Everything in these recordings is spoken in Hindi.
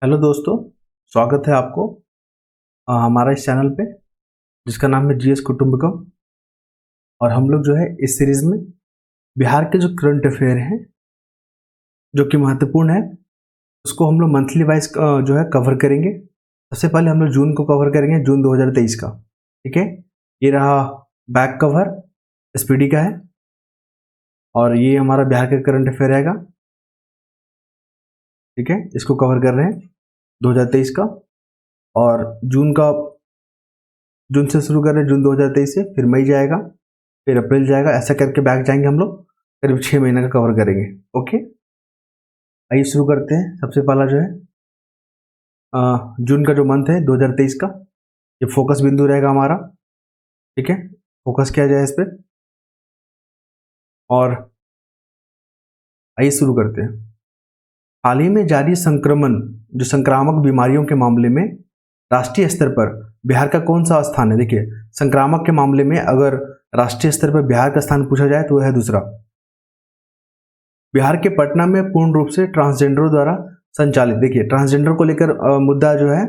हेलो दोस्तों, स्वागत है आपको हमारा इस चैनल पे जिसका नाम है जीएस कुटुंबकम। और हम लोग जो है इस सीरीज में बिहार के जो करंट अफेयर हैं जो कि महत्वपूर्ण है उसको हम लोग मंथली वाइज जो है कवर करेंगे। सबसे पहले हम लोग जून को कवर करेंगे, जून 2023 का। ठीक है, ये रहा बैक कवर, एसपीडी का है और ये हमारा बिहार का करंट अफेयर रहेगा। ठीक है, इसको कवर कर रहे हैं 2023 का। और जून से शुरू कर रहे हैं, जून 2023 से, फिर मई जाएगा, फिर अप्रैल जाएगा, ऐसा करके बैक जाएंगे हम लोग, करीब 6 महीने का कवर करेंगे। ओके, आइए शुरू करते हैं। सबसे पहला जो है जून का जो मंथ है 2023 का, ये फोकस बिंदु रहेगा हमारा। ठीक है, फोकस किया जाए इस पर और आइए शुरू करते हैं। हाल ही में जारी जो संक्रामक बीमारियों के मामले में राष्ट्रीय स्तर पर बिहार का कौन सा स्थान है? देखिए, संक्रामक के मामले में अगर राष्ट्रीय स्तर पर बिहार का स्थान पूछा जाए तो वह है दूसरा। बिहार के पटना में पूर्ण रूप से ट्रांसजेंडरों द्वारा संचालित, देखिए ट्रांसजेंडर को लेकर मुद्दा जो है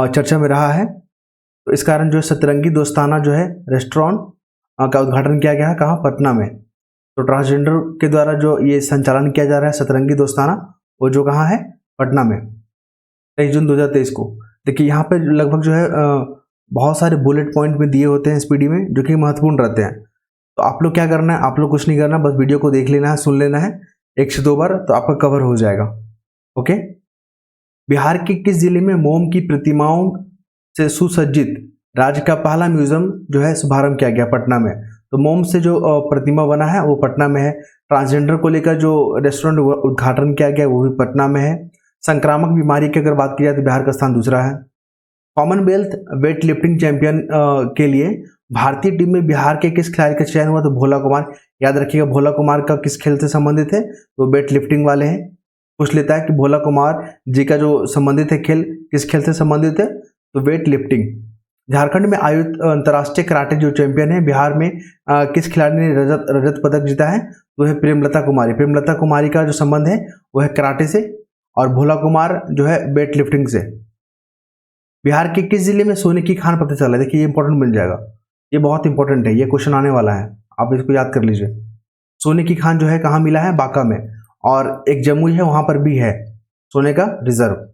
चर्चा में रहा है, तो इस कारण जो है सतरंगी दोस्ताना जो है रेस्टोरेंट का उद्घाटन किया गया है। कहाँ? पटना में। तो ट्रांसजेंडर के द्वारा जो ये संचालन किया जा रहा है सतरंगी दोस्ताना, वो जो कहाँ है? पटना में, 23 जून 2023 को। देखिए यहाँ पे लगभग जो है बहुत सारे बुलेट पॉइंट में दिए होते हैं एसपीडी में, जो कि महत्वपूर्ण रहते हैं। तो आप लोग क्या करना है, आप लोग कुछ नहीं करना, बस वीडियो को देख लेना है, सुन लेना है 1 से 2 बार, तो आपका कवर हो जाएगा। ओके, बिहार के किस जिले में मोम की प्रतिमाओं से सुसज्जित राज्य का पहला म्यूजियम जो है शुभारंभ किया गया? पटना में। तो मोम से जो प्रतिमा बना है वो पटना में है। ट्रांसजेंडर को लेकर जो रेस्टोरेंट उद्घाटन किया गया वो भी पटना में है। संक्रामक बीमारी की अगर बात की जाए तो बिहार का स्थान दूसरा है। कॉमनवेल्थ वेट लिफ्टिंग चैंपियन के लिए भारतीय टीम में बिहार के किस खिलाड़ी का चयन हुआ? तो भोला कुमार। याद रखिएगा, भोला कुमार का किस खेल से संबंधित है? तो वेट लिफ्टिंग वाले हैं। पूछ लेता है कि भोला कुमार जी का जो संबंधित है खेल, किस खेल से संबंधित है? तो वेट लिफ्टिंग। झारखंड में आयोजित अंतर्राष्ट्रीय कराटे जो चैंपियन है बिहार में किस खिलाड़ी ने रजत पदक जीता है? तो है प्रेमलता कुमारी। प्रेमलता कुमारी का जो संबंध है वो है कराटे से, और भोला कुमार जो है वेट लिफ्टिंग से। बिहार के किस जिले में सोने की खान पता चला? देखिए ये इंपॉर्टेंट मिल जाएगा, ये बहुत इंपॉर्टेंट है, ये क्वेश्चन आने वाला है, आप इसको याद कर लीजिए। सोने की खान जो है कहाँ मिला है? बांका में। और एक जमुई है, वहां पर भी है सोने का रिजर्व।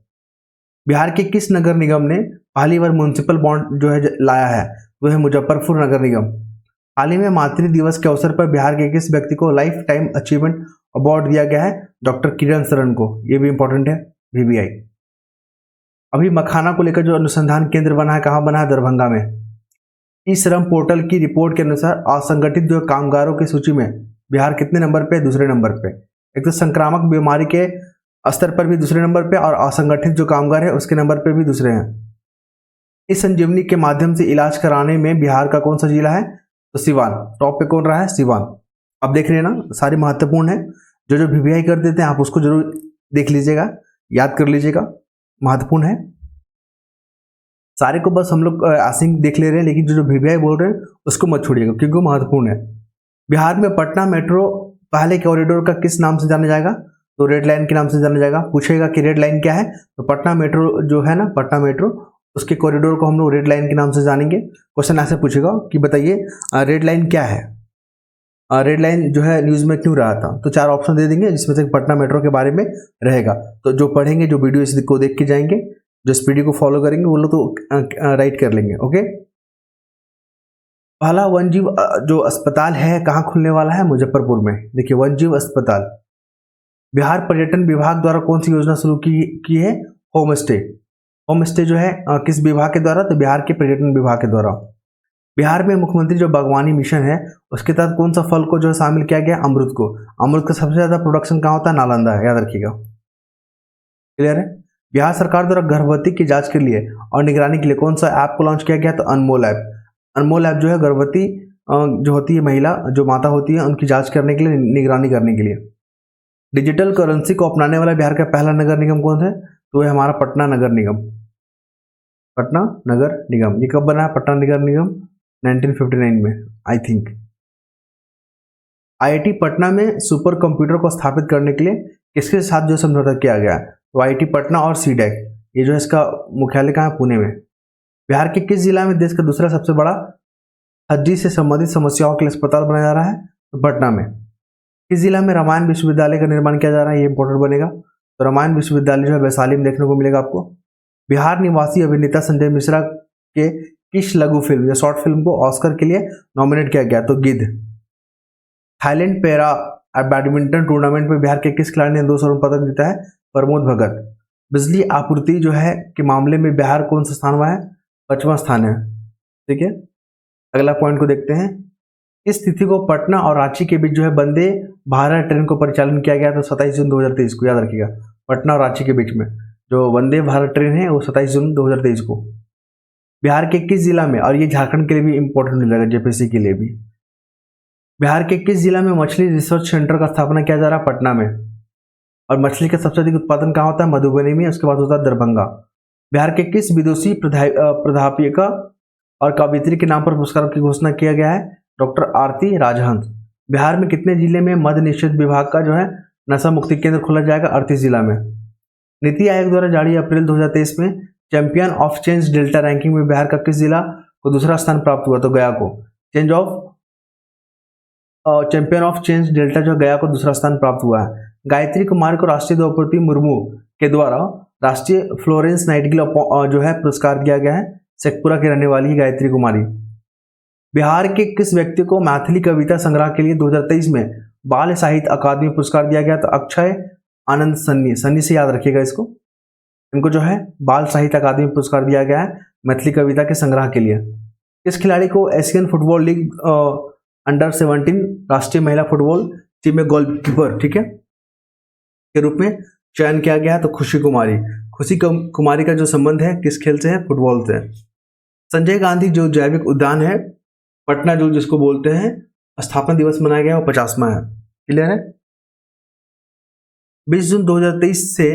बिहार के किस नगर निगम ने पहली बार म्युनिसिपल बॉन्ड जो है लाया है? वो है मुजफ्फरपुर नगर निगम। हाल ही में मातृ दिवस के अवसर पर बिहार के किस व्यक्ति को लाइफ टाइम अचीवमेंट अवार्ड दिया गया है? डॉक्टर किरण शरण को। ये भी इंपॉर्टेंट है, VBI। अभी मखाना को लेकर जो अनुसंधान केंद्र बना है, कहाँ बना है? दरभंगा में। ई श्रम पोर्टल की रिपोर्ट के अनुसार असंगठित जो कामगारों की सूची में बिहार कितने नंबर पे? दूसरे नंबर पे। एक तो संक्रामक बीमारी के स्तर पर भी दूसरे नंबर पे, और असंगठित जो कामगार है उसके नंबर पे भी दूसरे हैं। इस संजीवनी के माध्यम से इलाज कराने में बिहार का कौन सा जिला है? तो सिवान। टॉप पे कौन रहा है? सिवान। अब देख रहे हैं ना, सारे महत्वपूर्ण है। जो VBI कर देते हैं आप उसको जरूर देख लीजिएगा, याद कर लीजिएगा, महत्वपूर्ण है सारे को। बस हम लोग आसिंग देख ले रहे हैं, लेकिन जो VBI बोल रहे हैं उसको मत छोड़िएगा क्योंकि वो महत्वपूर्ण है। बिहार में पटना मेट्रो पहले कॉरिडोर का किस नाम से जाना जाएगा? तो रेड लाइन के नाम से जाना जाएगा। पूछेगा कि रेड लाइन क्या है? तो पटना मेट्रो जो है ना, पटना मेट्रो, उसके कॉरिडोर को हम लोग रेड लाइन के नाम से जानेंगे। क्वेश्चन ऐसे पूछेगा कि बताइए रेड लाइन क्या है, रेड लाइन जो है न्यूज में क्यों रहा था? तो 4 ऑप्शन दे देंगे जिसमें से पटना मेट्रो के बारे में रहेगा। तो जो पढ़ेंगे, जो वीडियो इसको देख के जाएंगे, जो स्पीडी को फॉलो करेंगे वो लोग तो राइट कर लेंगे। ओके, पहला वन्यजीव जो अस्पताल है कहाँ खुलने वाला है? मुजफ्फरपुर में। देखिए वन्यजीव अस्पताल। बिहार पर्यटन विभाग द्वारा कौन सी योजना शुरू की है? Home stay. होम स्टे जो है किस विभाग के द्वारा? तो बिहार के पर्यटन विभाग के द्वारा। बिहार में मुख्यमंत्री जो बागवानी मिशन है उसके तहत कौन सा फल को जो है शामिल किया गया? अमरूद को। अमरूद का सबसे ज्यादा प्रोडक्शन कहाँ होता है? नालंदा है, याद रखिएगा। क्लियर है? बिहार सरकार द्वारा गर्भवती की जांच के लिए और निगरानी के लिए कौन सा ऐप को लॉन्च किया गया? तो अनमोल ऐप। अनमोल ऐप जो है गर्भवती जो होती है महिला, जो माता होती है, उनकी जांच करने के लिए, निगरानी करने के लिए। डिजिटल करेंसी को अपनाने वाला बिहार का पहला नगर निगम कौन है? तो है हमारा पटना नगर निगम। पटना नगर निगम। ये कब बना है पटना नगर निगम? 1959 में, आई थिंक। IIT पटना में सुपर कंप्यूटर को स्थापित करने के लिए किसके साथ जो समझौता किया गया? तो IIT पटना और CDAC। ये जो है इसका मुख्यालय कहाँ है? पुणे में। बिहार के किस जिला में देश का दूसरा सबसे बड़ा हड्डी से संबंधित समस्याओं के लिए अस्पताल बनाया जा रहा है? तो पटना में। किस जिला में रामायण विश्वविद्यालय का निर्माण किया जा रहा है? ये इंपॉर्टेंट बनेगा। तो रामायण विश्वविद्यालय जो है वैशाली में देखने को मिलेगा आपको। बिहार निवासी अभिनेता संजय मिश्रा के किस लघु फिल्म या शॉर्ट फिल्म को ऑस्कर के लिए नॉमिनेट किया गया? तो गिद्ध। थाईलैंड पैरा बैडमिंटन टूर्नामेंट में बिहार के किस खिलाड़ी ने 2 स्वर्ण पदक जीता है? प्रमोद भगत। बिजली आपूर्ति जो है के मामले में बिहार कौन सा स्थान हुआ है? 5वां स्थान है। ठीक है, अगला पॉइंट को देखते हैं। इस तिथि को पटना और रांची के बीच जो है वंदे भारत ट्रेन को परिचालन किया गया था 27 जून 2023 को, याद रखिएगा। पटना और रांची के बीच में जो वंदे भारत ट्रेन है वो 27 जून 2023 को। बिहार के किस जिला में, और ये झारखंड के लिए भी इंपॉर्टेंट मिलेगा, जेपीसी के लिए भी, बिहार के किस जिला में मछली रिसर्च सेंटर का स्थापना किया जा रहा है? पटना में। और मछली का सबसे अधिक उत्पादन कहाँ होता है? मधुबनी में। उसके बाद होता है दरभंगा। बिहार के किस विदुषी प्राध्यापिका और कवियत्री के नाम पर पुरस्कार की घोषणा किया गया है? डॉक्टर आरती राजहंस। बिहार में कितने जिले में मद्य निषेध विभाग का जो है नशा मुक्ति केंद्र खोला जाएगा? 38 जिला में। नीति आयोग द्वारा जारी अप्रैल 2023 में champion of change delta ranking में बिहार का किस जिला को दूसरा स्थान प्राप्त हुआ? तो गया को। चैंपियन ऑफ चेंज डेल्टा जो गया को दूसरा स्थान प्राप्त हुआ है। गायत्री कुमारी को राष्ट्रीय द्रौपदी मुर्मू के द्वारा राष्ट्रीय फ्लोरेंस नाइटिंगेल जो है पुरस्कार दिया गया है। शेखपुरा की रहने वाली गायत्री कुमारी। बिहार के किस व्यक्ति को मैथिली कविता संग्रह के लिए 2023 में बाल साहित्य अकादमी पुरस्कार दिया गया? तो अक्षय आनंद सन्नी। सन्नी से याद रखिएगा इसको। इनको जो है बाल साहित्य अकादमी पुरस्कार दिया गया है मैथिली कविता के संग्रह के लिए। इस खिलाड़ी को एशियन फुटबॉल लीग अंडर 17 राष्ट्रीय महिला फुटबॉल टीम में गोलकीपर, ठीक है, के रूप में चयन किया गया है। तो खुशी कुमारी। खुशी कुमारी का जो संबंध है किस खेल से है? फुटबॉल से। संजय गांधी जो जैविक उद्यान है पटना जो जिसको बोलते हैं, स्थापना दिवस मनाया गया वो 50वां है। क्लियर है। 20 जून 2023 से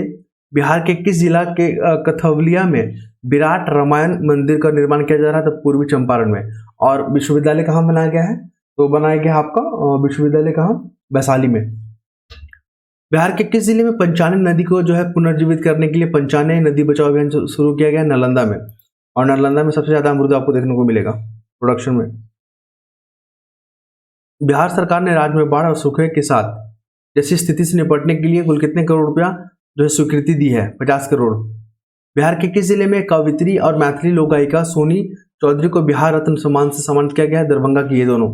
बिहार के किस जिला के कथवलिया में विराट रामायण मंदिर का निर्माण किया जा रहा है? तो पूर्वी चंपारण में। और विश्वविद्यालय कहाँ बनाया गया है? तो बनाया गया आपका विश्वविद्यालय कहाँ? वैशाली में। बिहार के किस जिले में पंचाने नदी को जो है पुनर्जीवित करने के लिए पंचाने नदी बचाओ अभियान शुरू किया गया है? नालंदा में। और नालंदा में सबसे ज्यादा अमरूद आपको देखने को मिलेगा प्रोडक्शन में। बिहार सरकार ने राज्य में बाढ़ और सूखे के साथ जैसी स्थिति से निपटने के लिए कुल कितने करोड़ रुपया जो है स्वीकृति दी है? 50 करोड़। बिहार के किस जिले में कवित्री और मैथिली लोक गायिका सोनी चौधरी को बिहार रत्न सम्मान से सम्मानित किया गया है? दरभंगा की। ये दोनों।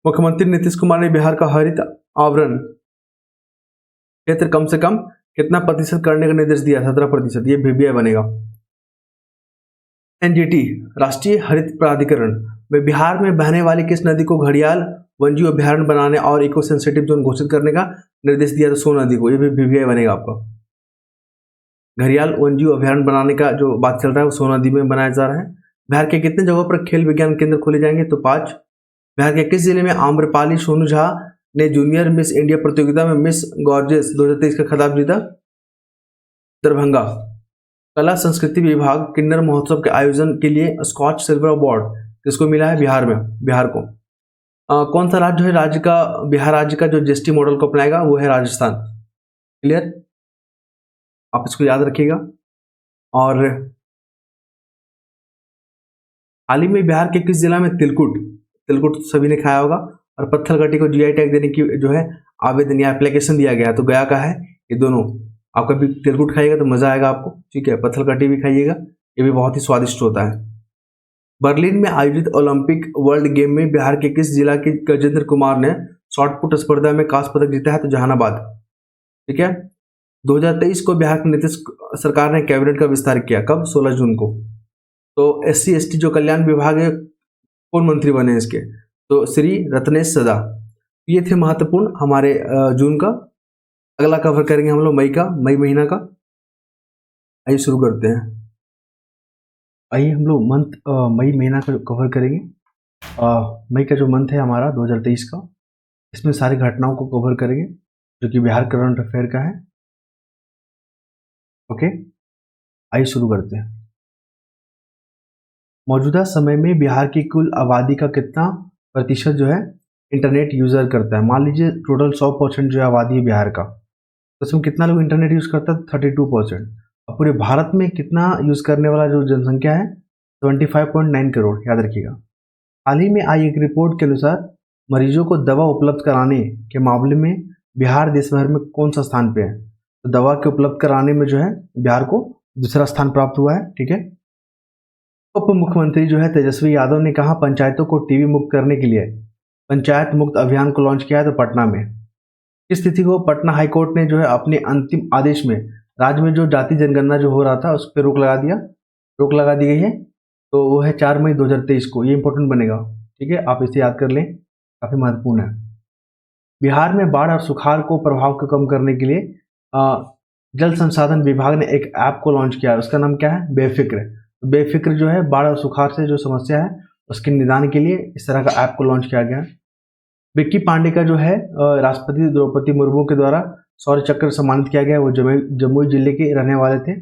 मुख्यमंत्री नीतीश कुमार ने बिहार का हरित आवरण क्षेत्र कम से कम कितना प्रतिशत करने का निर्देश दिया? 17%। ये VBI बनेगा। NGT राष्ट्रीय हरित प्राधिकरण में बिहार में बहने वाली किस नदी को घड़ियाल वन्यजीव अभ्यारण्य बनाने और इको सेंसिटिव जोन घोषित करने का निर्देश दिया? तो सोन नदी को। ये भी VBI बनेगा आपका। घड़ियाल वन्यजीव अभ्यारण्य बनाने का जो बात चल रहा है वो सोन नदी में बनाया जा रहा है। बिहार के कितने जगहों पर खेल विज्ञान केंद्र खोले जाएंगे? तो 5। बिहार के किस जिले में आम्रपाली सोनू झा ने जूनियर मिस इंडिया प्रतियोगिता में मिस गॉर्जियस 2023 का खिताब जीता? दरभंगा। कला संस्कृति विभाग किन्नर महोत्सव के आयोजन के लिए स्कॉच सिल्वर अवार्ड किसको मिला है? बिहार में। बिहार को। कौन सा राज्य है राज्य का बिहार राज्य का जो जीएसटी मॉडल को अपनाएगा? वो है राजस्थान। क्लियर, आप इसको याद रखिएगा। और हाल ही में बिहार के किस जिला में तिलकुट सभी ने खाया होगा, और पत्थलगट्टी को GI टैग देने की जो है आवेदन या एप्लीकेशन दिया गया है? तो गया का है। ये दोनों। आप कभी तिलकुट खाइएगा तो मजा आएगा आपको, ठीक है। पत्थलगट्टी भी खाइएगा, ये भी बहुत ही स्वादिष्ट होता है। बर्लिन में आयोजित ओलंपिक वर्ल्ड गेम में बिहार के किस जिला के गजेंद्र कुमार ने शॉटपुट स्पर्धा में कांस्य पदक जीता है? तो जहानाबाद, ठीक है। 2023 को बिहार की नीतीश सरकार ने कैबिनेट का विस्तार किया। कब? 16 जून को। तो SC/ST जो कल्याण विभाग है कौन मंत्री बने इसके? तो श्री रत्नेश सदा। ये थे महत्वपूर्ण हमारे जून का। अगला कवर करेंगे हम लोग मई महीना का। आइए शुरू करते हैं। आइए हम लोग मई महीना का कवर करेंगे। मई का जो मंथ है हमारा 2023 का, इसमें सारी घटनाओं को कवर करेंगे जो कि बिहार करंट अफेयर का है। ओके, आइए शुरू करते हैं। मौजूदा समय में बिहार की कुल आबादी का कितना प्रतिशत जो है इंटरनेट यूजर करता है? मान लीजिए टोटल 100% जो आबादी है बिहार का, तो उसमें कितना लोग इंटरनेट यूज करता है? 32%। और पूरे भारत में कितना यूज़ करने वाला जो जनसंख्या है 25.9 करोड़, याद रखिएगा। हाल ही में आई एक रिपोर्ट के अनुसार मरीजों को दवा उपलब्ध कराने के मामले में बिहार देश भर में कौन सा स्थान पे है? तो दवा के उपलब्ध कराने में जो है बिहार को दूसरा स्थान प्राप्त हुआ है, ठीक है। उप मुख्यमंत्री जो है तेजस्वी यादव ने कहा पंचायतों को टीबी मुक्त करने के लिए पंचायत मुक्त अभियान को लॉन्च किया है, तो पटना में। इस तिथि को पटना हाईकोर्ट ने जो है अपने अंतिम आदेश में राज्य में जो जाति जनगणना जो हो रहा था उस पर रोक लगा दी गई है, तो वो है 4 मई 2023 को। ये इंपॉर्टेंट बनेगा, ठीक है, आप इसे याद कर लें, काफ़ी महत्वपूर्ण है। बिहार में बाढ़ और सुखाड़ को प्रभाव को कम करने के लिए जल संसाधन विभाग ने एक ऐप को लॉन्च किया है, उसका नाम क्या है? बेफिक्र। बेफिक्र जो है बाढ़ और सुखाड़ से जो समस्या है उसके निदान के लिए इस तरह का ऐप को लॉन्च किया गया है। विक्की पांडे का जो है राष्ट्रपति द्रौपदी मुर्मू के द्वारा शौर्य चक्र सम्मानित किया गया। वो जमुई जिले के रहने वाले थे।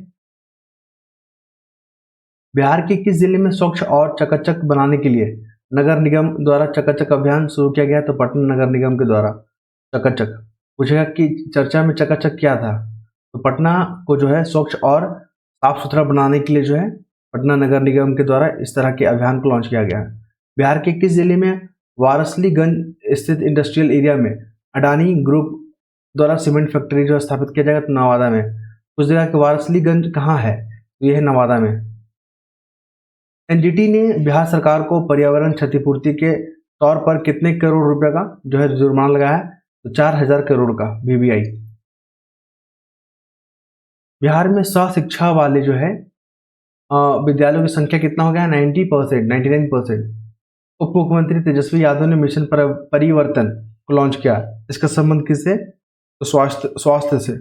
बिहार के किस जिले में स्वच्छ और चकाचक बनाने के लिए नगर निगम द्वारा चकाचक अभियान शुरू किया गया? तो पटना नगर निगम के द्वारा चकाचक। पूछेगा कि चर्चा में चकाचक क्या था? तो पटना को जो है स्वच्छ और साफ सुथरा बनाने के लिए जो है पटना नगर निगम के द्वारा इस तरह के अभियान को लॉन्च किया गया है। बिहार के किस जिले में वारसलीगंज स्थित इंडस्ट्रियल एरिया में अडानी ग्रुप द्वारा सीमेंट फैक्ट्री जो स्थापित किया जाएगा? तो नवादा में। कुछ जगह कि वारसलीगंज कहाँ है? तो यह है नवादा में। एनजीटी ने बिहार सरकार को पर्यावरण क्षतिपूर्ति के तौर पर कितने करोड़ रुपए का जो है जुर्माना लगाया है? तो 4000 करोड़ का बीबीआई। बिहार में शिक्षा वाले जो है विद्यालयों की संख्या कितना हो गया है? 99%। उप मुख्यमंत्री तेजस्वी यादव ने मिशन परिवर्तन को लॉन्च किया। इसका संबंध किससे? तो स्वास्थ्य से।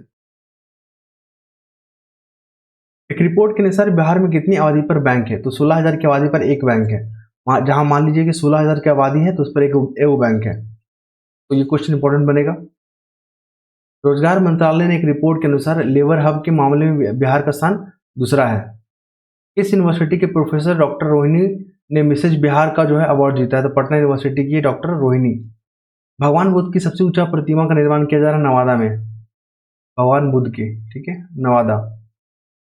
एक रिपोर्ट के अनुसार बिहार में कितनी आबादी पर बैंक है? तो 16,000 की आबादी पर एक बैंक है। जहां मान लीजिए कि 16,000 की आबादी है तो उस पर एक बैंक है, तो ये क्वेश्चन इंपॉर्टेंट बनेगा। रोजगार मंत्रालय ने एक रिपोर्ट के अनुसार लेबर हब के मामले में बिहार का स्थान दूसरा है। इस यूनिवर्सिटी के प्रोफेसर डॉक्टर रोहिणी ने मिसेज बिहार का जो है अवार्ड जीता है? तो पटना यूनिवर्सिटी की डॉक्टर रोहिणी। भगवान बुद्ध की सबसे ऊंचा प्रतिमा का निर्माण किया जा रहा है नवादा में। भगवान बुद्ध की, ठीक है, नवादा।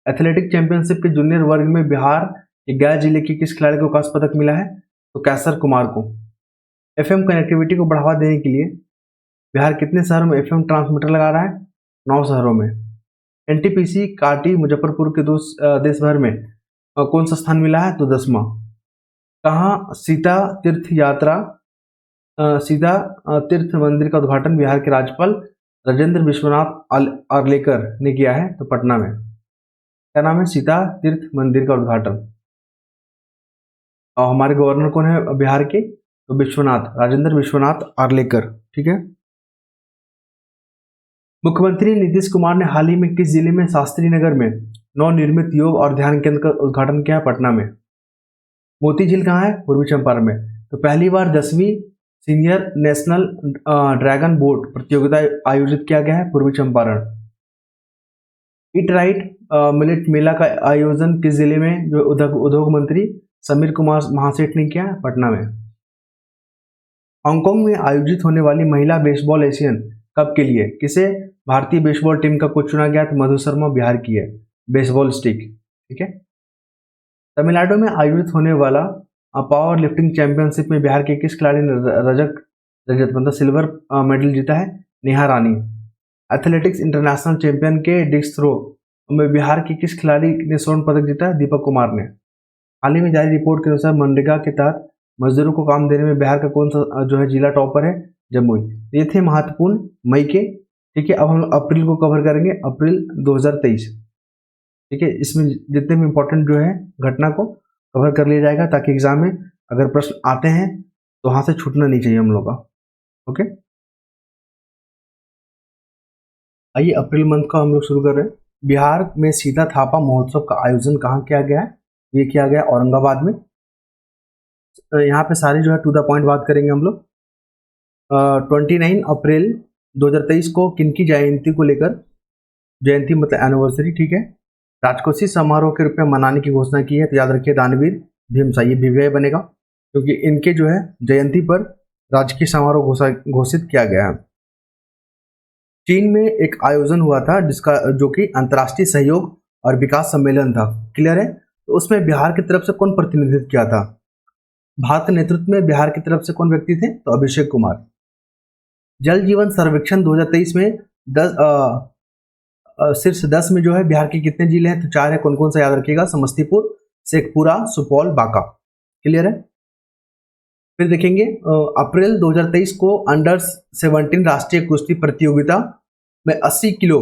एथलेटिक चैंपियनशिप के जूनियर वर्ग में बिहार के गया जिले के किस खिलाड़ी को कांस्य पदक मिला है? तो कैसर कुमार को। एफएम कनेक्टिविटी को बढ़ावा देने के लिए बिहार कितने शहरों में एफएम ट्रांसमीटर लगा रहा है? 9 शहरों में। एनटीपीसी काटी मुजफ्फरपुर के देश भर में कौन सा स्थान मिला है? तो 10वां। कहाँ सीता तीर्थ मंदिर का उद्घाटन बिहार के राज्यपाल राजेंद्र विश्वनाथ आर्लेकर ने किया है? तो पटना में। क्या नाम है? सीता तीर्थ मंदिर का उद्घाटन। और हमारे गवर्नर कौन है बिहार के? तो राजेंद्र विश्वनाथ आर्लेकर, ठीक है। मुख्यमंत्री नीतीश कुमार ने हाल ही में किस जिले में शास्त्री नगर में नवनिर्मित योग और ध्यान केंद्र का उद्घाटन किया? पटना में। मोती झील कहाँ है? पूर्वी चंपारण में। तो पहली बार 10वीं सीनियर नेशनल ड्रैगन बोट प्रतियोगिता आयोजित किया गया है? पूर्वी चंपारण। ईट राइट मिलेट मेला का आयोजन किस जिले में जो उद्योग मंत्री समीर कुमार महासेठ ने किया? पटना में। हांगकांग में आयोजित होने वाली महिला बेसबॉल एशियन कप के लिए किसे भारतीय बेसबॉल टीम का कोच चुना गया? तो मधु शर्मा बिहार की है, बेसबॉल स्टिक, ठीक है। तमिलनाडु में आयोजित होने वाला पावर लिफ्टिंग चैंपियनशिप में बिहार के किस खिलाड़ी ने रजत मतलब सिल्वर मेडल जीता है? नेहा रानी। एथलेटिक्स इंटरनेशनल चैंपियन के डिस्क थ्रो में बिहार के किस खिलाड़ी ने स्वर्ण पदक जीता है? दीपक कुमार ने। हाल ही में जारी रिपोर्ट के अनुसार मनरेगा के तहत मजदूरों को काम देने में बिहार का कौन सा जो है जिला टॉपर है? जमुई। ये थे महत्वपूर्ण मई के, ठीक है। अब हम अप्रैल को कवर करेंगे, अप्रैल 2023, ठीक है। इसमें जितने भी इंपॉर्टेंट जो है घटना को कवर कर लिया जाएगा ताकि एग्जाम में अगर प्रश्न आते हैं तो वहां से छूटना नहीं चाहिए हम लोग का, ओके। आइए अप्रैल मंथ का हम लोग शुरू कर रहे हैं। बिहार में सीता थापा महोत्सव का आयोजन कहाँ किया गया है? ये किया गया औरंगाबाद में। यहाँ पे सारी जो है टू द पॉइंट बात करेंगे हम लोग। 29 अप्रैल 2023 को किनकी जयंती को लेकर, जयंती मतलब एनिवर्सरी, ठीक है, राजकोषीय समारोह के रूप में मनाने की घोषणा की है? तो याद रखिए दानवीर भीमसा, ये भीमसा बनेगा क्योंकि इनके जो है जयंती पर राजकीय समारोह घोषित किया गया है। चीन में एक आयोजन हुआ था जिसका जो कि अंतर्राष्ट्रीय सहयोग और विकास सम्मेलन था। क्लियर है? तो उसमें बिहार की तरफ से कौन प्रतिनिधित्व किया था? भारत के नेतृत्व में बिहार की तरफ से कौन व्यक्ति थे? तो अभिषेक कुमार। जल जीवन सर्वेक्षण 2023 में 10 शीर्ष 10 में जो है बिहार के कितने जिले हैं? तो 4 है। कौन कौन सा याद रखिएगा? समस्तीपुर, शेखपुरा, सुपौल, बांका। क्लियर है? फिर देखेंगे अप्रैल 2023 को अंडर 17 राष्ट्रीय कुश्ती प्रतियोगिता में 80 किलो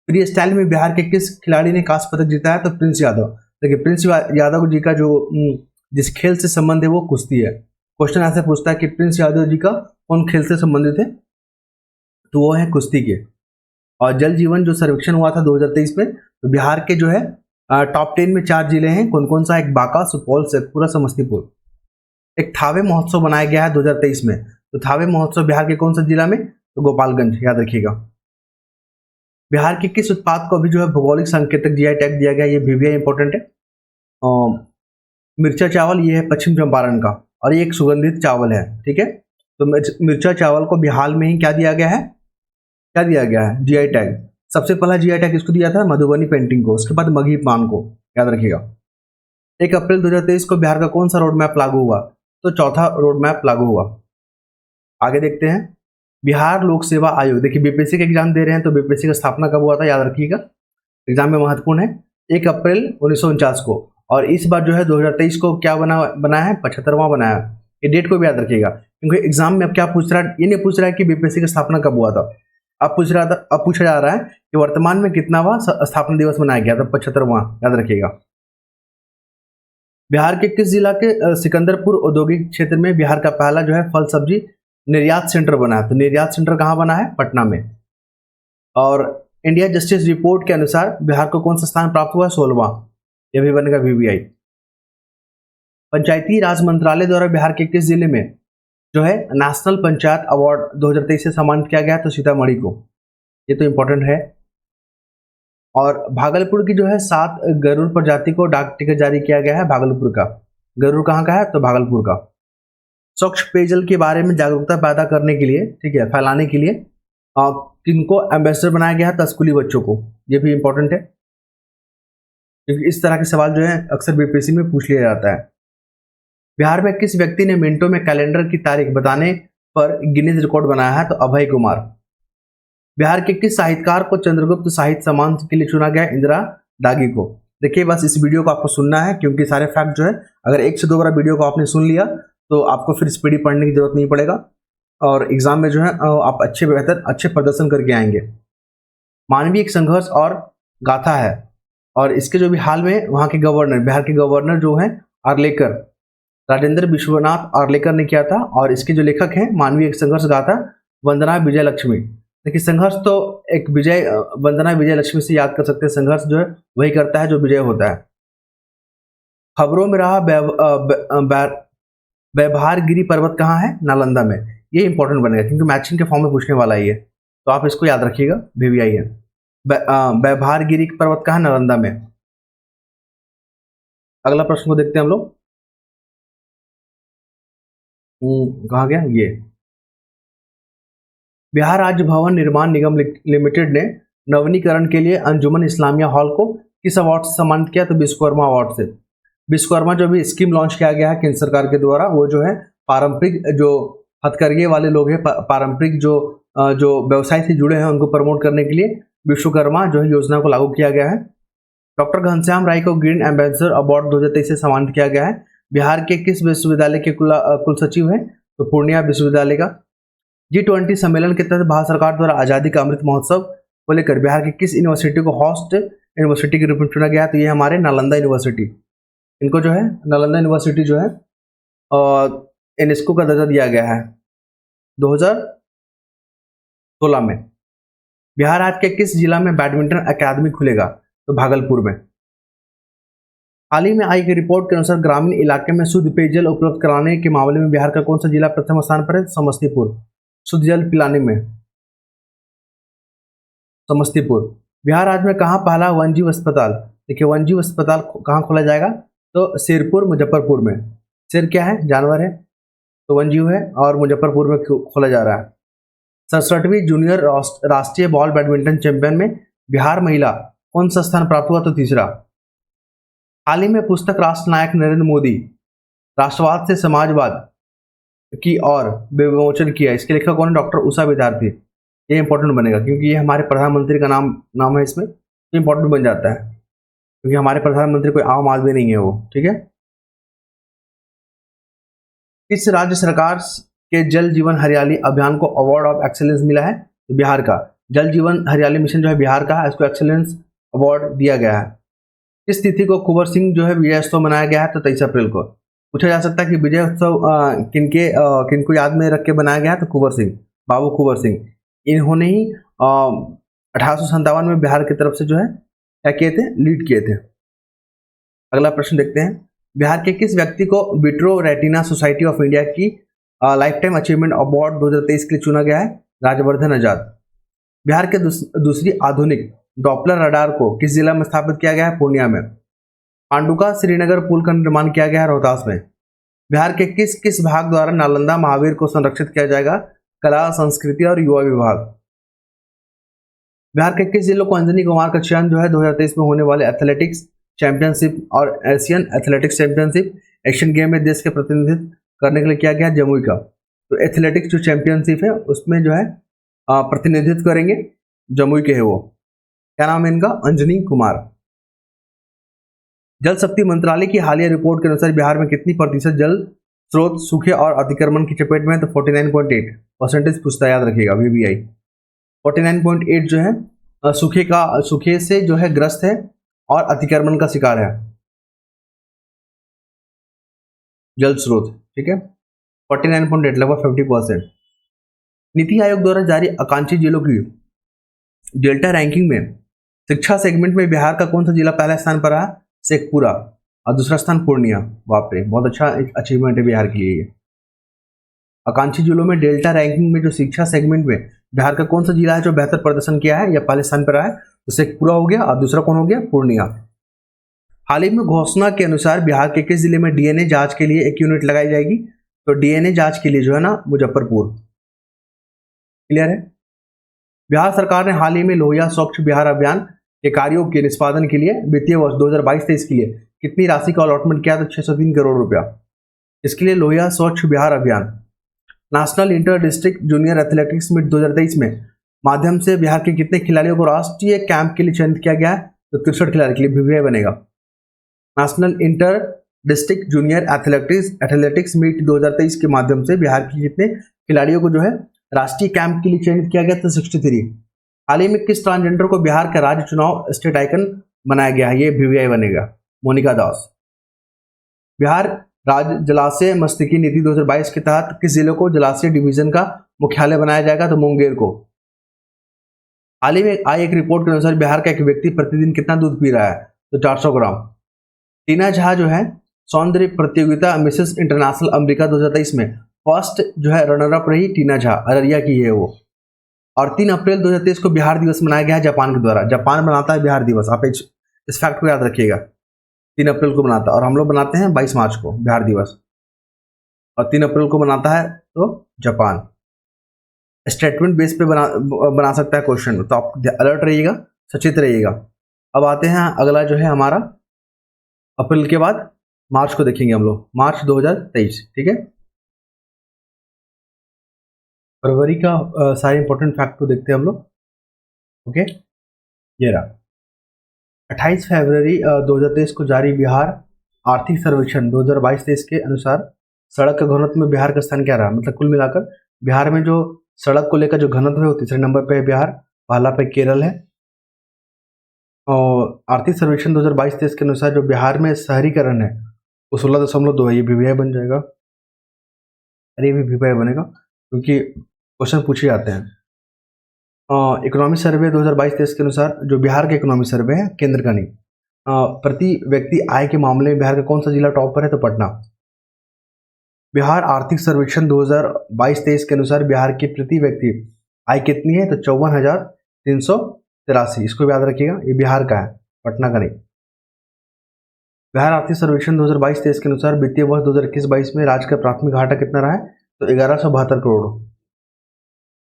फ्री स्टाइल में बिहार के किस खिलाड़ी ने कांस्य पदक जीता है? तो प्रिंस यादव। देखिए प्रिंस यादव जी का जो जिस खेल से संबंध है वो कुश्ती है। क्वेश्चन ऐसे पूछता है कि प्रिंस यादव जी का कौन खेल से संबंधित है? तो वो है कुश्ती के। और जल जीवन जो सर्वेक्षण हुआ था 2023 में, तो बिहार के जो है टॉप 10 में 4 जिले हैं। कौन कौन सा? एक बांका, सुपौल, शेखपुरा, समस्तीपुर। एक थावे महोत्सव बनाया गया है 2023 में। तो थावे महोत्सव बिहार के कौन सा जिला में? तो गोपालगंज। याद रखिएगा। बिहार के किस उत्पाद को अभी जो है भौगोलिक संकेतक जीआई टैग दिया गया? ये भी इंपॉर्टेंट है। मिर्चा चावल, ये है पश्चिम चंपारण का, और ये एक सुगंधित चावल है। ठीक है? तो मिर्चा चावल को बिहार में ही क्या दिया गया है? क्या दिया गया है? GI tag. सबसे पहला जीआई टैग किसको दिया था? मधुबनी पेंटिंग को। उसके बाद मगही पान को। याद रखिएगा। 1 अप्रैल 2023 को बिहार का कौन सा रोड मैप लागू हुआ? तो चौथा रोड मैप लागू हुआ। आगे देखते हैं बिहार लोक सेवा आयोग। देखिए बीपीएससी का एग्जाम दे रहे हैं, तो बीपीएससी का स्थापना कब हुआ था? याद रखिएगा, एग्जाम में महत्वपूर्ण है। 1 अप्रैल 1949 को। और इस बार जो है 2023 को क्या बना है? 75वां बनाया। ये डेट को भी याद रखिएगा, क्योंकि एग्जाम में अब क्या पूछ रहा है? ये नहीं पूछ रहा है कि बीपीएससी का स्थापना कब हुआ था। अब पूछा जा रहा है कि वर्तमान में कितनावां स्थापना दिवस मनाया गया था? 75वां। याद रखिएगा। बिहार के किस जिला के सिकंदरपुर औद्योगिक क्षेत्र में बिहार का पहला जो है फल सब्जी निर्यात सेंटर बना है? तो निर्यात सेंटर कहाँ बना है? पटना में। और इंडिया जस्टिस रिपोर्ट के अनुसार बिहार को कौन सा स्थान प्राप्त हुआ? 16वां। यह भी बनेगा वीवीआई। पंचायती राज मंत्रालय द्वारा बिहार के किस जिले में जो है नेशनल पंचायत अवार्ड 2023 से सम्मानित किया गया? तो सीतामढ़ी को। ये तो इंपॉर्टेंट है। और भागलपुर की जो है 7 गरुड़ प्रजाति को डाक टिकट जारी किया गया है। भागलपुर का गरुड़ कहाँ का है? तो भागलपुर का। स्वच्छ पेयजल के बारे में जागरूकता पैदा करने के लिए, ठीक है, फैलाने के लिए किनको एम्बेसडर बनाया गया है? तो स्कूली बच्चों को। ये भी इंपॉर्टेंट है, क्योंकि इस तरह के सवाल जो है अक्सर बीपीएससी में पूछ लिया जाता है। बिहार में किस व्यक्ति ने मिनटों में कैलेंडर की तारीख बताने पर गिनीज रिकॉर्ड बनाया है? तो अभय कुमार। बिहार के किस साहित्यकार को चंद्रगुप्त साहित्य सम्मान के लिए चुना गया? इंदिरा दागी को। देखिए बस इस वीडियो को आपको सुनना है, क्योंकि सारे फैक्ट जो है अगर 1 से 2 बार वीडियो को आपने सुन लिया तो आपको फिर स्पीडी पढ़ने की जरूरत नहीं पड़ेगा, और एग्जाम में जो है आप अच्छे प्रदर्शन करके आएंगे। मानवीय एक संघर्ष और गाथा है, और इसके जो भी हाल में वहाँ के गवर्नर, बिहार के गवर्नर जो है आर्लेकर, राजेंद्र विश्वनाथ आर्लेकर ने किया था। और इसके जो लेखक हैं मानवीय एक संघर्ष गाथा वंदना विजय लक्ष्मी। देखिए संघर्ष तो एक वंदना विजय लक्ष्मी से याद कर सकते हैं। संघर्ष जो है वही करता है जो विजय होता है। खबरों में रहा व्यवहारगिरी पर्वत कहाँ है? नालंदा में। ये इंपॉर्टेंट बनेगा, क्योंकि मैचिंग के फॉर्म में पूछने वाला है ये, तो आप इसको याद रखिएगा। वीवीआई है। व्यवहारगिरी पर्वत कहाँ? नालंदा में। अगला प्रश्न को देखते हैं हम लोग। कहाँ गया ये? बिहार राज्य भवन निर्माण निगम लिमिटेड ने नवीनीकरण के लिए अंजुमन इस्लामिया हॉल को किस अवार्ड से सम्मानित किया? तो विश्वकर्मा अवार्ड से। विश्वकर्मा जो भी स्कीम लॉन्च किया गया है केंद्र सरकार के द्वारा, वो जो है पारंपरिक जो हथकरघे वाले लोग हैं, पारंपरिक जो व्यवसाय से जुड़े हैं, उनको प्रमोट करने के लिए विश्वकर्मा जो है योजना को लागू किया गया है। डॉक्टर घनश्याम राय को ग्रीन एम्बेसडर अवार्ड 2023 से सम्मानित किया गया है। बिहार के किस विश्वविद्यालय के कुल सचिव हैं? तो पूर्णिया विश्वविद्यालय का। G20 सम्मेलन के तहत भारत सरकार द्वारा आजादी का अमृत महोत्सव को लेकर बिहार के किस यूनिवर्सिटी को होस्ट यूनिवर्सिटी के रूप में चुना गया है? तो ये हमारे नालंदा यूनिवर्सिटी। इनको जो है नालंदा यूनिवर्सिटी जो है यूनेस्को का दर्जा दिया गया है 2016 में। बिहार राज्य के किस जिला में बैडमिंटन अकादमी खुलेगा? तो भागलपुर में। हाल ही में आई एक रिपोर्ट के अनुसार ग्रामीण इलाके में शुद्ध पेयजल उपलब्ध कराने के मामले में बिहार का कौन सा जिला प्रथम स्थान पर है? समस्तीपुर। शुद्ध जल पिलाने में समस्तीपुर। बिहार राज्य में कहाँ पहला वन्यजीव अस्पताल? देखिए वन्यजीव अस्पताल कहाँ खोला जाएगा? तो शेरपुर मुजफ्फरपुर में। शेर क्या है? जानवर है, तो वन्यजीव है, और मुजफ्फरपुर में खोला जा रहा है। 67वीं जूनियर राष्ट्रीय बॉल बैडमिंटन चैंपियन में बिहार महिला कौन सा स्थान प्राप्त हुआ? तो तीसरा। हाल ही में पुस्तक राष्ट्र नायक नरेंद्र मोदी राष्ट्रवाद से समाजवाद की और विमोचन किया, इसके लेखक कौन है? डॉक्टर उषा विद्यार्थी। ये इंपॉर्टेंट बनेगा क्योंकि ये हमारे प्रधानमंत्री का नाम है, इसमें इंपॉर्टेंट बन जाता है क्योंकि हमारे प्रधानमंत्री कोई आम आदमी नहीं है वो। ठीक है। किस राज्य सरकार के जल जीवन हरियाली अभियान को अवार्ड ऑफ एक्सीलेंस मिला है? तो बिहार का। जल जीवन हरियाली मिशन जो है बिहार का है, इसको एक्सीलेंस अवार्ड दिया गया है। किस तिथि को कुंवर सिंह जो है विजय उत्सव मनाया गया है? तो 23 अप्रैल को। पूछा जा सकता है कि विजय उत्सव किनको याद में रख के बनाया गया है? तो कुंवर सिंह, बाबू कुंवर सिंह। इन्होंने ही 1857 में बिहार की तरफ से जो है क्या किए थे? लीड किए थे। अगला प्रश्न देखते हैं। बिहार के किस व्यक्ति को vitro retina society of India की लाइफ टाइम अचीवमेंट अवार्ड 2023 के लिए चुना गया है? राजवर्धन आजाद। बिहार के दूसरी आधुनिक डॉपलर रडार को किस जिला में स्थापित किया गया है? पूर्णिया में। पांडुका श्रीनगर पुल का निर्माण किया गया है? रोहतास में। बिहार के किस किस भाग द्वारा नालंदा महावीर को संरक्षित किया जाएगा? कला, संस्कृति और युवा विभाग। बिहार के किस जिलों को अंजनी कुमार का चयन जो है 2023 में होने वाले एथलेटिक्स चैंपियनशिप और Asian athletics championship Asian game में देश के प्रतिनिधित्व करने के लिए किया गया? जमुई का। तो एथलेटिक्स जो चैंपियनशिप है उसमें जो है प्रतिनिधित्व करेंगे जमुई के है वो। क्या नाम है इनका? अंजनी कुमार। जल शक्ति मंत्रालय की हालिया रिपोर्ट के अनुसार बिहार में कितनी प्रतिशत जल स्रोत सूखे और अतिक्रमण की चपेट में है? तो 49.8% पूछता है, याद रखिएगा VBI। 49.8 जो है सूखे से जो है ग्रस्त है और अतिक्रमण का शिकार है जल स्रोत। ठीक है। 49.8 लगभग 50%। नीति आयोग द्वारा जारी आकांक्षी जिलों की डेल्टा रैंकिंग में शिक्षा सेगमेंट में बिहार का कौन सा जिला पहले स्थान पर रहा? शेखपुरा। और दूसरा स्थान पूर्णिया। बाप रे, बहुत अच्छा अचीवमेंट है बिहार के लिए। आकांक्षी जिलों में डेल्टा रैंकिंग में जो शिक्षा सेगमेंट में बिहार का कौन सा जिला है जो बेहतर प्रदर्शन किया है या पहले स्थान पर रहा है? तो शेखपुरा हो गया और दूसरा कौन हो गया? पूर्णिया। हाल ही में घोषणा के अनुसार बिहार के किस जिले में DNA जांच के लिए एक यूनिट लगाई जाएगी? तो DNA जांच के लिए जो है ना मुजफ्फरपुर। क्लियर है। बिहार सरकार ने हाल ही में लोहिया स्वच्छ बिहार अभियान के कार्यों के निष्पादन के लिए वित्तीय वर्ष 2022-23 के लिए कितनी राशि का अलॉटमेंट किया? तो 603 करोड़ रुपया। इसके लिए लोहिया स्वच्छ बिहार अभियान national inter district junior athletics meet 2023 में माध्यम से बिहार के कितने खिलाड़ियों को राष्ट्रीय कैंप के लिए चयनित किया गया है? तो 63 खिलाड़ी के लिए VBI बनेगा। National inter district junior athletics meet 2023 के माध्यम से बिहार के कितने खिलाड़ियों को जो है राष्ट्रीय कैंप के लिए चयनित किया गया? तो 63। हाल ही में किस ट्रांसजेंडर को बिहार का राज्य चुनाव स्टेट आइकन बनाया गया है? ये VBI बनेगा। मोनिका दास। बिहार राज्य जलाशय मस्तिष्की नीति 2022 के तहत किस जिले को जलाशय डिवीजन का मुख्यालय बनाया जाएगा? तो मुंगेर को। हाल ही में आई एक रिपोर्ट के अनुसार बिहार का एक व्यक्ति प्रतिदिन कितना दूध पी रहा है? तो 400 ग्राम। टीना झा जो है सौंदर्य प्रतियोगिता मिसेस इंटरनेशनल अमेरिका 2023 में फर्स्ट जो है रनर अप रही। टीना झा अररिया की है वो। और 3 अप्रैल 2023 को बिहार दिवस मनाया गया है जापान के द्वारा। जापान मनाता है बिहार दिवस, आप इस फैक्ट को याद रखिएगा। 3 अप्रैल को बनाता है और हम लोग बनाते हैं 22 मार्च को बिहार दिवस, और 3 अप्रैल को बनाता है तो जापान। स्टेटमेंट बेस पे बना सकता है क्वेश्चन, तो आप अलर्ट रहिएगा, सचेत रहिएगा। अब आते हैं अगला जो है हमारा अप्रैल के बाद मार्च को देखेंगे हम लोग, मार्च 2023। ठीक है। फरवरी का सारे इंपॉर्टेंट फैक्ट को देखते हैं हम लोग। ओके, ये रहा 28 फरवरी 2023 को जारी बिहार आर्थिक सर्वेक्षण 2022-23 के अनुसार सड़क का घनत्व में बिहार का स्थान क्या रहा? मतलब कुल मिलाकर बिहार में जो सड़क को लेकर जो घनत्व है वो तीसरे नंबर पे है बिहार, पहला पे केरल है। और आर्थिक सर्वेक्षण 2022-23 के अनुसार जो बिहार में शहरीकरण है वो 16.2 है। ये VBI बन जाएगा। अरे ये भी VBI बनेगा क्योंकि क्वेश्चन पूछे जाते हैं। इकोनॉमी सर्वे 2022-23 के अनुसार जो बिहार का इकोनॉमी सर्वे है, केंद्र का नहीं, प्रति व्यक्ति आय के मामले में बिहार का कौन सा जिला टॉप पर है? तो पटना। बिहार आर्थिक सर्वेक्षण 2022-23 के अनुसार बिहार की प्रति व्यक्ति आय कितनी है? तो 54,383। इसको याद रखिएगा, ये बिहार का है, पटना का नहीं। बिहार आर्थिक सर्वेक्षण 2022-23 के अनुसार वित्तीय वर्ष 2021-22 में राज्य का प्राथमिक घाटा कितना रहा है? तो 1172 करोड़।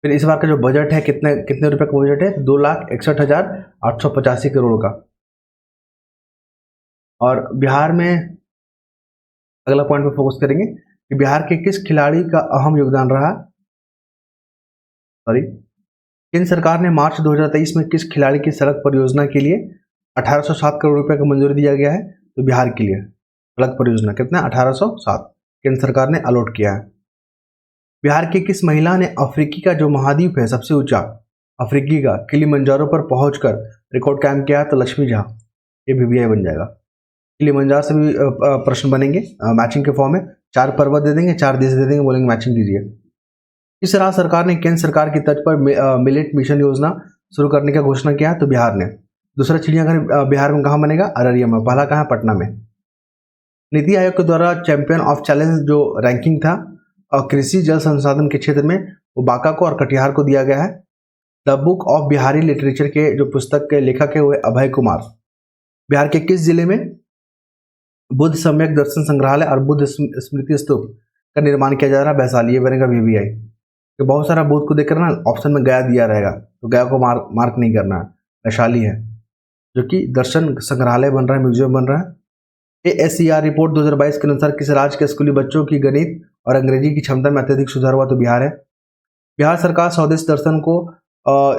फिर इस बार का जो बजट है कितने कितने रुपए का बजट है, 2,61,885 करोड़ का। और बिहार में अगला पॉइंट पे फोकस करेंगे कि बिहार के किस खिलाड़ी का अहम योगदान रहा। केंद्र सरकार ने मार्च 2023 में किस खिलाड़ी की सड़क परियोजना के लिए 1807 करोड़ रुपए का मंजूरी दिया गया है, तो बिहार के लिए सड़क परियोजना कितना 1807 केंद्र सरकार ने अलॉट किया है। बिहार की किस महिला ने अफ्रीकी का जो महाद्वीप है सबसे ऊंचा अफ्रीकी का किलिमंजारो पर पहुंचकर रिकॉर्ड कायम किया, तो लक्ष्मी झा। ये बीबीआई बन जाएगा। किलिमंजारो से भी प्रश्न बनेंगे मैचिंग के फॉर्म में, 4 पर्वत दे देंगे, 4 देश दे देंगे, बोलेंगे मैचिंग कीजिए। किस राज्य सरकार ने केंद्र सरकार की तर्ज पर मिलेट मिशन योजना शुरू करने का घोषणा किया, तो बिहार ने। दूसरा चिड़ियाघर बिहार में कहाँ बनेगा, अररिया में। पहला कहाँ, पटना में। नीति आयोग के द्वारा चैंपियन ऑफ चैलेंज जो रैंकिंग था और कृषि जल संसाधन के क्षेत्र में, वो बांका को और कटिहार को दिया गया है। The book of Bihari literature के जो पुस्तक के लेखक है वो अभय कुमार। बिहार के किस जिले में बुद्ध सम्यक दर्शन संग्रहालय और बुद्ध स्मृति स्तूप का निर्माण किया जा रहा है, वैशाली। ये बनेगा बीबीआई। तो बहुत सारा बुद्ध को देखकर ना ऑप्शन में गया दिया रहेगा, तो गया को मार्क नहीं करना है। वैशाली है जो कि दर्शन संग्रहालय बन रहा है, म्यूजियम बन रहा है। ASER रिपोर्ट 2022 के अनुसार किस राज्य के स्कूली बच्चों की गणित और अंग्रेजी की क्षमता में अत्यधिक सुधार हुआ, तो बिहार है। बिहार सरकार स्वदेश दर्शन को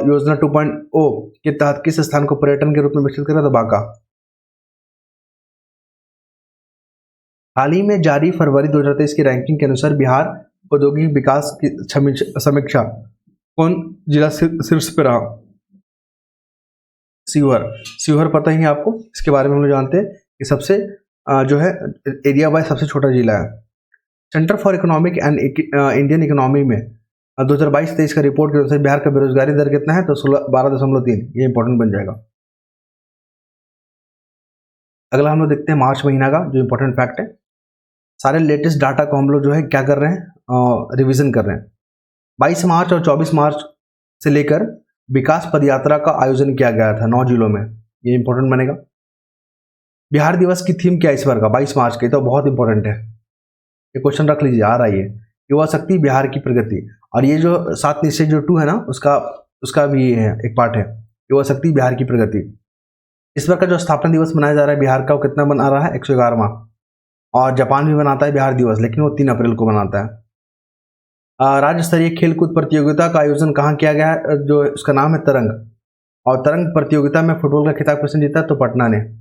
योजना 2.0 के तहत किस स्थान को पर्यटन के रूप में विकसित करा, तो बांका। हाल ही में जारी फरवरी 2023 की रैंकिंग के अनुसार बिहार औद्योगिक विकास की समीक्षा कौन जिला शीर्ष पे रहा, शिवहर पता ही है आपको, इसके बारे में हम लोग जानते हैं कि सबसे जो है एरिया वाइज सबसे छोटा जिला है। Centre for economic and Indian economy में 2022-23 का रिपोर्ट के अनुसार बिहार का बेरोजगारी दर कितना है, तो 12.3। ये इंपॉर्टेंट बन जाएगा। अगला हम लोग देखते हैं मार्च महीना का जो इंपॉर्टेंट फैक्ट है। सारे लेटेस्ट डाटा को हम लोग जो है क्या कर रहे हैं, रिवीजन कर रहे हैं। 22 मार्च और 24 मार्च से लेकर विकास पदयात्रा का आयोजन किया गया था 9 जिलों में। ये इंपॉर्टेंट बनेगा। बिहार दिवस की थीम क्या है इस बार का 22 मार्च के, तो बहुत इंपॉर्टेंट है, ये क्वेश्चन रख लीजिए, आ रहा है ये। युवा शक्ति बिहार की प्रगति। और ये जो 7 निश्चय जो 2 है ना, उसका भी है एक पार्ट है, युवा शक्ति बिहार की प्रगति। इस बार का जो स्थापना दिवस मनाया जा रहा है बिहार का, वो कितना बना रहा है, 111वां। और जापान भी मनाता है बिहार दिवस, लेकिन वो 3 अप्रैल को मनाता है। राज्य स्तरीय खेलकूद प्रतियोगिता का आयोजन कहाँ किया गया है, जो उसका नाम है तरंग। और तरंग प्रतियोगिता में फुटबॉल का खिताब किसने जीता, तो पटना ने।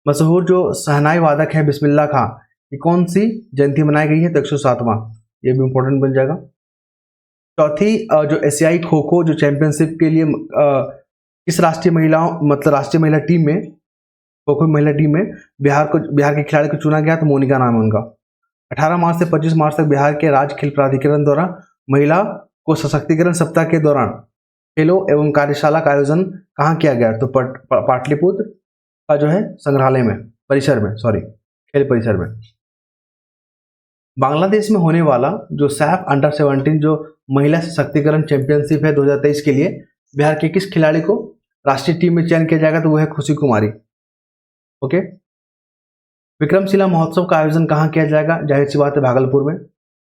मशहूर जो शहनाई वादक है बिस्मिल्लाह खां की कौन सी जयंती मनाई गई है, तो 107वां। ये भी इंपॉर्टेंट बन जाएगा। चौथी जो एशियाई खो खो जो चैंपियनशिप के लिए इस राष्ट्रीय महिला टीम में, खो खो महिला टीम में बिहार के खिलाड़ी को चुना गया, तो मोनिका नाम है उनका। 18 मार्च से 25 मार्च तक बिहार के राज्य खेल प्राधिकरण द्वारा महिला को सशक्तिकरण सप्ताह के दौरान खेलों एवं कार्यशाला का आयोजन कहाँ किया गया, तो पाटलिपुत्र का जो है संग्रहालय में, खेल परिसर में। बांग्लादेश में होने वाला जो सैफ अंडर 17 जो महिला सशक्तिकरण चैंपियनशिप है 2023 के लिए बिहार के किस खिलाड़ी को राष्ट्रीय टीम में चयन किया जाएगा, तो वो है खुशी कुमारी। ओके। विक्रमशिला महोत्सव का आयोजन कहाँ किया जाएगा, जाहिर सी बात है भागलपुर में।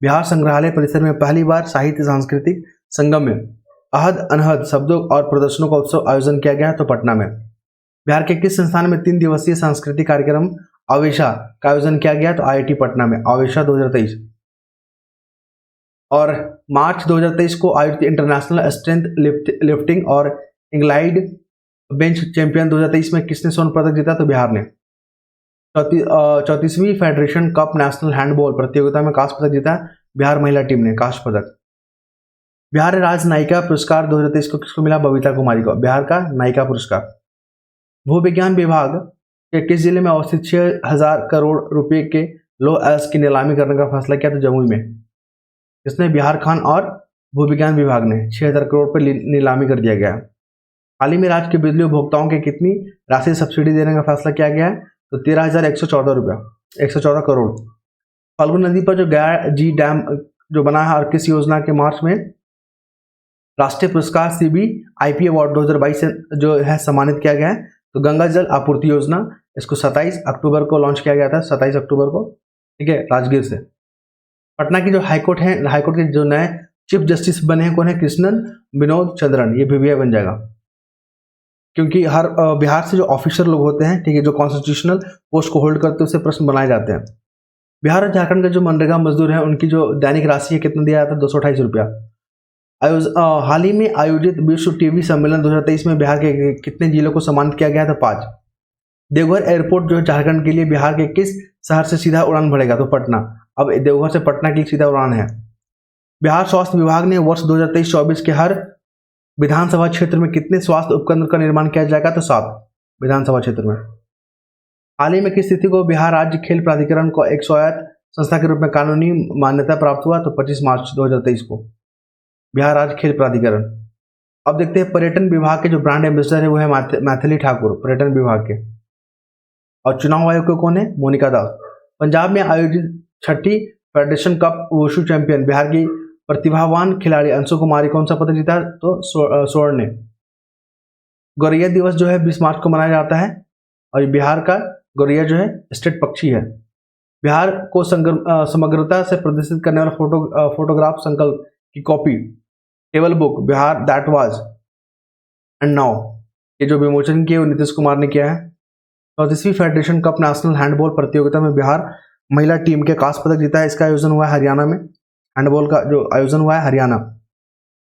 बिहार संग्रहालय परिसर में पहली बार साहित्य सांस्कृतिक संगम में अहद अनहद शब्दों और प्रदर्शनों का उत्सव आयोजन किया गया है, तो पटना में। बिहार के किस संस्थान में 3 दिवसीय सांस्कृतिक कार्यक्रम आवेशा का आयोजन किया गया, तो IIT पटना में, आवेशा 2023। और मार्च 2023 को आयोजित इंटरनेशनल स्ट्रेंथ लिफ्टिंग और इंक्लाइड बेंच चैंपियन 2023 में किसने स्वर्ण पदक जीता, तो बिहार ने। 34वीं फेडरेशन कप नेशनल हैंडबॉल प्रतियोगिता में कांस्य पदक जीता बिहार महिला टीम ने, कांस्य पदक। बिहार राज्य नायिका पुरस्कार 2023 को किसको मिला, बबीता कुमारी को, बिहार का नायिका पुरस्कार। भू विज्ञान विभाग के किस जिले में अवस्थित 6,000 करोड़ रुपए के लो एल्स की नीलामी करने का फैसला किया, तो जमुई में। इसने बिहार खान और भू विज्ञान विभाग ने 6,000 करोड़ पर नीलामी कर दिया गया। हाल ही में राज्य के बिजली उपभोक्ताओं के कितनी राशि सब्सिडी देने का फैसला किया गया है, तो 13,114 रुपया, 114 करोड़। फाल्गुन नदी पर जो गया जी डैम जो बना है और किस योजना के मार्च में राष्ट्रीय पुरस्कार CBIP अवार्ड 2022 से जो है सम्मानित किया गया है, तो गंगा जल आपूर्ति योजना। इसको 27 अक्टूबर को लॉन्च किया गया था, 27 अक्टूबर को, ठीक है, राजगीर से। पटना की जो हाईकोर्ट है, हाईकोर्ट के जो नए चीफ जस्टिस बने हैं कौन है? कृष्णन विनोद चंद्रन, ये बीबीआई बन जाएगा, क्योंकि हर बिहार से जो ऑफिसर लोग होते हैं, ठीक है, जो कॉन्स्टिट्यूशनल पोस्ट को होल्ड करते हैं, उससे प्रश्न बनाए जाते हैं। बिहार और झारखंड के जो मनरेगा मजदूर हैं उनकी जो दैनिक राशि है कितना दिया जाता है? 228 रुपया। हाल ही में आयोजित विश्व टीबी सम्मेलन 2023 में बिहार के कितने जिलों को सम्मानित किया गया था? 5। देवघर एयरपोर्ट जो है झारखंड के लिए बिहार के किस शहर से सीधा उड़ान भरेगा? तो पटना। अब देवघर से पटना के लिए सीधा उड़ान है। बिहार स्वास्थ्य विभाग ने वर्ष 2023-24 के हर विधानसभा क्षेत्र में कितने स्वास्थ्य उपकेंद्र का निर्माण किया जाएगा? तो 7 विधानसभा क्षेत्र में। हाल ही में किस तिथि को बिहार राज्य खेल प्राधिकरण को एक स्वायत्त संस्था के रूप में कानूनी मान्यता प्राप्त हुआ? तो 25 मार्च 2023 को बिहार राज्य खेल प्राधिकरण। अब देखते हैं पर्यटन विभाग के जो ब्रांड एम्बेसडर है वो है मैथिली ठाकुर, पर्यटन विभाग के। और चुनाव आयोग के कौन है? मोनिका दास। पंजाब में आयोजित 6ठी federation cup wushu champion Bihar की प्रतिभावान खिलाड़ी अंशु कुमारी कौन सा पदक जीता? तो स्वर्ण ने। गौरैया दिवस जो है 20 मार्च को मनाया जाता है, और बिहार का गौरैया जो है स्टेट पक्षी है। बिहार को समग्रता से प्रदर्शित करने वाला फोटोग्राफ संकल्प की copy table book Bihar that was and now, ये जो विमोचन किया वो नीतीश कुमार ने किया है। 34वीं फेडरेशन कप नेशनल हैंडबॉल प्रतियोगिता में बिहार महिला टीम के कांस्य पदक जीता है। इसका आयोजन हुआ है हरियाणा में। हैंडबॉल का जो आयोजन हुआ है हरियाणा,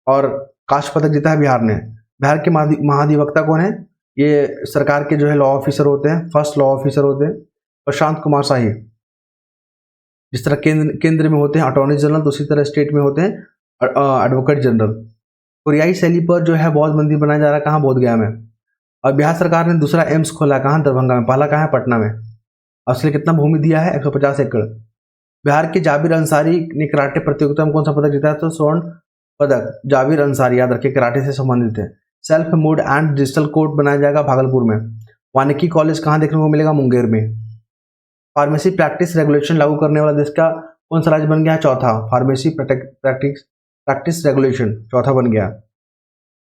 और कांस्य पदक जीता है बिहार ने। बिहार के महाधिवक्ता कौन है? ये सरकार के जो है लॉ ऑफिसर होते हैं, फर्स्ट लॉ ऑफिसर होते हैं प्रशांत कुमार शाही। जिस तरह केंद्र में होते हैं अटॉर्नी जनरल, तो उसी तरह स्टेट में होते हैं एडवोकेट जनरल। कोरियाई शैली पर जो है बौद्ध मंदिर बनाया जा रहा है, कहाँ? बोधगया में। और बिहार सरकार ने दूसरा एम्स खोला, कहाँ? दरभंगा में। पहला कहाँ है? पटना में। और उसके लिए कितना भूमि दिया है? 150 एकड़। बिहार के जाबिर अंसारी ने कराटे प्रतियोगिता में कौन सा पदक जीता है? तो स्वर्ण पदक। जाबिर अंसारी, याद रखिए, कराटे से संबंधित है। Self mode and digital court बनाया जाएगा भागलपुर में। वानिकी कॉलेज कहाँ देखने को मिलेगा? मुंगेर में। फार्मेसी प्रैक्टिस रेगुलेशन लागू करने वाला देश का कौन सा राज्य बन गया है? चौथा। फार्मेसी प्रैक्टिस रेगुलेशन चौथा बन गया।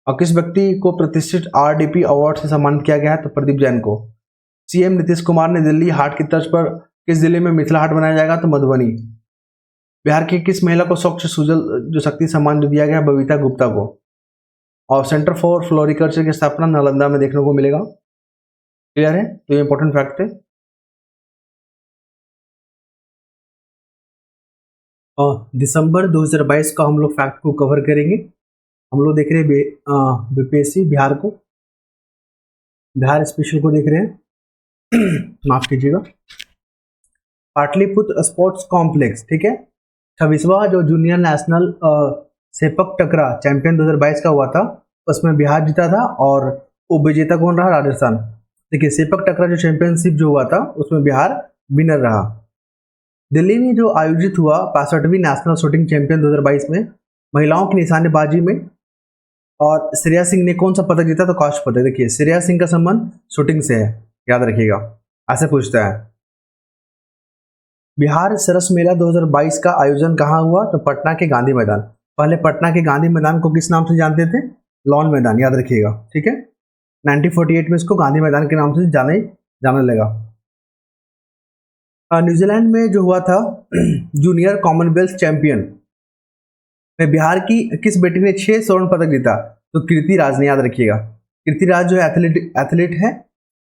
और किस व्यक्ति को प्रतिष्ठित आरडीपी अवार्ड से सम्मानित किया गया है? तो प्रदीप जैन को। सीएम नीतीश कुमार ने दिल्ली हाट की तर्ज पर किस जिले में मिथिला हाट बनाया जाएगा? तो मधुबनी। बिहार की किस महिला को स्वच्छ सुजल जो शक्ति सम्मान जो दिया गया? बबीता गुप्ता को। और सेंटर फॉर फ्लोरिकल्चर की स्थापना नालंदा में देखने को मिलेगा। क्लियर है? तो ये इंपॉर्टेंट फैक्ट है। और दिसंबर 2022 का हम लोग फैक्ट को कवर करेंगे। हम लोग देख रहे हैं बीपीएससी बिहार को, बिहार स्पेशल को देख रहे हैं माफ कीजिएगा। पाटलिपुत्र स्पोर्ट्स कॉम्प्लेक्स, ठीक है, 26वां जो जूनियर नेशनल सेपक टकरा चैंपियन 2022 का हुआ था, उसमें बिहार जीता था, और उपविजेता कौन रहा? राजस्थान। देखिए सेपक टकरा जो चैंपियनशिप जो हुआ था उसमें बिहार विनर रहा। दिल्ली में जो आयोजित हुआ 65वीं नेशनल शूटिंग चैंपियन 2022 में महिलाओं की निशानेबाजी में, और श्रेया सिंह ने कौन सा पदक जीता? तो कांस्य पदक। देखिए श्रेया सिंह का संबंध शूटिंग से है, याद रखिएगा, ऐसे पूछता है। बिहार सरस मेला 2022 का आयोजन कहाँ हुआ? तो पटना के गांधी मैदान। पहले पटना के गांधी मैदान को किस नाम से जानते थे? लॉन मैदान, याद रखिएगा, ठीक है। 1948 में इसको गांधी मैदान के नाम से जाने लगा। न्यूजीलैंड में जो हुआ था जूनियर कॉमनवेल्थ चैंपियन में बिहार की किस बेटी ने 6 स्वर्ण पदक जीता? तो कीर्ति राज ने, याद रखिएगा। कीर्ति राज जो है एथलीट है,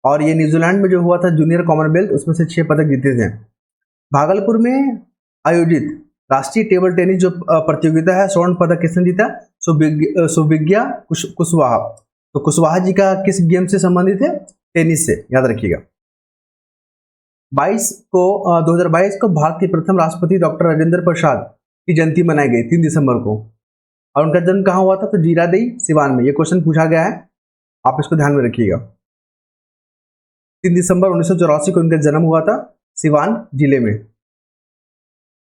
और ये न्यूजीलैंड में जो हुआ था जूनियर कॉमनवेल्थ, उसमें से 6 पदक जीते थे। भागलपुर में आयोजित राष्ट्रीय टेबल टेनिस जो प्रतियोगिता है, स्वर्ण पदक किसने जीता? सुविज्ञा कुशवाहा। तो कुशवाहा जी का किस गेम से संबंधित है? टेनिस से, याद रखिएगा। 2022 को भारत के प्रथम राष्ट्रपति डॉक्टर राजेंद्र प्रसाद की जयंती मनाई गई 3 दिसंबर को, और उनका जन्म कहाँ हुआ था? तो जीरादेई सिवान में। ये क्वेश्चन पूछा गया है, आप इसको ध्यान में रखिएगा। 3 दिसंबर 1984 को उनका जन्म हुआ था सिवान जिले में।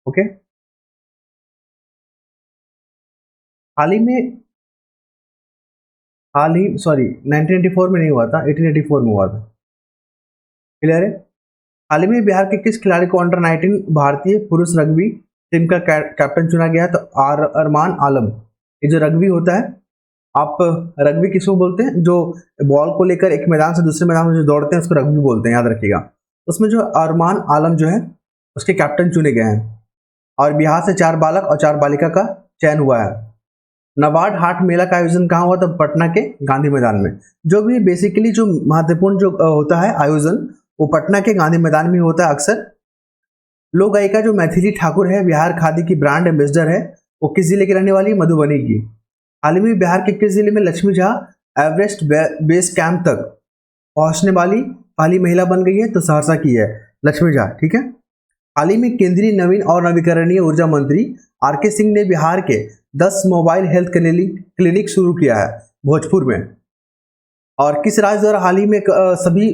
ओके, हाल ही 1984 में नहीं हुआ था, 1884 में हुआ था। क्लियर है? हाल ही में बिहार के किस खिलाड़ी को अंडर 19 भारतीय पुरुष रग्बी टीम का कैप्टन चुना गया है? तो अरमान आलम। ये जो रग्बी होता है, आप रग्बी किसको बोलते हैं? जो बॉल को लेकर एक मैदान से दूसरे मैदान में जो दौड़ते हैं उसको रग्बी बोलते हैं, याद रखिएगा। उसमें जो अरमान आलम जो है उसके कैप्टन चुने गए हैं, और बिहार से 4 बालक और 4 बालिका का चयन हुआ है। नाबार्ड हाट मेला का आयोजन कहाँ हुआ था? पटना के गांधी मैदान में। जो भी बेसिकली जो महत्वपूर्ण जो होता है आयोजन वो पटना के गांधी मैदान में होता है अक्सर। लोक गायिका जो मैथिली ठाकुर है बिहार खादी की ब्रांड एम्बेसडर है, वो किस जिले की रहने वाली है? मधुबनी की। हाल ही में बिहार के किस जिले में Lakshmi Jha Everest base camp तक पहुंचने वाली पहली महिला बन गई है? तो सहरसा की है लक्ष्मी झा, ठीक है। हाल ही में केंद्रीय नवीन और नवीकरणीय ऊर्जा मंत्री आर.के. सिंह ने बिहार के 10 मोबाइल हेल्थ क्लिनिक शुरू किया है भोजपुर में। और किस राज्य द्वारा हाल ही में सभी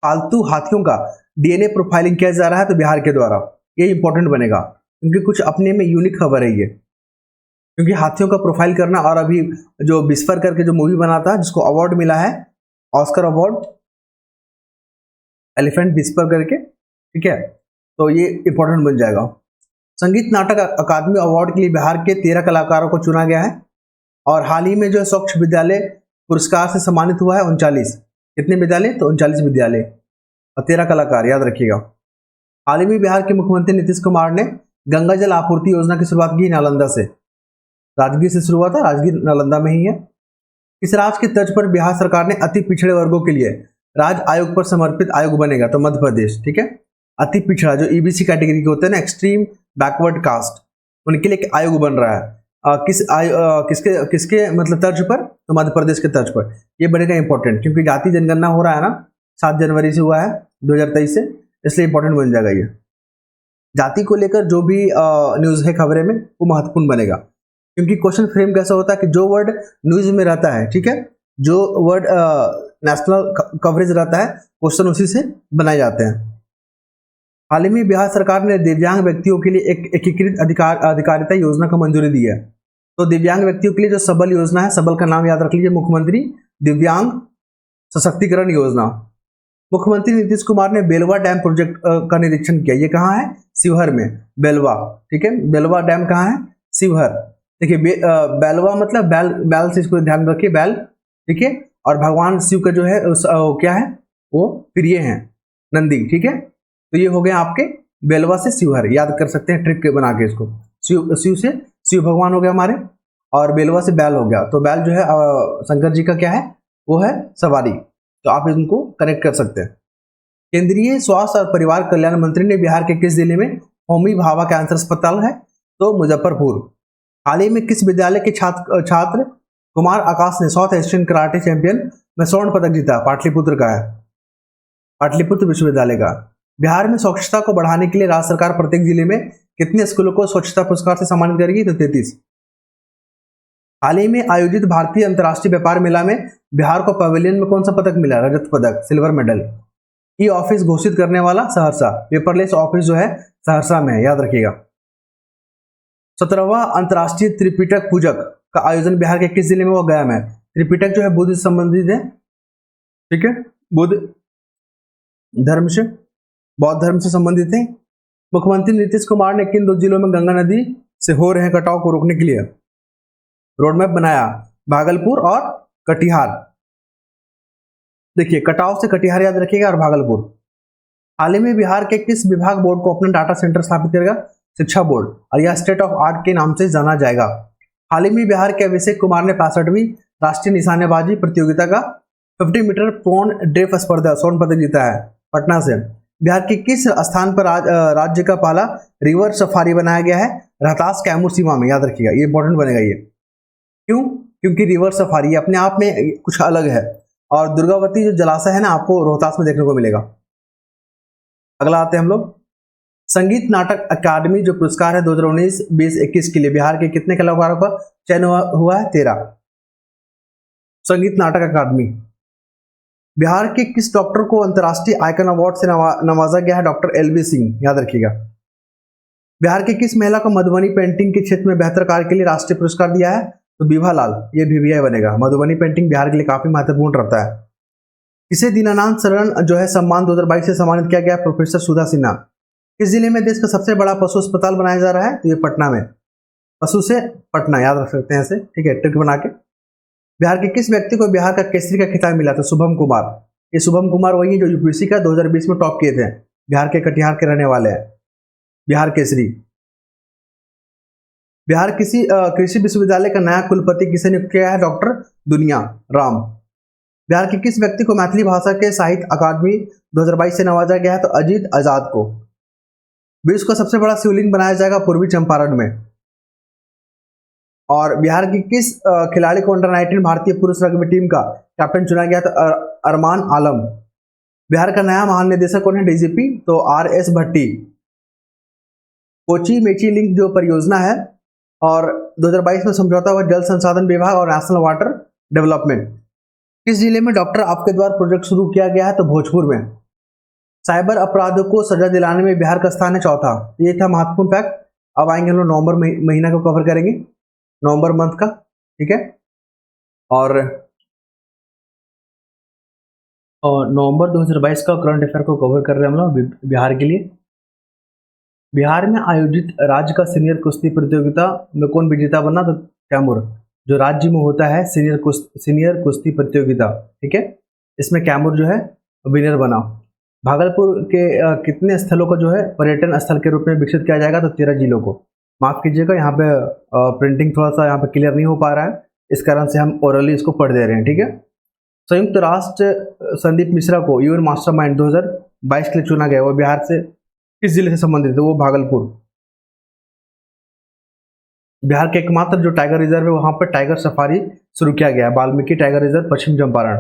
पालतू हाथियों का डीएनए प्रोफाइलिंग किया जा रहा है? तो बिहार के द्वारा। ये इंपॉर्टेंट बनेगा क्योंकि कुछ अपने में यूनिक खबर है ये, क्योंकि हाथियों का प्रोफाइल करना। और अभी जो विस्पर करके जो मूवी बना था जिसको अवार्ड मिला है ऑस्कर अवार्ड, एलिफेंट विस्पर करके, ठीक है, तो ये इंपॉर्टेंट बन जाएगा। संगीत नाटक अकादमी अवार्ड के लिए बिहार के 13 कलाकारों को चुना गया है। और हाल ही में जो स्वच्छ विद्यालय पुरस्कार से सम्मानित हुआ है 39। कितने विद्यालय? तो 39 विद्यालय और 13 कलाकार, याद रखिएगा। हाल ही में बिहार के मुख्यमंत्री नीतीश कुमार ने गंगा जल आपूर्ति योजना की शुरुआत की नालंदा से। राजगीर से शुरू हुआ था, राजगीर नालंदा में ही है। इस राज्य की तर्ज पर बिहार सरकार ने अति पिछड़े वर्गों के लिए राज्य आयोग पर समर्पित आयोग बनेगा। तो मध्य प्रदेश, ठीक है। अति पिछड़ा जो ईबीसी कैटेगरी के होते हैं ना, एक्सट्रीम बैकवर्ड कास्ट, उनके लिए एक आयोग बन रहा है। किसके मतलब तर्ज पर? तो मध्य प्रदेश के तर्ज पर ये बनेगा इंपॉर्टेंट, क्योंकि जाति जनगणना हो रहा है ना, 7 जनवरी से हुआ है 2023 से, इसलिए इंपॉर्टेंट बन जाएगा ये। जाति को लेकर जो भी न्यूज है खबरें में वो महत्वपूर्ण बनेगा, क्योंकि क्वेश्चन फ्रेम कैसा होता है कि जो वर्ड न्यूज में रहता है, ठीक है, जो वर्ड नेशनल कवरेज रहता है, क्वेश्चन उसी से बनाए जाते हैं। हाल ही में बिहार सरकार ने दिव्यांग व्यक्तियों के लिए एक एकीकृत अधिकारिता योजना को मंजूरी दी है। तो दिव्यांग व्यक्तियों के लिए जो सबल योजना है, सबल का नाम याद रख लीजिए, मुख्यमंत्री दिव्यांग सशक्तिकरण योजना। मुख्यमंत्री नीतीश कुमार ने बेलवा डैम प्रोजेक्ट का निरीक्षण किया। ये कहाँ है? शिवहर में, बेलवा, ठीक है। बेलवा डैम कहाँ है? शिवहर। देखिए बेलवा मतलब बैल से इसको ध्यान रखिए, बैल, ठीक है। और भगवान शिव का जो है क्या है? वो प्रिय है, नंदी, ठीक है। तो ये हो गया आपके बेलवा से शिवहर, याद कर सकते हैं ट्रिक बना के इसको। शिव से शिव भगवान हो गया हमारे, और बेलवा से बैल हो गया। तो बैल जो है शंकर जी का क्या है? वो है सवारी। तो आप इनको कनेक्ट कर सकते हैं। केंद्रीय स्वास्थ्य और परिवार कल्याण मंत्री ने बिहार के किस जिले में होमी भाभा कैंसर अस्पताल है? तो मुजफ्फरपुर। हाल ही में किस विद्यालय के छात्र कुमार आकाश ने साउथ एशियन कराटे चैंपियन में स्वर्ण पदक जीता? पाटलिपुत्र का है, पाटलिपुत्र विश्वविद्यालय का। बिहार में स्वच्छता को बढ़ाने के लिए राज्य सरकार प्रत्येक जिले में कितने स्कूलों को स्वच्छता पुरस्कार से सम्मानित करेगी? तो 33। हाल ही में आयोजित भारतीय अंतर्राष्ट्रीय व्यापार मेला में बिहार को पवेलियन में कौन सा पदक मिला? रजत पदक, सिल्वर मेडल। ई ऑफिस घोषित करने वाला सहरसा, पेपरलेस ऑफिस जो है सहरसा में है, याद रखिएगा। 17वां अंतर्राष्ट्रीय त्रिपिटक पूजक का आयोजन बिहार के किस जिले में हुआ? गया में। त्रिपिटक जो है बुद्ध से संबंधित है, ठीक है, बुद्ध धर्म से, बौद्ध धर्म से संबंधित है। मुख्यमंत्री नीतीश कुमार ने किन 2 जिलों में गंगा नदी से हो रहे कटाव को रोकने के लिए रोडमैप बनाया? भागलपुर और कटिहार। देखिए कटाव से कटिहार याद रखिएगा, और भागलपुर। हाल ही में बिहार के किस विभाग बोर्ड को अपना डाटा सेंटर स्थापित करेगा? शिक्षा बोर्ड, और यह स्टेट ऑफ आर्ट के नाम से जाना जाएगा। हाल ही में बिहार के अभिषेक कुमार ने 65वीं राष्ट्रीय निशानेबाजी प्रतियोगिता का 50 मीटर प्रोन ड्रेफ स्पर्धा स्वर्ण पदक जीता है पटना से। बिहार के किस स्थान पर राज्य का पहला रिवर सफारी बनाया गया है? रोहतास कैमूर सीमा में, याद रखिएगा, ये इंपॉर्टेंट बनेगा ये। क्यों? क्योंकि रिवर सफारी अपने आप में कुछ अलग है, और दुर्गावती जो जलाशय है ना, आपको रोहतास में देखने को मिलेगा। अगला आते हैं हम लोग। संगीत नाटक अकादमी जो पुरस्कार है 2019-20-21 के लिए बिहार के कितने कलाकारों का चयन हुआ है? 13। संगीत नाटक अकादमी। बिहार के किस डॉक्टर को अंतर्राष्ट्रीय आइकन अवार्ड से नवाजा गया है? Doctor L.B.. सिंह, याद रखिएगा। बिहार के किस महिला को मधुबनी पेंटिंग के क्षेत्र में बेहतर कार्य के लिए राष्ट्रीय पुरस्कार दिया है? तो विभा लाल, ये VVI बनेगा। मधुबनी पेंटिंग बिहार के लिए काफी महत्वपूर्ण रहता है। इसे दीनानाथ शरण जो है सम्मान 2022 से सम्मानित किया गया? प्रोफेसर सुधा सिन्हा। किस जिले में देश का सबसे बड़ा पशु अस्पताल बनाया जा रहा है? तो ये पटना में, पशु से पटना, याद रख सकते हैं ऐसे, ठीक है, ट्रिक बना के। बिहार के किस व्यक्ति को बिहार का केसरी का खिताब मिला? तो शुभम कुमार। ये शुभम कुमार वही है जो यूपीएससी का 2020 में टॉप किए थे, बिहार के कटिहार के रहने वाले हैं, बिहार केसरी। बिहार कृषि विश्वविद्यालय का नया कुलपति किसे नियुक्त किया है? डॉक्टर दुनिया राम। बिहार के किस व्यक्ति को मैथिली भाषा के साहित्य अकादमी 2022 से नवाजा गया है? तो अजीत आजाद को। विश्व का सबसे बड़ा शिवलिंग बनाया जाएगा पूर्वी चंपारण में। और बिहार की किस खिलाड़ी को अंडर 19 भारतीय पुरुष रग्बी टीम का कैप्टन चुना गया? तो अरमान आलम। बिहार का नया महानिदेशक कौन है? डीजीपी तो RS भट्टी। कोची मेची लिंक जो परियोजना है और 2022 में समझौता हुआ जल संसाधन विभाग और नेशनल वाटर डेवलपमेंट। किस जिले में डॉक्टर आपके द्वार प्रोजेक्ट शुरू किया गया है? तो भोजपुर में। साइबर अपराधों को सजा दिलाने में बिहार का स्थान है चौथा। ये था महत्वपूर्ण फैक्ट। अब आएंगे हम लोग नवंबर महीना को कवर करेंगे, नवंबर मंथ का, ठीक है। और नवंबर 2022 का करंट अफेयर को कवर कर रहे हैं हम लोग बिहार के लिए। बिहार में आयोजित राज्य का सीनियर कुश्ती प्रतियोगिता में कौन विजेता बना? तो कैमूर। जो राज्य में होता है सीनियर कुश्ती प्रतियोगिता, ठीक है, इसमें कैमूर जो है विनर बना। भागलपुर के कितने स्थलों को जो है पर्यटन स्थल के रूप में विकसित किया जाएगा? तो 13 जिलों को। माफ कीजिएगा, यहाँ पे प्रिंटिंग थोड़ा सा यहाँ पे क्लियर नहीं हो पा रहा है, इस कारण से हम ओरली इसको पढ़ दे रहे हैं, ठीक है। संयुक्त राष्ट्र संदीप मिश्रा को यूएन मास्टरमाइंड 2022 के लिए चुना गया। वो बिहार से किस जिले से संबंधित है? वो भागलपुर। बिहार के एकमात्र जो टाइगर रिजर्व है वहां पर टाइगर सफारी शुरू किया गया है, वाल्मीकि टाइगर रिजर्व, पश्चिम चंपारण।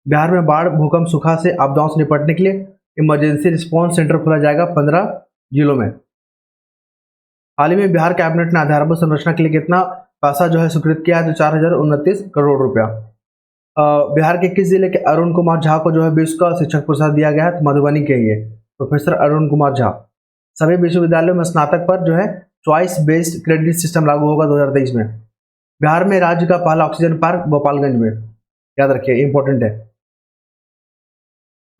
बिहार में बाढ़, भूकंप, सूखा से आपदाओं से निपटने के लिए इमरजेंसी रिस्पॉन्स सेंटर खोला जाएगा 15 जिलों में। हाल ही में बिहार कैबिनेट ने आधारभूत संरचना के लिए कितना पैसा जो है स्वीकृत किया है? तो 4029 करोड़ रुपया। बिहार के किस जिले के अरुण कुमार झा को जो है विश्व का शिक्षक पुरस्कार दिया गया है? तो मधुबनी के ये प्रोफेसर अरुण कुमार झा। सभी विश्वविद्यालयों में स्नातक पर जो है चॉइस बेस्ड क्रेडिट सिस्टम लागू होगा 2023 में। बिहार में राज्य का पहला ऑक्सीजन पार्क गोपालगंज में, याद रखिए, इंपॉर्टेंट है।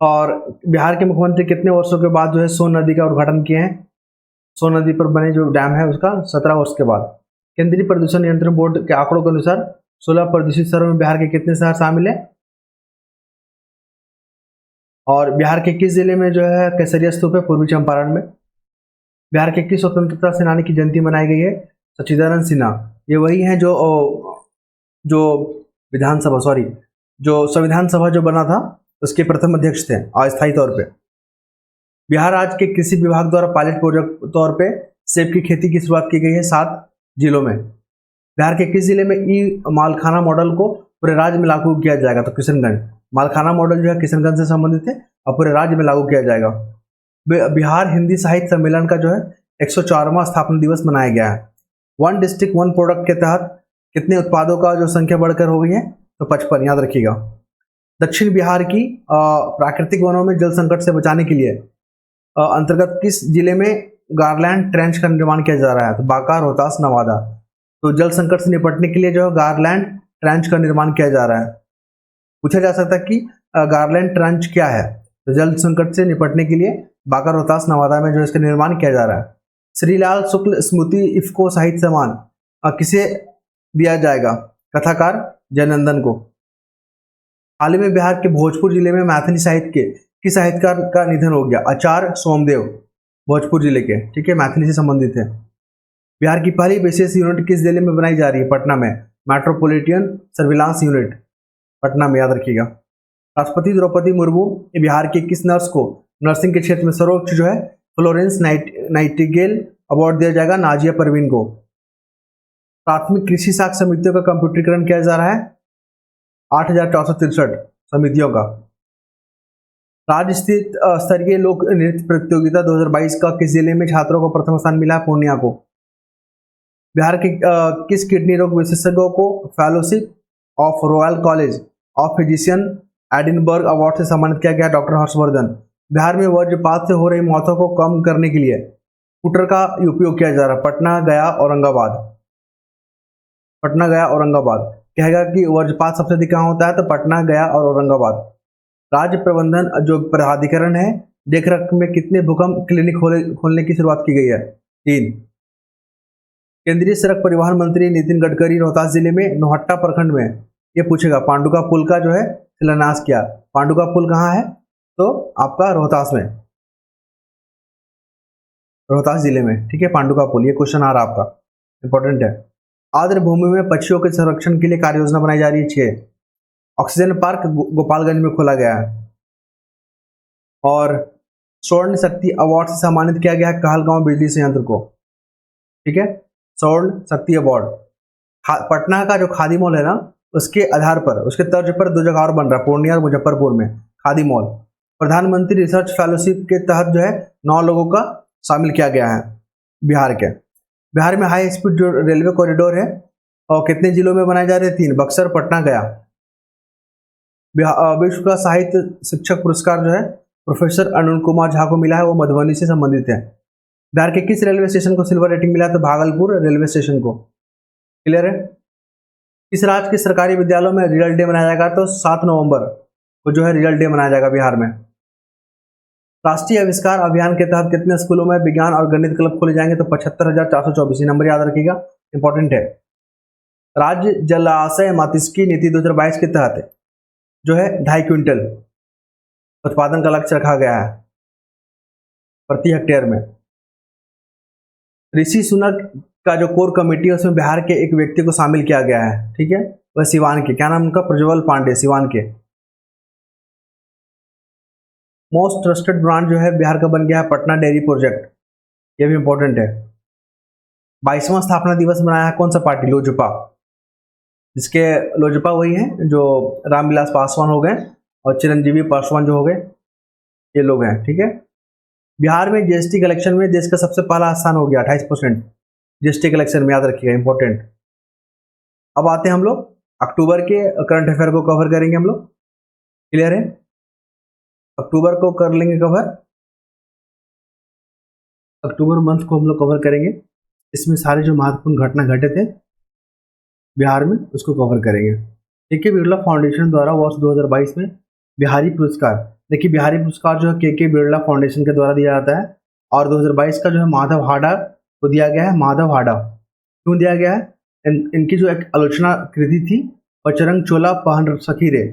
और बिहार के मुख्यमंत्री कितने वर्षों के बाद जो है सोन नदी का उद्घाटन किए हैं? सोन नदी पर बने जो डैम है उसका 17 वर्ष के बाद। केंद्रीय प्रदूषण नियंत्रण बोर्ड के आंकड़ों के अनुसार 16 प्रदूषित शहरों में बिहार के कितने शहर शामिल है? और बिहार के किस जिले में जो है केसरिया स्तूप है? पूर्वी चंपारण में। बिहार के किस स्वतंत्रता सेनानी की जयंती मनाई गई है? सच्चिदानंद सिन्हा। ये वही हैं जो संविधान सभा जो बना था उसके प्रथम अध्यक्ष थे अस्थायी तौर पे। बिहार राज्य के कृषि विभाग द्वारा पायलट प्रोजेक्ट तौर पे सेब की खेती की शुरुआत की गई है 7 जिलों में। बिहार के किस जिले में ई मालखाना मॉडल को पूरे राज्य में लागू किया जाएगा? तो किशनगंज। मालखाना मॉडल जो है किशनगंज से संबंधित है और पूरे राज्य में लागू किया जाएगा। बिहार हिंदी साहित्य सम्मेलन का जो है 104वां स्थापना दिवस मनाया गया है। वन डिस्ट्रिक्ट वन प्रोडक्ट के तहत कितने उत्पादों का जो संख्या बढ़कर हो गई है? तो 55, याद रखिएगा। दक्षिण बिहार की प्राकृतिक वनों में जल संकट से बचाने के लिए अंतर्गत किस जिले में गारलैंड ट्रेंच का निर्माण किया जा रहा है? तो बांका, रोहतास, नवादा। तो जल संकट से निपटने के लिए जो है गारलैंड ट्रेंच का निर्माण किया जा रहा है। पूछा जा सकता है कि गारलैंड ट्रेंच क्या है? तो जल संकट से निपटने के लिए बांका, रोहतास, नवादा में जो इसका निर्माण किया जा रहा है। श्रीलाल शुक्ल स्मृति इफ्को साहित्य सम्मान किसे दिया जाएगा? कथाकार जयनंदन को। हाल ही में बिहार के भोजपुर जिले में मैथिली साहित्य के किस साहित्यकार का निधन हो गया? आचार्य सोमदेव, भोजपुर जिले के, ठीक है, मैथिली से संबंधित है। बिहार की पहली विशेष यूनिट किस जिले में बनाई जा रही है? पटना में। मेट्रोपॉलिटन सर्विलांस यूनिट, पटना में, याद रखिएगा। राष्ट्रपति द्रौपदी मुर्मू बिहार के किस नर्स को नर्सिंग के क्षेत्र में सर्वोच्च जो है फ्लोरेंस नाइटिंगेल अवार्ड दिया जाएगा? नाजिया परवीन को। प्राथमिक कृषि साख समितियों का कंप्यूटरीकरण किया जा रहा है 8,463 समितियों का। राज्य स्तरीय लोक नृत्य प्रतियोगिता 2022 का किस जिले में छात्रों को प्रथम स्थान मिला? पूर्णिया को। बिहार के किस किडनी रोग विशेषज्ञों को fellowship of royal college of physician Edinburgh award से सम्मानित किया गया? डॉक्टर हर्षवर्धन। बिहार में वज्रपात से हो रही मौतों को कम करने के लिए स्कूटर का उपयोग किया जा रहा है? पटना, गया, औरंगाबाद। पटना, गया, औरंगाबाद। कहेगा कि वज्रपात सबसे अधिक कहाँ होता है? तो पटना, गया और औरंगाबाद। राज्य प्रबंधन जो प्राधिकरण है देख रेख में कितने भूकंप क्लिनिक खोलने की शुरुआत की गई है? 3। केंद्रीय सड़क परिवहन मंत्री नितिन गडकरी रोहतास जिले में नौहट्टा प्रखंड में, ये पूछेगा, पांडुका पुल का जो है शिलान्यास किया। पांडुका पुल कहाँ है? तो आपका रोहतास में, रोहतास जिले में, ठीक है, पांडुका पुल। ये क्वेश्चन आ रहा आपका। इंपॉर्टेंट है। आर्द्र भूमि में पक्षियों के संरक्षण के लिए कार्य योजना बनाई जा रही है 6। ऑक्सीजन पार्क गोपालगंज में खोला गया है। और स्वर्ण शक्ति अवार्ड से सम्मानित किया गया है कहलगांव बिजली संयंत्र को। ठीक है, स्वर्ण शक्ति अवार्ड। पटना का जो खादी मॉल है ना, उसके आधार पर, उसके तर्ज पर 2 जगह और बन रहा है, पूर्णिया और मुजफ्फरपुर में खादी मॉल। प्रधानमंत्री रिसर्च फेलोशिप के तहत जो है 9 लोगों का शामिल किया गया है बिहार के। बिहार में हाई स्पीड जो रेलवे कॉरिडोर है और कितने जिलों में बनाए जा रहे हैं? 3, बक्सर, पटना, गया। विश्व का साहित्य शिक्षक पुरस्कार जो है प्रोफेसर अरुण कुमार झा को मिला है, वो मधुबनी से संबंधित है। बिहार के किस रेलवे स्टेशन को सिल्वर रेटिंग मिला है? तो भागलपुर रेलवे स्टेशन को। क्लियर है? इस राज्य के सरकारी विद्यालयों में रिजल्ट डे मनाया जाएगा, तो 7 नवंबर को जो है रिजल्ट डे मनाया जाएगा बिहार में। राष्ट्रीय आविष्कार अभियान के तहत कितने स्कूलों में विज्ञान और गणित क्लब खोले जाएंगे? तो 75,424। नंबर याद रखिएगा, इंपॉर्टेंट है। राज्य जलाशय मात्स्यिकी नीति 2022 के तहत जो है 2.5 क्विंटल उत्पादन का लक्ष्य रखा गया है प्रति हेक्टेयर में। ऋषि सुनक का जो कोर कमेटी है उसमें बिहार के एक व्यक्ति को शामिल किया गया है। ठीक है, वह सिवान के, क्या नाम उनका? प्रज्वल पांडे, सिवान के। मोस्ट ट्रस्टेड ब्रांड जो है बिहार का बन गया है पटना डेयरी प्रोजेक्ट, ये भी इंपॉर्टेंट है। 22वां स्थापना दिवस मनाया है कौन सा पार्टी? लोजपा। जिसके लोजपा वही है जो रामविलास पासवान हो गए और चिरंजीवी पासवान जो हो गए, ये लोग हैं। ठीक है, बिहार में जीएसटी कलेक्शन में देश का सबसे पहला स्थान हो गया, 28% जीएसटी कलेक्शन में, याद रखिएगा, इंपॉर्टेंट। अब आते हैं हम लोग अक्टूबर के करंट अफेयर को कवर करेंगे हम लोग। क्लियर है? अक्टूबर को कर लेंगे कवर, अक्टूबर मंथ को हम लोग कवर करेंगे। इसमें सारे जो महत्वपूर्ण घटना घटे थे बिहार में उसको कवर करेंगे। के बिरला फाउंडेशन द्वारा वर्ष 2022 में बिहारी पुरस्कार, देखिए बिहारी पुरस्कार जो है के बिरला फाउंडेशन के द्वारा दिया जाता है, और 2022 का जो है माधव हाडा को दिया गया है। माधव हाडा क्यों दिया गया है? इनकी जो एक आलोचना कृति थी, बजरंग चोला पहन सखी रे,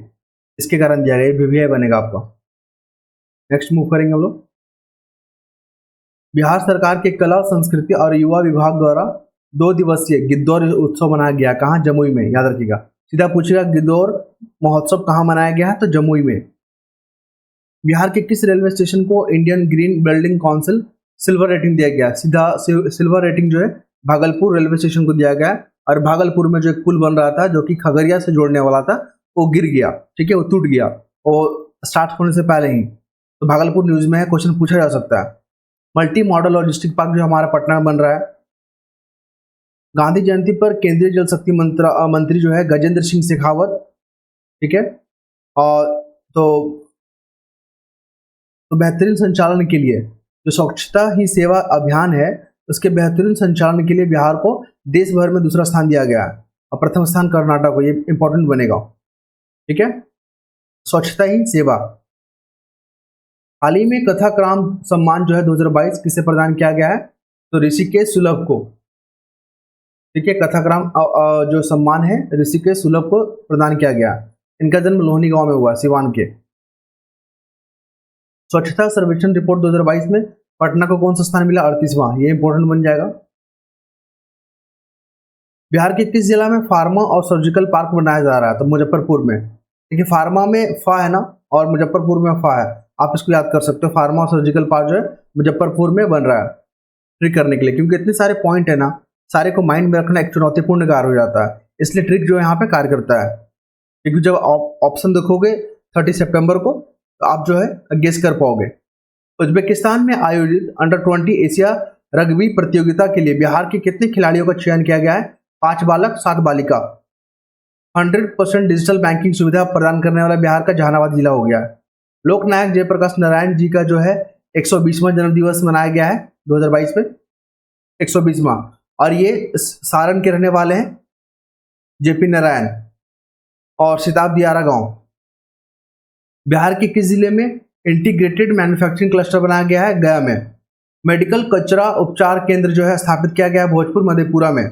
इसके कारण दिया गया। ये बनेगा आपका। नेक्स्ट मूव करेंगे हम लोग। बिहार सरकार के कला संस्कृति और युवा विभाग द्वारा 2 दिवसीय गिद्धौर उत्सव मनाया गया। कहाँ? जमुई में, याद रखिएगा। सीधा पूछेगा गिद्धौर महोत्सव कहाँ मनाया गया है? तो जमुई में। बिहार के किस रेलवे स्टेशन को Indian green building council silver rating दिया गया? सीधा सिल्वर रेटिंग जो है भागलपुर रेलवे स्टेशन को दिया गया। और भागलपुर में जो एक पुल बन रहा था जो कि खगड़िया से जोड़ने वाला था, वो गिर गया। ठीक है, वो टूट गया, वो स्टार्ट होने से पहले ही। तो भागलपुर न्यूज में है, क्वेश्चन पूछा जा सकता है। मल्टी मॉडल लॉजिस्टिक पार्क जो हमारा पटना में बन रहा है। गांधी जयंती पर केंद्रीय जल शक्ति मंत्री जो है गजेंद्र सिंह शेखावत, ठीक है, और तो बेहतरीन संचालन के लिए जो स्वच्छता ही सेवा अभियान है, उसके बेहतरीन संचालन के लिए बिहार को देश भर में दूसरा स्थान दिया गया है और प्रथम स्थान कर्नाटक को। ये इंपॉर्टेंट बनेगा। ठीक है, स्वच्छता ही सेवा। हाल ही में कथाक्राम सम्मान जो है 2022 किसे प्रदान किया गया है? तो ऋषिकेश सुलभ को। ठीक है, कथाक्राम जो सम्मान है ऋषिकेश सुलभ को प्रदान किया गया। इनका जन्म लोहनी गांव में हुआ, सिवान के। स्वच्छता सर्वेक्षण रिपोर्ट 2022 में पटना को कौन सा स्थान मिला? 38वां। ये इंपॉर्टेंट बन जाएगा। बिहार के किस जिला में फार्मा और सर्जिकल पार्क बनाया जा रहा है? तो मुजफ्फरपुर में। देखिए फार्मा में फा है ना, और मुजफ्फरपुर में फा है, आप इसको याद कर सकते हो। फार्मा और सर्जिकल पार्क जो है मुजफ्फरपुर में बन रहा है, ट्रिक करने के लिए, क्योंकि इतने सारे पॉइंट है ना, सारे को माइंड में रखना एक चुनौतीपूर्ण कार्य हो जाता है। इसलिए ट्रिक जो यहाँ पे कार्य करता है, क्योंकि जब ऑप्शन देखोगे 30 सितंबर को तो आप जो है गेस कर पाओगे। उज्बेकिस्तान में आयोजित अंडर-20 एशिया रग्बी प्रतियोगिता के लिए बिहार के कितने खिलाड़ियों का चयन किया गया है? 5 बालक 7 बालिका। 100% डिजिटल बैंकिंग सुविधा प्रदान करने वाला बिहार का जहानाबाद जिला हो गया है। लोकनायक जयप्रकाश नारायण जी का जो है 120वां जन्मदिवस मनाया गया है 2022 में, 120वां। और ये सारण के रहने वाले हैं, जेपी नारायण, और शताब्दी आरा गांव। बिहार के किस जिले में इंटीग्रेटेड मैन्युफैक्चरिंग क्लस्टर बनाया गया है? गया में। मेडिकल कचरा उपचार केंद्र जो है स्थापित किया गया है भोजपुर मधेपुरा में।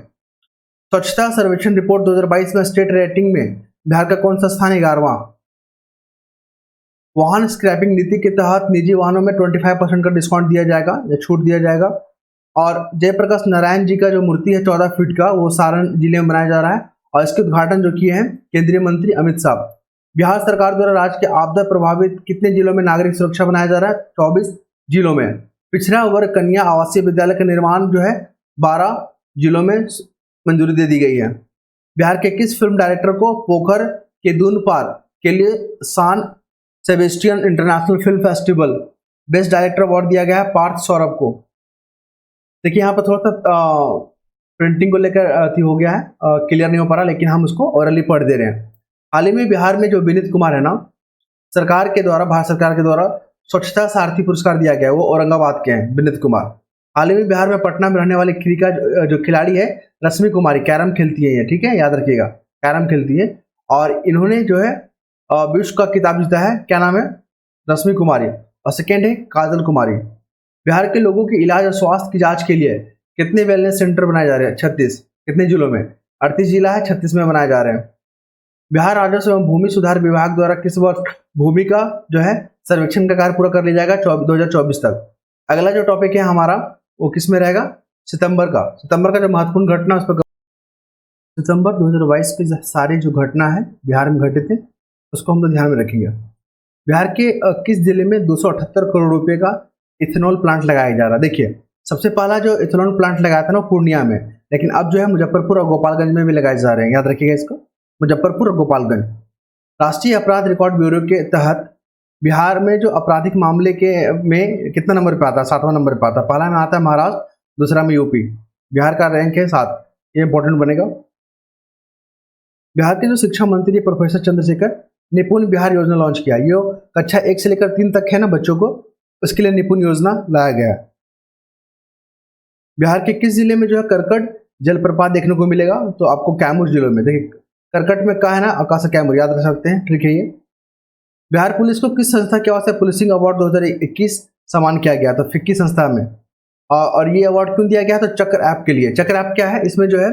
स्वच्छता सर्वेक्षण रिपोर्ट 2022 में स्टेट रेटिंग में बिहार का कौन सा स्थान? 11वां। वाहन स्क्रैपिंग नीति के तहत निजी वाहनों में 25% का डिस्काउंट दिया जाएगा या छूट दिया जाएगा। और जयप्रकाश नारायण जी का जो मूर्ति है 14 फीट का, वो सारण जिले में बनाया जा रहा है और इसके उद्घाटन जो किए हैं केंद्रीय मंत्री अमित शाह। बिहार सरकार द्वारा राज्य के आपदा प्रभावित कितने जिलों में नागरिक सुरक्षा बनाया जा रहा है? 24 जिलों में। पिछड़ा वर्ग कन्या आवासीय विद्यालय का निर्माण जो है 12 जिलों में मंजूरी दे दी गई है। बिहार के किस फिल्म डायरेक्टर को पोखर के दून पार के लिए सान Sebastian international film festival best director award दिया गया है? पार्थ सौरभ को। देखिए यहाँ पर थोड़ा सा प्रिंटिंग को लेकर हो गया है, क्लियर नहीं हो पा रहा, लेकिन हम उसको ओरली पढ़ दे रहे हैं। हाल ही में बिहार में जो विनीत कुमार है ना, सरकार के द्वारा, भारत सरकार के द्वारा स्वच्छता सारथी पुरस्कार दिया गया है, वो औरंगाबाद के हैं विनीत कुमार। हाल ही में बिहार में पटना में रहने वाली क्रिकेट जो खिलाड़ी है रश्मि कुमारी, कैरम खेलती है ये, ठीक है, याद रखिएगा, कैरम खेलती है, और इन्होंने जो है विश्व का खिताब जीता है। क्या नाम है? रश्मि कुमारी। और सेकेंड है काजल कुमारी। बिहार के लोगों के इलाज और स्वास्थ्य की जांच के लिए कितने वेलनेस सेंटर बनाए जा रहे हैं? 36। कितने जिलों में? 38 जिला है, 36 में बनाए जा रहे हैं। बिहार राजस्व एवं भूमि सुधार विभाग द्वारा किस वर्ष भूमि का जो है सर्वेक्षण का कार्य पूरा कर लिया जाएगा? 2024 तक। अगला जो टॉपिक है हमारा वो किस में रहेगा? सितंबर का। सितंबर का जो महत्वपूर्ण घटना, उस पर सितंबर 2022 की सारी जो घटना है बिहार में घटित है उसको हम लोग ध्यान में रखेंगे। बिहार के किस जिले में 278 करोड़ रुपए का इथेनॉल प्लांट लगाया जा रहा है? देखिए, सबसे पहला जो इथेनॉल प्लांट लगाया था ना पूर्णिया में, लेकिन अब जो है मुजफ्फरपुर और गोपालगंज में भी लगाए जा रहे हैं, याद रखिएगा इसको, मुजफ्फरपुर और गोपालगंज। राष्ट्रीय अपराध रिकॉर्ड ब्यूरो के तहत बिहार में जो आपराधिक मामले के में कितना नंबर पे आता है? 7वां नंबर पे आता है। पहला में आता है महाराष्ट्र, दूसरा में यूपी। बिहार का रैंक है 7, ये इंपॉर्टेंट बनेगा। बिहार के जो शिक्षा मंत्री प्रोफेसर चंद्रशेखर निपुण बिहार योजना लॉन्च किया। ये कक्षा 1 से लेकर 3 तक है ना बच्चों को, उसके लिए निपुण योजना लाया गया है। बिहार के किस जिले में जो है करकट जलप्रपात देखने को मिलेगा? तो आपको कैमूर जिले में। देखिए करकट में कहा है ना, आकाशा कैमूर, याद रख सकते हैं, ठीक है। ये बिहार पुलिस को किस संस्था के वास्ते पुलिसिंग अवार्ड 2021 सम्मान किया गया? तो फिक्की संस्था में। और ये अवार्ड क्यों दिया गया? तो चक्र ऐप के लिए। चक्र ऐप क्या है? इसमें जो है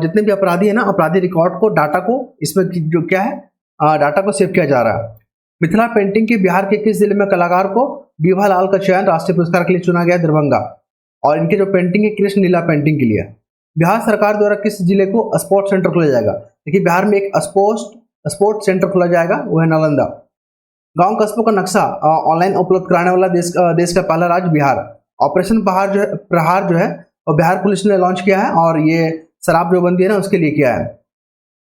जितने भी अपराधी है ना, अपराधी रिकॉर्ड को, डाटा को, इसमें जो क्या है डाटा को सेव किया जा रहा है। मिथिला पेंटिंग के बिहार के किस जिले में कलाकार को विभा लाल का चयन राष्ट्रीय पुरस्कार के लिए चुना गया? दरभंगा। और इनके जो पेंटिंग है कृष्ण लीला पेंटिंग के लिए। बिहार सरकार द्वारा किस जिले को स्पोर्ट्स सेंटर खोला जाएगा? देखिए बिहार में एक स्पोर्ट्स सेंटर खोला जाएगा, वो है नालंदा। गांव कस्बों का नक्शा ऑनलाइन उपलब्ध कराने वाला देश का पहला राज्य बिहार। ऑपरेशन प्रहार जो है और बिहार पुलिस ने लॉन्च किया है, और ये शराब जो बंदी है ना उसके लिए किया है।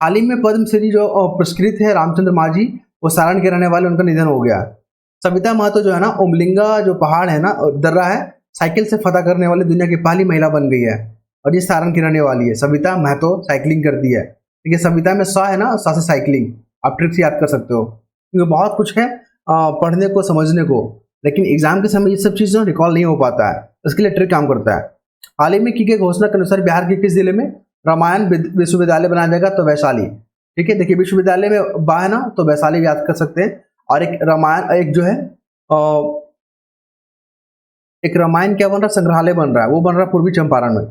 हाल ही में पद्मश्री जो पुरस्कृत है रामचंद्र माझी, वो सारण के रहने वाले, उनका निधन हो गया। सविता महतो जो है ना, उमलिंगा जो पहाड़ है ना, दर्रा है, साइकिल से फतह करने वाली दुनिया की पहली महिला बन गई है, और ये सारण की रहने वाली है। सविता महतो साइकिलिंग करती है, ठीक है। सविता में सा है ना, सा से साइकिलिंग, आप ट्रिक से याद कर सकते हो, क्योंकि बहुत कुछ है पढ़ने को, समझने को, लेकिन एग्जाम के समय ये सब चीज़ रिकॉल नहीं हो पाता है, इसके लिए ट्रिक काम करता है। हाल ही में की गई घोषणा के अनुसार बिहार के किस जिले में रामायण विश्वविद्यालय बनाया जाएगा? तो वैशाली, ठीक है। देखिए विश्वविद्यालय में बा है ना, तो वैशाली याद कर सकते हैं। और एक रामायण, एक जो है एक रामायण क्या बन रहा है, संग्रहालय बन रहा है, वो बन रहा है पूर्वी चंपारण में।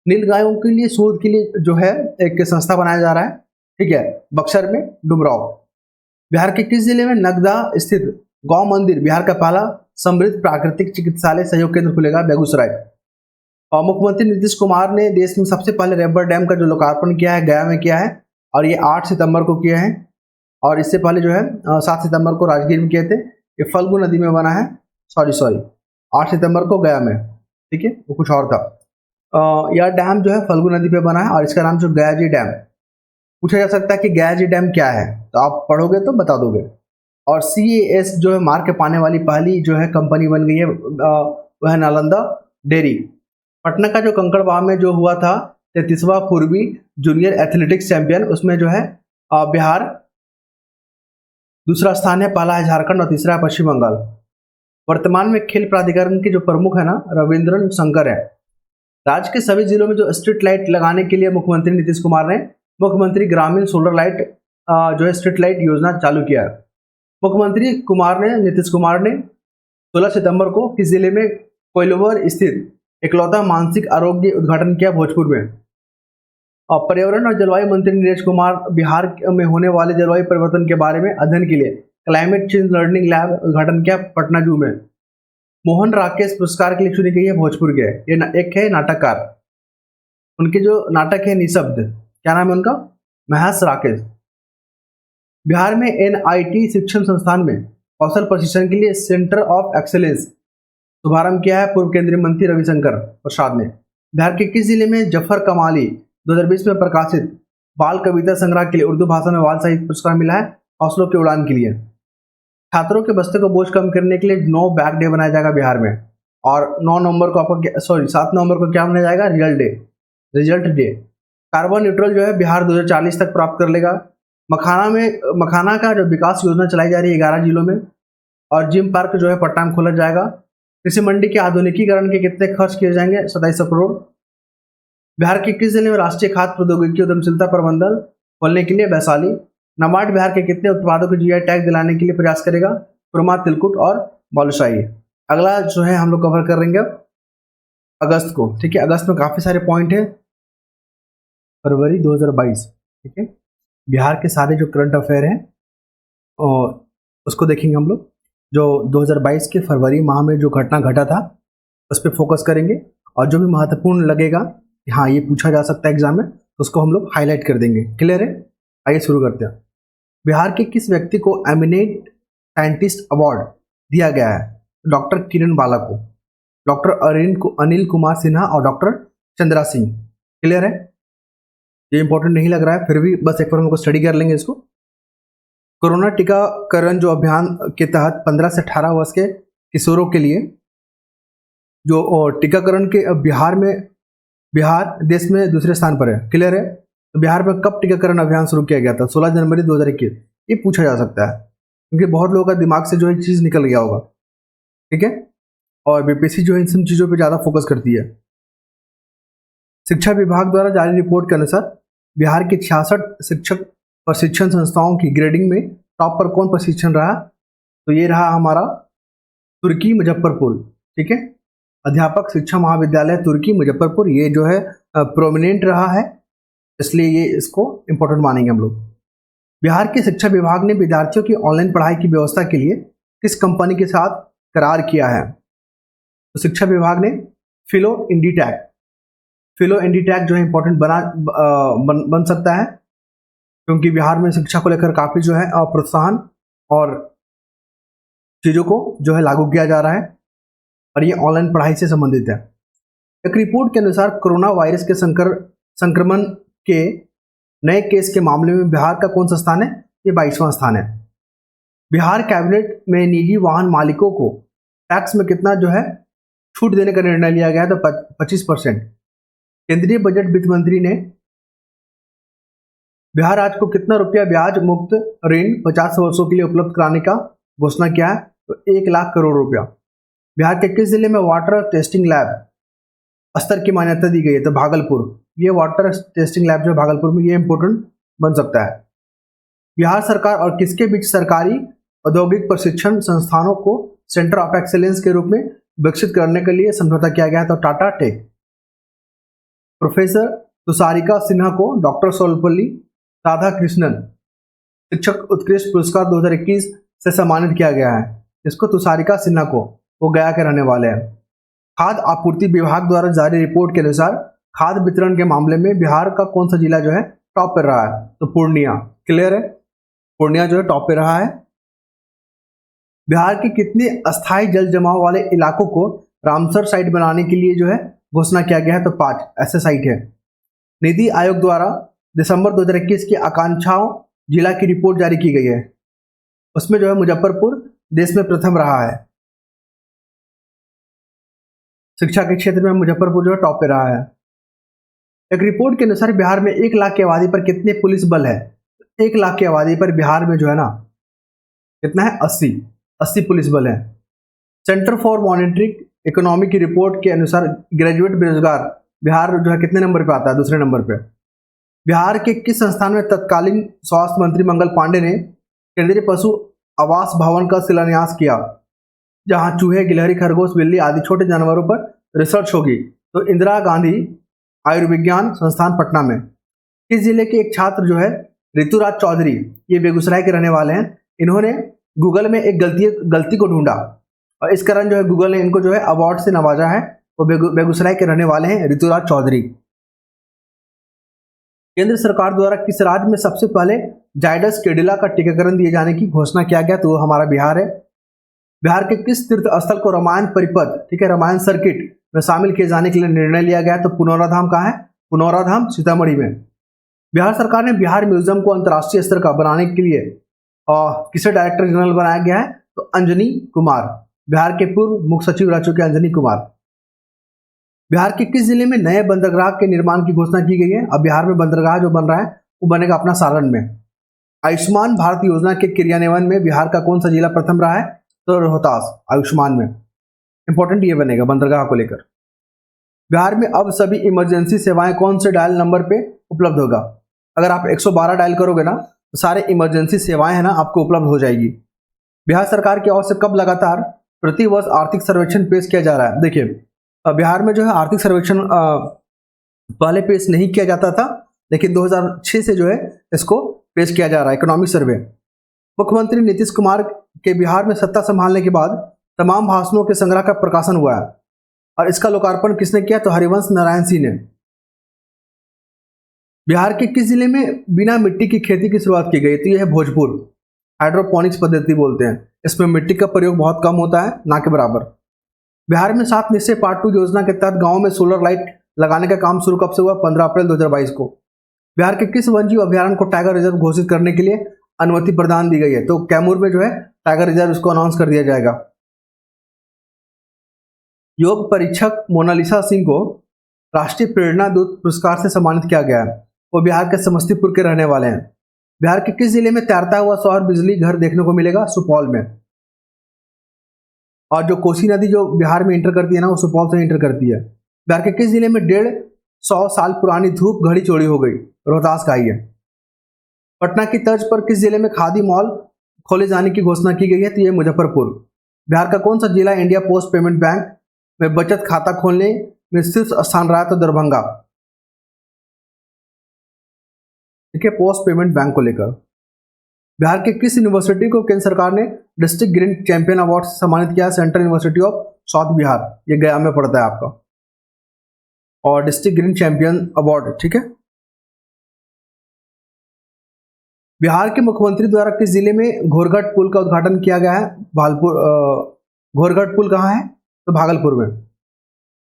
नील गायों के लिए शोध के लिए जो है एक संस्था बनाया जा रहा है, ठीक है, बक्सर में, डुमराव। बिहार के किस जिले में नगदा स्थित गौ मंदिर बिहार का पहला समृद्ध प्राकृतिक चिकित्सालय सहयोग केंद्र खुलेगा? बेगूसराय। और मुख्यमंत्री नीतीश कुमार ने देश में सबसे पहले रैपर डैम का जो लोकार्पण किया है, गया में किया है, और ये 8 सितंबर को किया है। और इससे पहले जो है 7 सितंबर को राजगीर में किए थे। ये फल्गु नदी में बना है, सॉरी 8 सितंबर को गया में, ठीक है, वो कुछ और था। यह डैम जो है फल्गु नदी पे बना है, और इसका नाम जो गयाजी डैम। पूछा जा सकता है कि गयाजी डैम क्या है, तो आप पढ़ोगे तो बता दोगे। और CAS जो है मार्क पाने वाली पहली जो है कंपनी बन गई है, वह है नालंदा डेयरी। पटना का जो कंकड़बाग में जो हुआ था 33वां पूर्वी जूनियर एथलेटिक्स चैंपियन, उसमें जो है बिहार दूसरा स्थान है, पहला है झारखंड और तीसरा है पश्चिम बंगाल। वर्तमान में खेल प्राधिकरण के जो प्रमुख है ना, रविंद्रन शंकर है। राज्य के सभी जिलों में जो स्ट्रीट लाइट लगाने के लिए मुख्यमंत्री नीतीश कुमार ने मुख्यमंत्री ग्रामीण सोलर लाइट जो है स्ट्रीट लाइट योजना चालू किया है। मुख्यमंत्री नीतीश कुमार ने 16 सितंबर को किस जिले में कोइलवर स्थित इकलौता मानसिक आरोग्य उद्घाटन किया? भोजपुर में। और पर्यावरण और जलवायु मंत्री नीरज कुमार बिहार में होने वाले जलवायु परिवर्तन के बारे में अध्ययन के लिए क्लाइमेट चेंज लर्निंग लैब उद्घाटन किया? पटना जू में। मोहन राकेश पुरस्कार के लिए चुनी गई है भोजपुर के। एक है नाटककार, उनके जो नाटक है निशब्द, क्या नाम है उनका? महस राकेश। बिहार में NIT शिक्षण संस्थान में कौशल प्रशिक्षण के लिए सेंटर ऑफ एक्सेलेंस शुभारंभ किया है पूर्व केंद्रीय मंत्री रविशंकर प्रसाद ने। बिहार के किस जिले में जफर कमाली 2020 में प्रकाशित बाल कविता संग्रह के लिए उर्दू भाषा में बाल साहित्य पुरस्कार मिला है हौसलों की उड़ान के लिए। छात्रों के बस्ते को बोझ कम करने के लिए नो बैग डे बनाया जाएगा बिहार में। और 7 नवंबर को क्या मनाया जाएगा? Result day. कार्बन न्यूट्रल जो है बिहार 2040 तक प्राप्त कर लेगा। मखाना का जो विकास योजना चलाई जा रही है 11 जिलों में। और जिम पार्क जो है पटना में खोला जाएगा। कृषि मंडी के आधुनिकीकरण के कितने खर्च किए जाएंगे? 2700 करोड़। बिहार के किस जिले में राष्ट्रीय खाद्य प्रौद्योगिकी उद्यमशीलता प्रबंधन खोलने के लिए? वैशाली। नाबार्ड बिहार के कितने उत्पादों को GI टैग दिलाने के लिए प्रयास करेगा? खुरमा, तिलकुट और बालूशाही। अगला जो है हम लोग कवर कर लेंगे अगस्त को। ठीक है, अगस्त में काफी सारे पॉइंट है। फरवरी 2022, ठीक है, बिहार के सारे जो करंट अफेयर हैं और उसको देखेंगे हम लोग। जो 2022 के फरवरी माह में जो घटना घटा था उस पर फोकस करेंगे और जो भी महत्वपूर्ण लगेगा कि हाँ ये पूछा जा सकता है एग्जाम में तो उसको हम लोग हाईलाइट कर देंगे। क्लियर है? आइए शुरू करते हैं। बिहार के किस व्यक्ति को एमिनेंट साइंटिस्ट अवार्ड दिया गया है? डॉक्टर किरण बाला को, डॉक्टर अनिल कुमार सिन्हा और डॉक्टर चंद्रा सिंह। क्लियर है? ये इंपॉर्टेंट नहीं लग रहा है, फिर भी बस एक बार हम लोग स्टडी कर लेंगे इसको। कोरोना टीकाकरण जो अभियान के तहत 15 से 18 वर्ष के किशोरों के लिए जो टीकाकरण के बिहार देश में दूसरे स्थान पर है। क्लियर है? तो बिहार में कब टीकाकरण अभियान शुरू किया गया था? 16 जनवरी 2021। ये पूछा जा सकता है क्योंकि बहुत लोगों का दिमाग से जो है चीज़ निकल गया होगा। ठीक है, और BPSC जो है इन सब चीज़ों पे ज़्यादा फोकस करती है। शिक्षा विभाग द्वारा जारी रिपोर्ट के अनुसार बिहार के 66 शिक्षक प्रशिक्षण संस्थाओं की ग्रेडिंग में टॉप पर कौन प्रशिक्षण रहा? तो ये रहा हमारा तुर्की मुजफ्फरपुर। ठीक है, अध्यापक शिक्षा महाविद्यालय तुर्की मुजफ्फरपुर, ये जो है प्रोमिनेंट रहा है, इसलिए ये इसको इंपॉर्टेंट मानेंगे हम लोग। बिहार के शिक्षा विभाग ने विद्यार्थियों की ऑनलाइन पढ़ाई की व्यवस्था के लिए किस कंपनी के साथ करार किया है? तो शिक्षा विभाग ने फिलो इंडीटैक जो है इंपॉर्टेंट बन सकता है क्योंकि बिहार में शिक्षा को लेकर काफ़ी जो है प्रोत्साहन और चीज़ों को जो है लागू किया जा रहा है और ये ऑनलाइन पढ़ाई से संबंधित है। एक रिपोर्ट के अनुसार कोरोना वायरस के संक्रमण के नए केस के मामले में बिहार का कौन सा स्थान है? ये 22वां स्थान है। बिहार कैबिनेट में निजी वाहन मालिकों को टैक्स में कितना जो है छूट देने का निर्णय लिया गया है? तो 25%। केंद्रीय बजट वित्त मंत्री ने बिहार राज्य को कितना रुपया ब्याज मुक्त ऋण 50 वर्षों के लिए उपलब्ध कराने का घोषणा किया है? तो 1 लाख करोड़ रुपया। बिहार के किस जिले में वाटर टेस्टिंग लैब स्तर की मान्यता दी गई है? तो भागलपुर। ये वाटर टेस्टिंग लैब जो है भागलपुर में, ये इंपॉर्टेंट बन सकता है। बिहार सरकार और किसके बीच सरकारी औद्योगिक प्रशिक्षण संस्थानों को सेंटर ऑफ एक्सेलेंस के रूप में विकसित करने के लिए समझौता किया गया है? तो टाटा टेक। प्रोफेसर तुषारिका सिन्हा को डॉक्टर सर्वपल्ली राधाकृष्णन शिक्षक उत्कृष्ट पुरस्कार 2021 से सम्मानित किया गया है। इसको तुषारिका सिन्हा को, वो गया के रहने वाले हैं। खाद्य आपूर्ति विभाग द्वारा जारी रिपोर्ट के अनुसार खाद्य वितरण के मामले में बिहार का कौन सा जिला जो है टॉप पर रहा है? तो पूर्णिया। क्लियर है? पूर्णिया जो है टॉप पे रहा है। बिहार के कितने अस्थायी जल जमाव वाले इलाकों को रामसर साइट बनाने के लिए जो है घोषणा किया गया है? तो 5 ऐसे साइट है। नीति आयोग द्वारा दिसंबर 2021 की आकांक्षाओं जिला की रिपोर्ट जारी की गई है, उसमें जो है मुजफ्फरपुर देश में प्रथम रहा है। शिक्षा के क्षेत्र में मुजफ्फरपुर जो है टॉप पे रहा है। एक रिपोर्ट के अनुसार बिहार में 1 लाख की आबादी पर कितने पुलिस बल है? 1 लाख की आबादी पर बिहार में जो है ना कितना है? 80 पुलिस बल है। सेंटर फॉर मॉनिटरिंग इकोनॉमी की रिपोर्ट के अनुसार ग्रेजुएट बेरोजगार बिहार जो है कितने नंबर पे आता है? दूसरे नंबर पे। बिहार के किस संस्थान में तत्कालीन स्वास्थ्य मंत्री मंगल पांडे ने केंद्रीय पशु आवास भवन का शिलान्यास किया, जहां चूहे, गिलहरी, खरगोश, बिल्ली आदि छोटे जानवरों पर रिसर्च होगी? तो इंदिरा गांधी आयुर्विज्ञान संस्थान पटना में। किस जिले के एक छात्र जो है ऋतुराज चौधरी, ये बेगूसराय के रहने वाले हैं, इन्होंने गूगल में एक गलती को ढूंढा और इस कारण जो है गूगल ने इनको जो है अवार्ड से नवाजा है। वो बेगूसराय के रहने वाले हैं ऋतुराज चौधरी। केंद्र सरकार द्वारा किस राज्य में सबसे पहले जायडस कैडिला का टीकाकरण दिए जाने की घोषणा किया गया? तो वो हमारा बिहार है। बिहार के किस तीर्थ स्थल को रामायण परिपथ, ठीक है, रामायण सर्किट में शामिल किए जाने के लिए निर्णय लिया गया? तो पुनौराधाम कहाँ है? पुनौराधाम सीतामढ़ी में। बिहार सरकार ने बिहार म्यूजियम को अंतर्राष्ट्रीय स्तर का बनाने के लिए किसे डायरेक्टर जनरल बनाया गया है? तो अंजनी कुमार। बिहार के पूर्व मुख्य सचिव रह चुके अंजनी कुमार। बिहार के किस जिले में नए बंदरगाह के निर्माण की घोषणा की गई है? अब बिहार में बंदरगाह जो बन रहा है वो बनेगा अपना सारण में। आयुष्मान भारत योजना के क्रियान्वयन में बिहार का कौन सा जिला प्रथम रहा है? तो रोहतास। आयुष्मान में इंपॉर्टेंट ये बनेगा बंदरगाह को लेकर। बिहार में अब सभी इमरजेंसी सेवाएं कौन से डायल नंबर पे उपलब्ध होगा? अगर आप 112 डायल करोगे ना तो सारे इमरजेंसी सेवाएं है ना आपको उपलब्ध हो जाएगी। बिहार सरकार की ओर से कब लगातार प्रति वर्ष आर्थिक सर्वेक्षण पेश किया जा रहा है? देखिए बिहार में जो है आर्थिक सर्वेक्षण पहले पेश नहीं किया जाता था, लेकिन 2006 से जो है इसको पेश किया जा रहा है, इकोनॉमिक सर्वे। मुख्यमंत्री नीतीश कुमार के बिहार में सत्ता संभालने के बाद तमाम भाषणों के संग्रह का प्रकाशन हुआ है और इसका लोकार्पण किसने किया? तो हरिवंश नारायण सिंह ने। बिहार के किस जिले में बिना मिट्टी की खेती की शुरुआत की गई? तो यह है भोजपुर। हाइड्रोपोनिक्स पद्धति बोलते हैं। इसमें मिट्टी का प्रयोग बहुत कम होता है, ना के बराबर। बिहार में 7 निश्चय पार्ट 2 योजना के तहत गांव में सोलर लाइट लगाने का काम शुरू कब से हुआ? 15 अप्रैल 2022 को। बिहार के किस वन्यजीव अभ्यारण्य को टाइगर रिजर्व घोषित करने के लिए अनुमति प्रदान दी गई है? तो कैमूर में जो है टाइगर रिजर्व इसको अनाउंस कर दिया जाएगा। योग परीक्षक मोनालिसा सिंह को राष्ट्रीय प्रेरणा दूत पुरस्कार से सम्मानित किया गया है। वो बिहार के समस्तीपुर के रहने वाले हैं। बिहार के किस जिले में तैरता हुआ सौर बिजली घर देखने को मिलेगा? सुपौल में। और जो कोसी नदी जो बिहार में इंटर करती है ना वो सुपौल से इंटर करती है। बिहार के किस जिले में 150 साल पुरानी धूप घड़ी चोरी हो गई? रोहतास का ही है। पटना की तर्ज पर किस जिले में खादी मॉल खोले जाने की घोषणा की गई है? तो ये मुजफ्फरपुर। बिहार का कौन सा जिला इंडिया पोस्ट पेमेंट बैंक में बचत खाता खोलने में शीर्ष स्थान रहा है? तो दरभंगा। ठीक है, पोस्ट पेमेंट बैंक को लेकर। बिहार के किस यूनिवर्सिटी को केंद्र सरकार ने डिस्ट्रिक्ट ग्रीन चैंपियन अवार्ड से सम्मानित किया? Central university of south Bihar, ये गया में पड़ता है आपका। और डिस्ट्रिक्ट ग्रीन चैंपियन अवार्ड, ठीक है। बिहार के मुख्यमंत्री द्वारा किस जिले में घोरघट पुल का उद्घाटन किया गया है? भागलपुर। घोरघट पुल कहाँ है? तो भागलपुर में,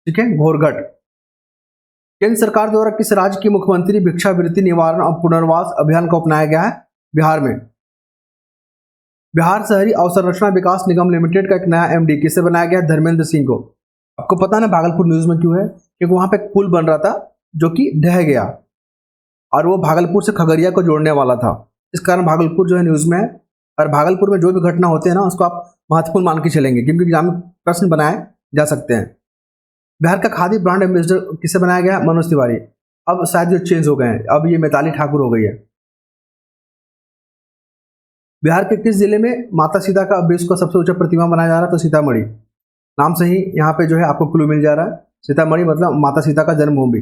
ठीक है, घोरघट। केंद्र सरकार द्वारा किस राज्य की मुख्यमंत्री भिक्षावृत्ति निवारण और पुनर्वास अभियान को अपनाया गया है? बिहार में। बिहार शहरी अवसंरचना विकास निगम लिमिटेड का एक नया एमडी किसे बनाया गया? धर्मेंद्र सिंह को। आपको पता ना भागलपुर न्यूज में क्यों है? क्योंकि वहां पे एक पुल बन रहा था जो कि ढह गया और वो भागलपुर से खगड़िया को जोड़ने वाला था। इस कारण भागलपुर जो है न्यूज में है। और भागलपुर में जो भी घटना होते हैं ना उसको आप महत्वपूर्ण मान के चलेंगे, क्योंकि एग्जाम में प्रश्न बनाए जा सकते हैं। बिहार का खादी ब्रांड एम्बेसडर किसे बनाया गया? मनोज तिवारी। अब शायद जो चेंज हो गए हैं, अब ये मैताली ठाकुर हो गई है। बिहार के किस जिले में माता सीता का विश्व का सबसे ऊंचा प्रतिमा बनाया जा रहा है? तो सीतामढ़ी। नाम से ही यहाँ पे जो है आपको क्लू मिल जा रहा है, सीतामढ़ी मतलब माता सीता का जन्मभूमि।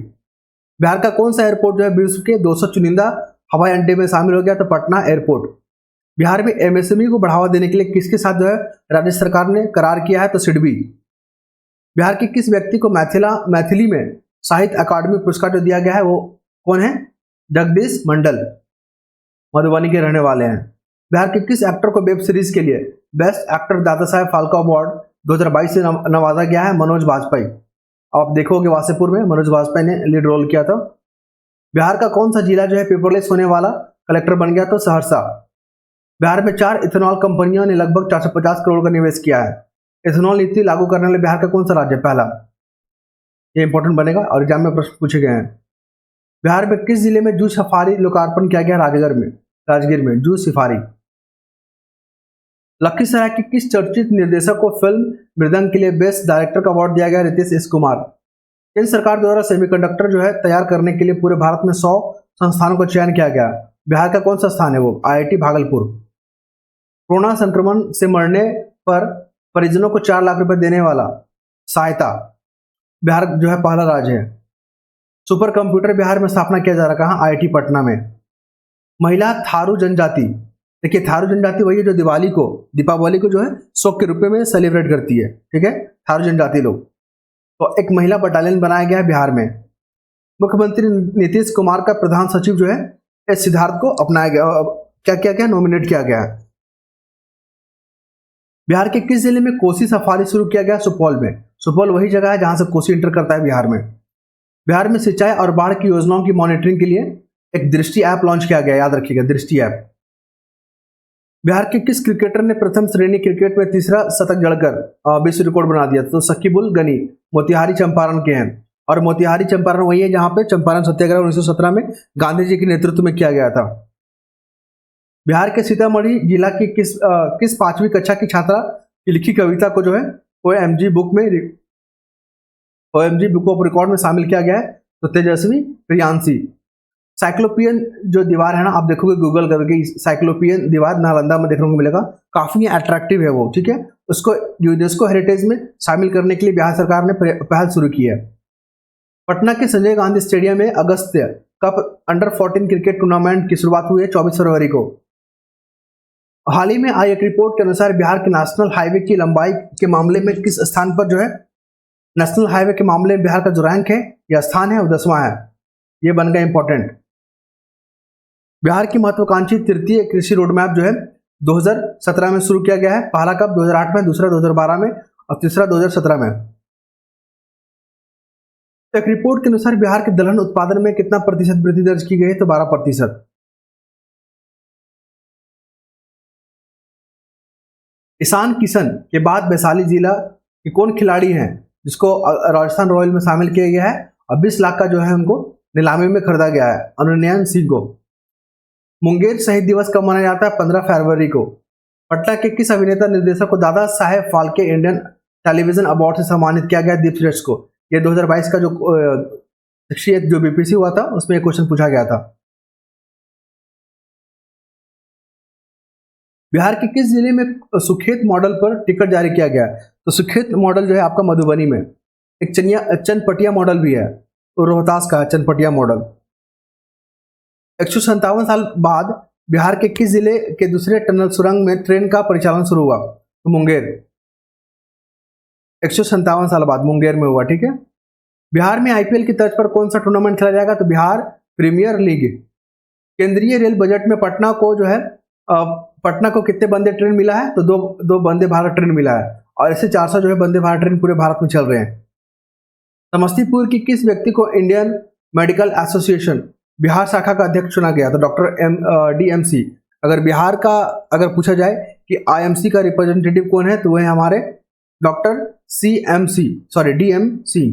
बिहार का कौन सा एयरपोर्ट जो है विश्व के 200 चुनिंदा हवाई अड्डे में शामिल हो गया? तो पटना एयरपोर्ट। बिहार में एमएसएमई को बढ़ावा देने के लिए किसके साथ जो है राज्य सरकार ने करार किया है? तो सिडबी। बिहार के किस व्यक्ति को मैथिली में साहित्य अकादमी पुरस्कार जो दिया गया है वो कौन है? जगदीश मंडल, मधुबनी के रहने वाले हैं। बिहार के किस एक्टर को वेब सीरीज के लिए best actor Dada Saheb Phalke award 2022 से नवाजा गया है? मनोज बाजपेयी। आप देखोगे वासेपुर में मनोज बाजपेयी ने लीड रोल किया था। बिहार का कौन सा जिला जो है पेपरलेस होने वाला कलेक्टर बन गया? तो सहरसा। बिहार में 4 इथेनॉल कंपनियों ने लगभग 450 करोड़ का निवेश किया है। इथेनॉल नीति लागू करने वाले बिहार का कौन सा राज्य? पहला। ये इंपॉर्टेंट बनेगा और एग्जाम में प्रश्न पूछे गए हैं। बिहार में किस जिले में जू सफारी लोकार्पण किया गया? राजगीर में जू सफारी। लखीसराय के किस चर्चित निर्देशक को फिल्म मृदंग के लिए बेस्ट डायरेक्टर का अवार्ड दिया गया? रितेश एस कुमार। केंद्र सरकार द्वारा सेमीकंडक्टर जो है तैयार करने के लिए पूरे भारत में 100 संस्थानों का चयन किया गया। बिहार का कौन सा स्थान है? वो आईआईटी भागलपुर। कोरोना संक्रमण से मरने पर परिजनों को 4 लाख रुपए देने वाला सहायता बिहार जो है पहला राज्य है। सुपर कंप्यूटर बिहार में स्थापना किया जा रहा है कहाँ? आईआईटी पटना में। महिला थारू जनजाति देखिए थारू जनजाति वही है जो दीपावली को जो है शौक के रूप में सेलिब्रेट करती है, ठीक है, थारू जनजाति लोग। तो एक महिला बटालियन बनाया गया है बिहार में। मुख्यमंत्री नीतीश कुमार का प्रधान सचिव जो है एस सिद्धार्थ को अपनाया गया, क्या किया गया, नॉमिनेट किया गया है। बिहार के किस जिले में कोसी सफारी शुरू किया गया? सुपौल में। सुपौल वही जगह है जहां से कोसी इंटर करता है बिहार में। बिहार में सिंचाई और बाढ़ की योजनाओं की मॉनिटरिंग के लिए एक दृष्टि ऐप लॉन्च किया गया, याद रखिएगा, दृष्टि ऐप। बिहार के किस क्रिकेटर ने प्रथम श्रेणी क्रिकेट में तीसरा शतक जड़कर विश्व रिकॉर्ड बना दिया? तो शकीबुल गनी मोतिहारी चंपारण के हैं, और मोतिहारी चंपारण वही है जहां पे चंपारण सत्याग्रह 1917 में गांधी जी के नेतृत्व में किया गया था। बिहार के सीतामढ़ी जिला की किस 5वीं कक्षा की छात्रा की लिखी कविता को जो है ओएमजी बुक ऑफ रिकॉर्ड में शामिल किया गया है? तो तेजस्वी प्रियांशी। साइक्लोपियन जो दीवार है ना, आप देखोगे गूगल करके, साइक्लोपियन दीवार नालंदा में देखने को मिलेगा, काफी अट्रैक्टिव है वो, ठीक है। उसको यूनेस्को हेरिटेज में शामिल करने के लिए बिहार सरकार ने पहल शुरू की है। पटना के संजय गांधी स्टेडियम में Agastya cup under 14 cricket tournament की शुरुआत हुई है 24 फरवरी को। हाल ही में आई एक रिपोर्ट के अनुसार बिहार के नेशनल हाईवे की लंबाई के मामले में किस स्थान पर जो है, नेशनल हाईवे के मामले में बिहार का जो रैंक है या स्थान है वो 10वां है। ये बन गया इंपॉर्टेंट। बिहार की महत्वाकांक्षी तृतीय कृषि रोड मैप जो है 2017 में शुरू किया गया है। पहला कब? 2008 में, दूसरा 2012 में और तीसरा 2017 में। एक रिपोर्ट के अनुसार बिहार के दलहन उत्पादन में कितना प्रतिशत वृद्धि दर्ज की गई है? तो 12%। ईशान किशन के बाद वैशाली जिला के कौन खिलाड़ी हैं जिसको राजस्थान रॉयल में शामिल किया गया है और 20 लाख का जो है उनको नीलामी में खरीदा गया है? अनुनयन सिंह को। मुंगेर शहीद दिवस कब मनाया जाता है? 15 फरवरी को। पटना के किस अभिनेता निर्देशक को Dada Saheb Phalke Indian television award से सम्मानित किया गया? दीप श्रेष्ठ को। ये 2022 का जो बीपीसी हुआ था उसमें एक क्वेश्चन पूछा गया था। बिहार के किस जिले में सुखेत मॉडल पर टिकट जारी किया गया? तो सुखेत मॉडल जो है आपका मधुबनी में। एक चनपटिया मॉडल भी है, तो रोहतास का चनपटिया मॉडल। 157 साल बाद बिहार के किस जिले के दूसरे टनल सुरंग में ट्रेन का परिचालन शुरू हुआ? तो मुंगेर। 157 साल बाद मुंगेर में हुआ, ठीक है। बिहार में आईपीएल की तर्ज पर कौन सा टूर्नामेंट खेला जाएगा? तो बिहार प्रीमियर लीग। केंद्रीय रेल बजट में पटना को जो है पटना को कितने वंदे ट्रेन मिला है? तो दो वंदे भारत ट्रेन मिला है, और ऐसे 400 जो है वंदे भारत ट्रेन पूरे भारत में चल रहे हैं। समस्तीपुर की किस व्यक्ति को इंडियन मेडिकल एसोसिएशन बिहार शाखा का अध्यक्ष चुना गया? तो डॉक्टर DMC। अगर बिहार का अगर पूछा जाए कि IMC का रिप्रेजेंटेटिव कौन है, तो वह है हमारे डॉक्टर DMC।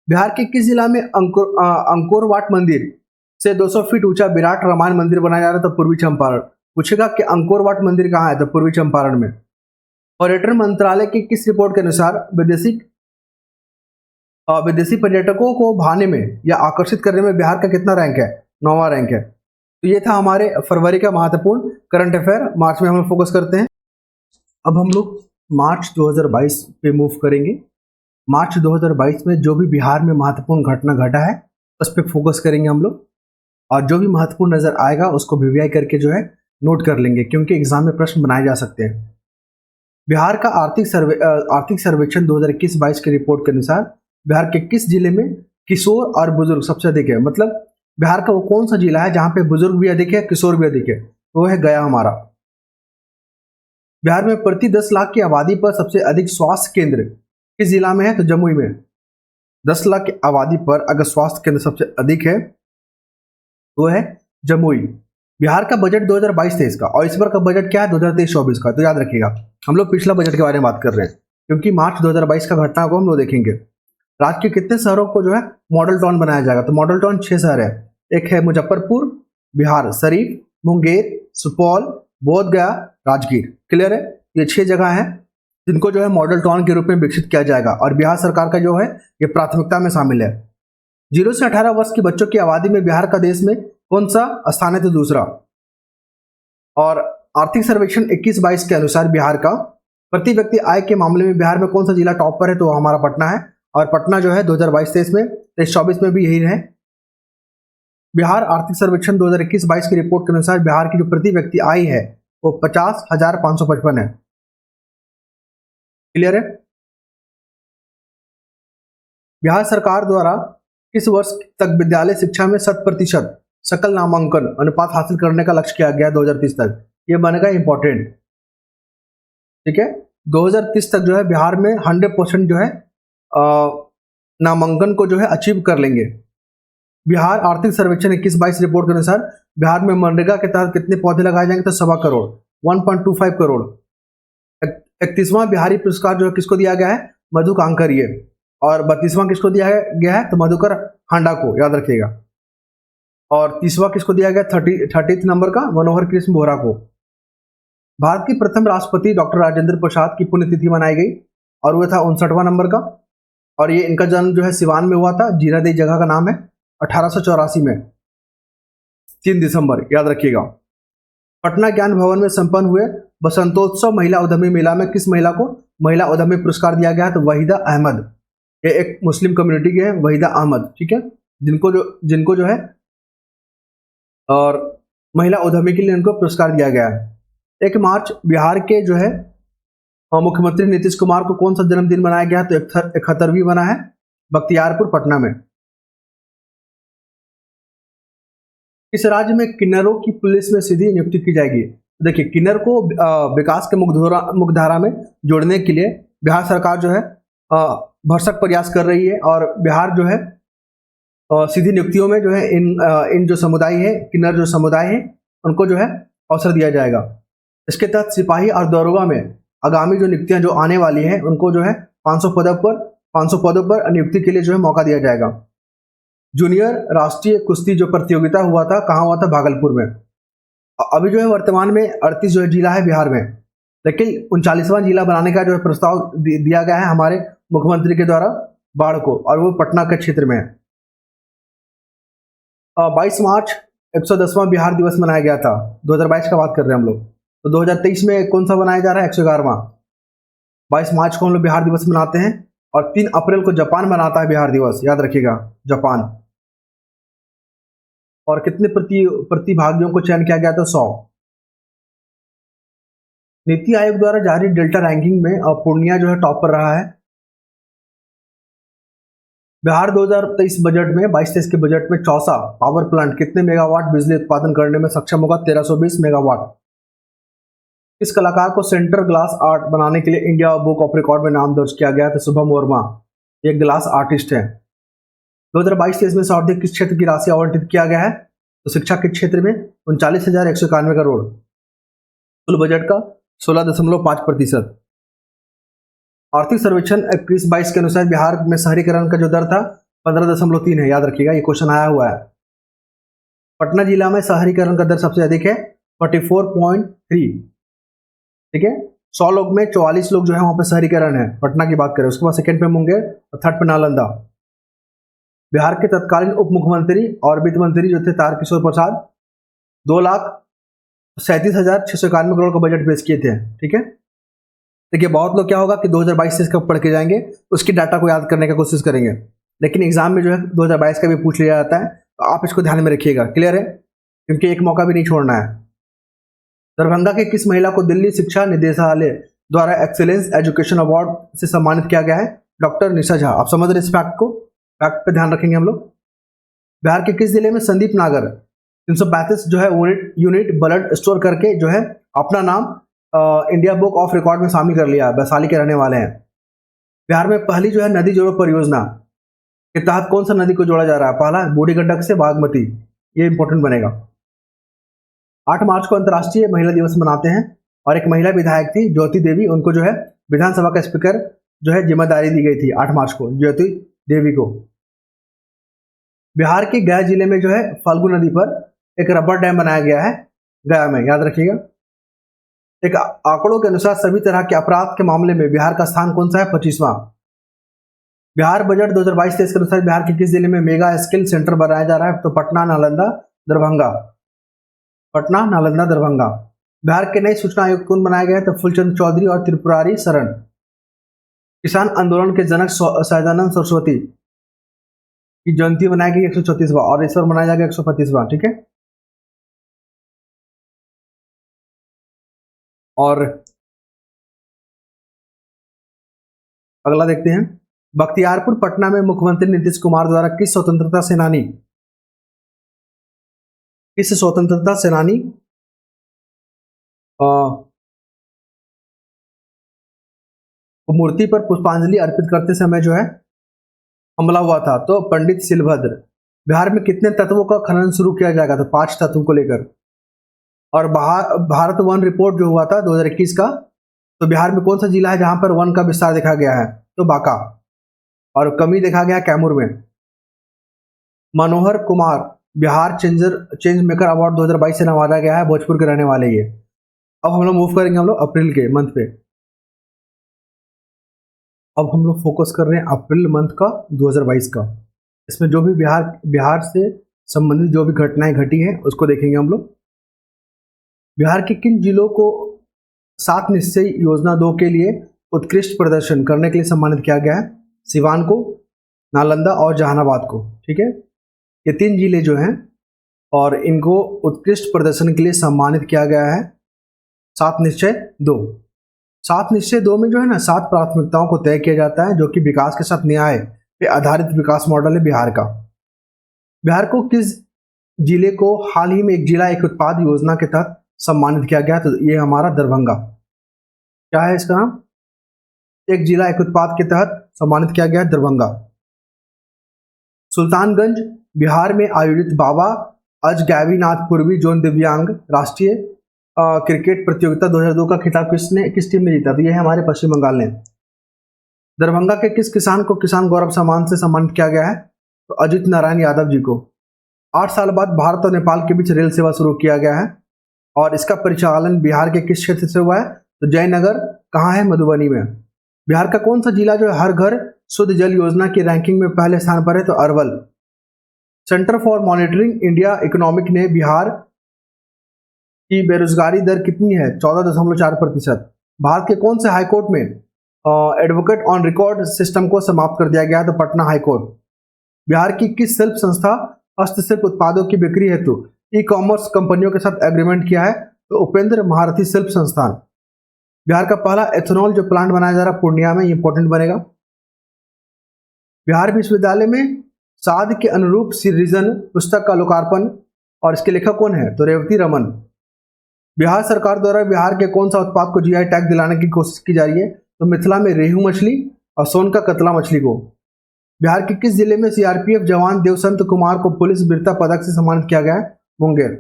बिहार के किस जिला में अंकोर वाट मंदिर से 200 फीट ऊंचा विराट रामायण मंदिर बनाया जा रहा है? तो पूर्वी चंपारण। पूछेगा कि अंकोर वाट मंदिर कहाँ है? तो पूर्वी चंपारण में। पर्यटन मंत्रालय की किस रिपोर्ट के अनुसार विदेशी पर्यटकों को भाने में या आकर्षित करने में बिहार का कितना रैंक है? 9वां रैंक है। तो ये था हमारे फरवरी का महत्वपूर्ण करंट अफेयर। मार्च में हम लोग फोकस करते हैं। अब हम लोग मार्च 2022 पे मूव करेंगे। मार्च 2022 में जो भी बिहार में महत्वपूर्ण घटना घटा है उस पर फोकस करेंगे हम लोग, और जो भी महत्वपूर्ण नजर आएगा उसको VVI करके जो है नोट कर लेंगे, क्योंकि एग्जाम में प्रश्न बनाए जा सकते हैं। बिहार का आर्थिक सर्वेक्षण 2021-22 की रिपोर्ट के अनुसार बिहार के किस जिले में किशोर और बुजुर्ग सबसे अधिक है? मतलब बिहार का वो कौन सा जिला है जहां पे बुजुर्ग भी अधिक है, किशोर भी अधिक है? वो है गया हमारा। बिहार में प्रति 10 लाख की आबादी पर सबसे अधिक स्वास्थ्य केंद्र किस जिला में है? तो जमुई में। 10 लाख की आबादी पर अगर स्वास्थ्य केंद्र सबसे अधिक है तो है जमुई। बिहार का बजट 2022-23 का, और इस बार का बजट क्या है? 2023-24 का। तो याद रखिएगा, हम लोग पिछला बजट के बारे में बात कर रहे हैं, क्योंकि मार्च 2022 का घटना को हम लोग देखेंगे। राज्य के कितने शहरों को जो है मॉडल टाउन बनाया जाएगा? तो मॉडल टाउन 6 शहर है। एक है मुजफ्फरपुर, बिहार शरीफ, मुंगेर, सुपौल, बोधगया, राजगीर। क्लियर है? ये 6 जगह हैं जिनको जो है मॉडल टाउन के रूप में विकसित किया जाएगा, और बिहार सरकार का जो है ये प्राथमिकता में शामिल है। 0 से 18 वर्ष के बच्चों की आबादी में बिहार का देश में कौन सा स्थान है? तो दूसरा। और आर्थिक सर्वेक्षण 21-22 के अनुसार बिहार का प्रति व्यक्ति आय के मामले में बिहार में कौन सा जिला टॉप पर है? तो हमारा पटना है, और पटना जो है 2022-23 में 23-24 में भी यही है। बिहार आर्थिक सर्वेक्षण 2021-22 की रिपोर्ट के अनुसार बिहार की जो प्रति व्यक्ति आय है वो 50,555 है। क्लियर है? बिहार सरकार द्वारा इस वर्ष तक विद्यालय शिक्षा में 100% सकल नामांकन अनुपात हासिल करने का लक्ष्य किया गया है 2030 तक। ये बनेगा इंपॉर्टेंट। ठीक है, 2030 तक जो है बिहार में 100% जो है नामांकन को जो है अचीव कर लेंगे। बिहार आर्थिक सर्वेक्षण 21-22 रिपोर्ट के अनुसार बिहार में मनरेगा के तहत कितने पौधे लगाए जाएंगे? तो 1.25 करोड़, 1.25 करोड़। 31वां बिहारी पुरस्कार जो है किसको दिया गया है? मधु कांकरिए। और 32वां किसको दिया गया है? तो मधुकर हांडा को, याद रखिएगा। और 30वां किसको दिया गया? 30th नंबर का मनोहर कृष्ण बोहरा को। भारत की प्रथम राष्ट्रपति डॉक्टर राजेंद्र प्रसाद की पुण्यतिथि मनाई गई और वह था 59वां नंबर का। और ये इनका जन्म जो है सिवान में हुआ था, जीरादेई जगह का नाम है, 1884 में 3 दिसंबर, याद रखिएगा। पटना ज्ञान भवन में संपन्न हुए बसंतोत्सव महिला उद्यमी मेला में किस महिला को महिला उद्यमी पुरस्कार दिया गया है? तो वहीदा अहमद। ये एक मुस्लिम कम्युनिटी के हैं, वहीदा अहमद। ठीक है, जिनको जो है और महिला उद्यमी के लिए इनको पुरस्कार दिया गया है। 1 मार्च बिहार के जो है मुख्यमंत्री नीतीश कुमार को कौन सा जन्मदिन मनाया गया? तो 71वीं बना है, बख्तियारपुर पटना में। इस राज्य में किन्नरों की पुलिस में सीधी नियुक्ति की जाएगी। देखिए, किन्नर को विकास के मुख्यधारा में जोड़ने के लिए बिहार सरकार जो है भरसक प्रयास कर रही है और बिहार जो है सीधी नियुक्तियों में जो है इन जो समुदाय है, किन्नर जो समुदाय है, उनको जो है अवसर दिया जाएगा। इसके तहत सिपाही और दरोगा में आगामी जो नियुक्तियां जो आने वाली है उनको जो है 500 पदों पर नियुक्ति के लिए जो है मौका दिया जाएगा। जूनियर राष्ट्रीय कुश्ती जो प्रतियोगिता हुआ था, कहाँ हुआ था? भागलपुर में। अभी जो है वर्तमान में 38 जो है जिला है बिहार में, लेकिन 39वां जिला बनाने का जो है प्रस्ताव दिया गया है हमारे मुख्यमंत्री के द्वारा बाढ़ को, और वो पटना के क्षेत्र में है। 22 मार्च 110वां बिहार दिवस मनाया गया था। 2022 का बात कर रहे हैं हम लोग। तो 2023 में कौन सा मनाया जा रहा है? 111वां। 22 मार्च को हम लोग बिहार दिवस मनाते हैं और 3 अप्रैल को जापान मनाता है बिहार दिवस, याद रखिएगा, जापान। और कितने प्रतिभागियों को चयन किया गया था? 100। नीति आयोग द्वारा जारी डेल्टा रैंकिंग में पूर्णिया जो है टॉप पर रहा है। बिहार 2023 बजट में 22-23 के बजट में चौसा पावर प्लांट कितने मेगावाट बिजली उत्पादन करने में सक्षम होगा? 1320 मेगावाट। इस कलाकार को सेंटर ग्लास आर्ट बनाने के लिए इंडिया बुक ऑफ रिकॉर्ड में नाम दर्ज किया गया है? तो शुभम वर्मा, एक ग्लास आर्टिस्ट है। 2022-23 में सर्वाधिक किस क्षेत्र की राशि आवंटित किया गया है? तो शिक्षा के क्षेत्र में 39,191 करोड़। कुल बजट का 16.5%। आर्थिक सर्वेक्षण 21-22 के अनुसार बिहार में शहरीकरण का जो दर था 15.3 है, याद रखिएगा, ये क्वेश्चन आया हुआ है। पटना जिला में शहरीकरण का दर सबसे अधिक है 44.3। ठीक है, 100 लोग में 44 लोग जो है वहां पर शहरीकरण है, पटना की बात करें। उसके बाद सेकंड पे मुंगेर और थर्ड पे नालंदा। बिहार के तत्कालीन उप मुख्यमंत्री और वित्त मंत्री जो थे तारकिशोर प्रसाद 2,37,691 करोड़ का बजट पेश किए थे। ठीक है, देखिए बहुत लोग क्या होगा कि 2022 से इसका पढ़ के जाएंगे, उसकी डाटा को याद करने की कोशिश करेंगे, लेकिन एग्जाम में जो है 2022 का भी पूछ लिया जाता है, तो आप इसको ध्यान में रखिएगा। क्लियर है, क्योंकि एक मौका भी नहीं छोड़ना है। दरभंगा की किस महिला को दिल्ली शिक्षा निदेशालय द्वारा एक्सीलेंस एजुकेशन अवार्ड से सम्मानित किया गया है? डॉक्टर निशा झा। आप समझ रहे इस फैक्ट को, फैक्ट पे ध्यान रखेंगे हम लोग। बिहार के किस जिले में संदीप नागर 335 जो है यूनिट ब्लड स्टोर करके जो है अपना नाम इंडिया बुक ऑफ रिकॉर्ड में शामिल कर लिया? वैशाली के रहने वाले हैं। बिहार में पहली जो है नदी जोड़ो परियोजना के तहत कौन सा नदी को जोड़ा जा रहा है? पहला बूढ़ी गंडक से बागमती, ये इंपॉर्टेंट बनेगा। 8 मार्च को अंतर्राष्ट्रीय महिला दिवस मनाते हैं और एक महिला विधायक थी ज्योति देवी, उनको जो है विधानसभा का स्पीकर जो है जिम्मेदारी दी गई थी 8 मार्च को ज्योति देवी को। बिहार के गया जिले में जो है फाल्गु नदी पर एक रबर डैम बनाया गया है गया में, याद रखिएगा। एक आंकड़ों के अनुसार सभी तरह के अपराध के मामले में बिहार का स्थान कौन सा है? 25वां। बिहार बजट 2022-23 के अनुसार बिहार के किस जिले में मेगा स्किल सेंटर बनाया जा रहा है? तो पटना, नालंदा, दरभंगा। पटना, नालंदा, दरभंगा। बिहार के नए सूचना आयुक्त कौन बनाया गया है? तो फूलचंद चौधरी और त्रिपुरारी शरण। किसान आंदोलन के जनक सहजानंद सरस्वती की जयंती मनाई गई 134वां और इस बार मनाया जाएगा 135वां। ठीक है, और अगला देखते हैं, बख्तियारपुर पटना में मुख्यमंत्री नीतीश कुमार द्वारा किस स्वतंत्रता सेनानी अ, मूर्ति पर पुष्पांजलि अर्पित करते समय जो है हमला हुआ था? तो पंडित शिलभद्र। बिहार में कितने तत्वों का खनन शुरू किया जाएगा? तो 5 तत्वों को लेकर। और भारत वन रिपोर्ट जो हुआ था 2021 का, तो बिहार में कौन सा जिला है जहां पर वन का विस्तार देखा गया है? तो बांका। और कमी देखा गया कैमूर में। Manohar Kumar Bihar change maker award 2022 से नवाजा गया है, भोजपुर के रहने वाले ये। अब हम लोग मूव करेंगे हम लोग अप्रैल के मंथ पे। अब हम लोग फोकस कर रहे हैं अप्रैल मंथ का 2022 का। इसमें जो भी बिहार से संबंधित जो भी घटनाएं घटी हैं उसको देखेंगे हम लोग। बिहार के किन जिलों को 7 निश्चय योजना 2 के लिए उत्कृष्ट प्रदर्शन करने के लिए सम्मानित किया गया है? सिवान को, नालंदा और जहानाबाद को। ठीक है, ये 3 जिले जो हैं और इनको उत्कृष्ट प्रदर्शन के लिए सम्मानित किया गया है 7 निश्चय 2। 7 निश्चय 2 में जो है ना 7 प्राथमिकताओं को तय किया जाता है, जो कि विकास के साथ न्याय पे आधारित विकास मॉडल है बिहार का। बिहार को किस जिले को हाल ही में एक जिला एक उत्पाद योजना के तहत सम्मानित किया गया? तो ये हमारा दरभंगा। क्या है इसका नाम? एक जिला एक उत्पाद के तहत सम्मानित किया गया दरभंगा। सुल्तानगंज बिहार में आयोजित बाबा अजगैबीनाथ पूर्वी जोन दिव्यांग राष्ट्रीय क्रिकेट प्रतियोगिता 2002 का खिताब किस टीम ने जीता? तो यह है हमारे पश्चिम बंगाल ने। दरभंगा के किस किसान को किसान गौरव सम्मान से सम्मानित किया गया है? तो अजित नारायण यादव जी को। 8 साल बाद भारत और नेपाल के बीच रेल सेवा शुरू किया गया है और इसका परिचालन बिहार के किस क्षेत्र से हुआ है? तो जयनगर कहाँ है? मधुबनी में। बिहार का कौन सा जिला जो है हर घर शुद्ध जल योजना की रैंकिंग में पहले स्थान पर है? तो Arwal. Centre for monitoring India economic ने बिहार की बेरोजगारी दर कितनी है? 14.4%। भारत के कौन से हाईकोर्ट में एडवोकेट ऑन रिकॉर्ड सिस्टम को समाप्त कर दिया गया है? तो पटना हाईकोर्ट। बिहार की किस शिल्प संस्था हस्तशिल्प उत्पादों की बिक्री हेतु ई कॉमर्स कंपनियों के साथ एग्रीमेंट किया है? तो उपेंद्र महारथी शिल्प संस्थान। बिहार का पहला एथेनॉल जो प्लांट बनाया जा रहा है पूर्णिया में, इंपॉर्टेंट बनेगा। बिहार विश्वविद्यालय में साध के अनुरूप सृजन पुस्तक का लोकार्पण और इसके लेखक कौन है? तो रेवती रमन। बिहार सरकार द्वारा बिहार के कौन सा उत्पाद को जीआई टैग दिलाने की कोशिश की जा रही है? तो मिथिला में रेहू मछली और सोन का कतला मछली को। बिहार के किस जिले में सीआरपीएफ जवान देवसंत कुमार को पुलिस वीरता पदक से सम्मानित किया गया है? मुंगेर।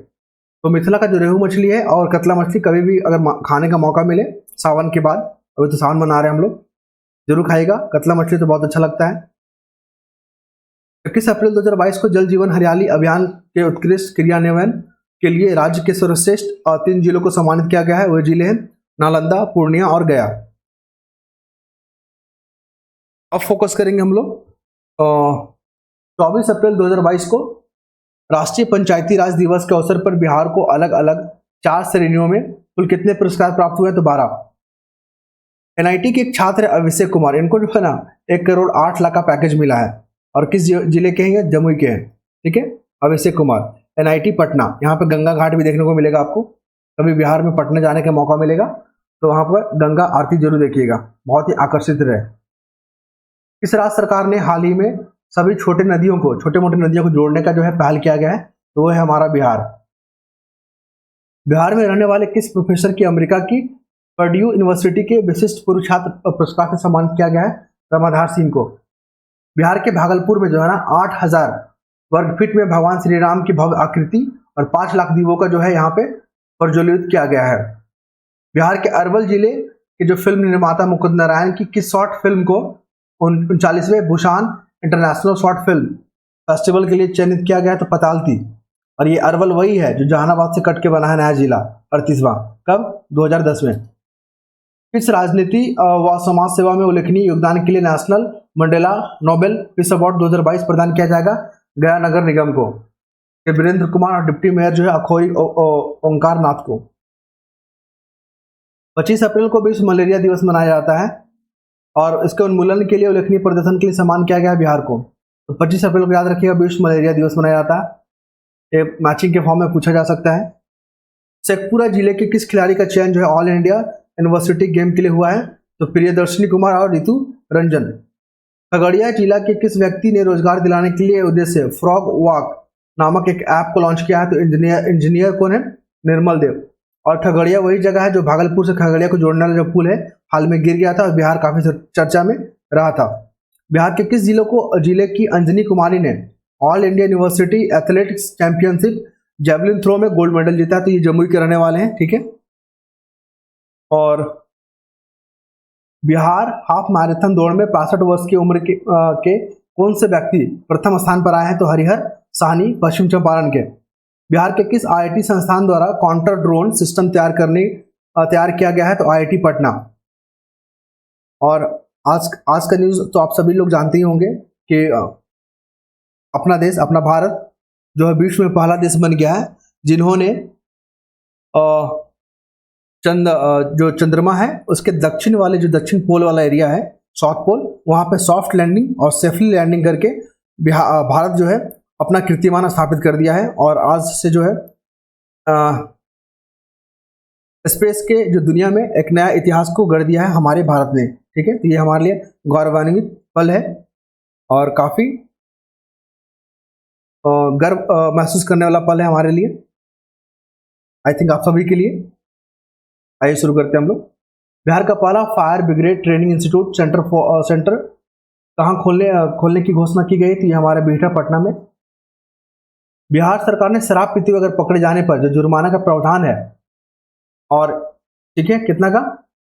तो मिथिला का जो रेहू मछली है और कतला मछली कभी भी अगर खाने का मौका मिले सावन के बाद, अभी तो सावन मना रहे हैं हम लोग, जरूर खाएगा। कतला मछली तो बहुत अच्छा लगता है। 21 अप्रैल 2022 को जल जीवन हरियाली अभियान के उत्कृष्ट क्रियान्वयन के लिए राज्य के सर्वश्रेष्ठ 3 जिलों को सम्मानित किया गया है। वह जिले हैं नालंदा, पूर्णिया और गया। अब फोकस करेंगे हम लोग 24 अप्रैल 2022 को राष्ट्रीय पंचायती राज दिवस के अवसर पर बिहार को अलग अलग 4 श्रेणियों में कुल कितने पुरस्कार प्राप्त हुए? तो 12। एनआईटी के एक छात्र अभिषेक कुमार, इनको जो है ना 1 करोड़ 8 लाख का पैकेज मिला है और किस जिले के हैं? जमुई के हैं। ठीक है, अभिषेक कुमार, एनआईटी पटना। यहाँ पे गंगा घाट भी देखने को मिलेगा आपको। कभी बिहार में पटना जाने का मौका मिलेगा तो वहां पर गंगा आरती जरूर देखिएगा, बहुत ही आकर्षित रहे। इस राज्य सरकार ने हाल ही में सभी छोटे मोटे नदियों को जोड़ने का जो है पहल किया गया है, तो वो है हमारा बिहार। बिहार में रहने वाले किस प्रोफेसर की अमेरिका की पर्ड्यू यूनिवर्सिटी के विशिष्ट पूर्व छात्र पुरस्कार से सम्मानित किया गया है? रामाधार सिंह को। बिहार के भागलपुर में जो है ना 8000 वर्ग फीट में भगवान श्री राम की भव्य आकृति और 5 लाख दीपों का जो है यहाँ पे प्रज्वलित किया गया है। बिहार के अरवल जिले के जो फिल्म निर्माता मुकुंद नारायण की किस शॉर्ट फिल्म को 39वें भूषाण इंटरनेशनल शॉर्ट फिल्म फेस्टिवल के लिए चयनित किया गया? तो पतालती। और ये अरवल वही है जो जहानाबाद से कट के बना है नया जिला 38वां। कब? 2010 में। किस राजनीति व समाज सेवा में उल्लेखनीय योगदान के लिए national Mandela Nobel peace award 2022 प्रदान किया जाएगा? गया नगर निगम को। वीरेंद्र कुमार और डिप्टी मेयर जो है अखोरी ओंकार नाथ को। 25 अप्रैल को विश्व मलेरिया दिवस मनाया जाता है और इसके उन्मूलन के लिए उल्लेखनीय प्रदर्शन के लिए सम्मान किया गया बिहार को। तो 25 अप्रैल को याद रखिएगा विश्व मलेरिया दिवस मनाया जाता है। ये मैचिंग के फॉर्म में पूछा जा सकता है। शेखपुरा जिले के किस खिलाड़ी का चयन जो है ऑल इंडिया यूनिवर्सिटी गेम के लिए हुआ है? तो प्रियदर्शनी कुमार और ऋतु रंजन। खगड़िया जिला के किस व्यक्ति ने रोजगार दिलाने के लिए उद्देश्य फ्रॉग वॉक नामक एक ऐप को लॉन्च किया है? तो इंजीनियर कौन है? निर्मल देव। और खगड़िया वही जगह है जो भागलपुर से खगड़िया को जोड़ने वाला जो पुल है हाल में गिर गया था और बिहार काफी चर्चा में रहा था। बिहार के किस जिले की अंजनी कुमारी ने all India university athletics championship javelin throw में गोल्ड मेडल जीता है? तो ये जमुई के रहने वाले हैं, ठीक है। और बिहार हाफ मैराथन दौड़ में 65 वर्ष की उम्र के कौन से व्यक्ति प्रथम स्थान पर आए हैं? तो हरिहर साहनी पश्चिम चंपारण के। बिहार के किस आईआईटी संस्थान द्वारा काउंटर ड्रोन सिस्टम तैयार किया गया है? तो आईआईटी पटना। और आज का न्यूज तो आप सभी लोग जानते ही होंगे कि अपना देश, अपना भारत जो है विश्व में पहला देश बन गया है जिन्होंने जो चंद्रमा है उसके दक्षिण वाले जो दक्षिण पोल वाला एरिया है साउथ पोल, वहां पे सॉफ्ट लैंडिंग और सेफली लैंडिंग करके भारत जो है अपना कीर्तिमान स्थापित कर दिया है। और आज से जो है स्पेस के जो दुनिया में एक नया इतिहास को गढ़ दिया है हमारे भारत ने, ठीक है। तो ये हमारे लिए गौरवान्वित पल है और काफी गर्व महसूस करने वाला पल है हमारे लिए, आई थिंक आप सभी के लिए। आइए शुरू करते हैं हम लोग। बिहार का पहला fire brigade training institute centre कहाँ खोलने की घोषणा की गई? तो ये हमारे बिहटा पटना में। बिहार सरकार ने शराब पीते हुए अगर पकड़े जाने पर जो जुर्माना का प्रावधान है, और ठीक है कितना का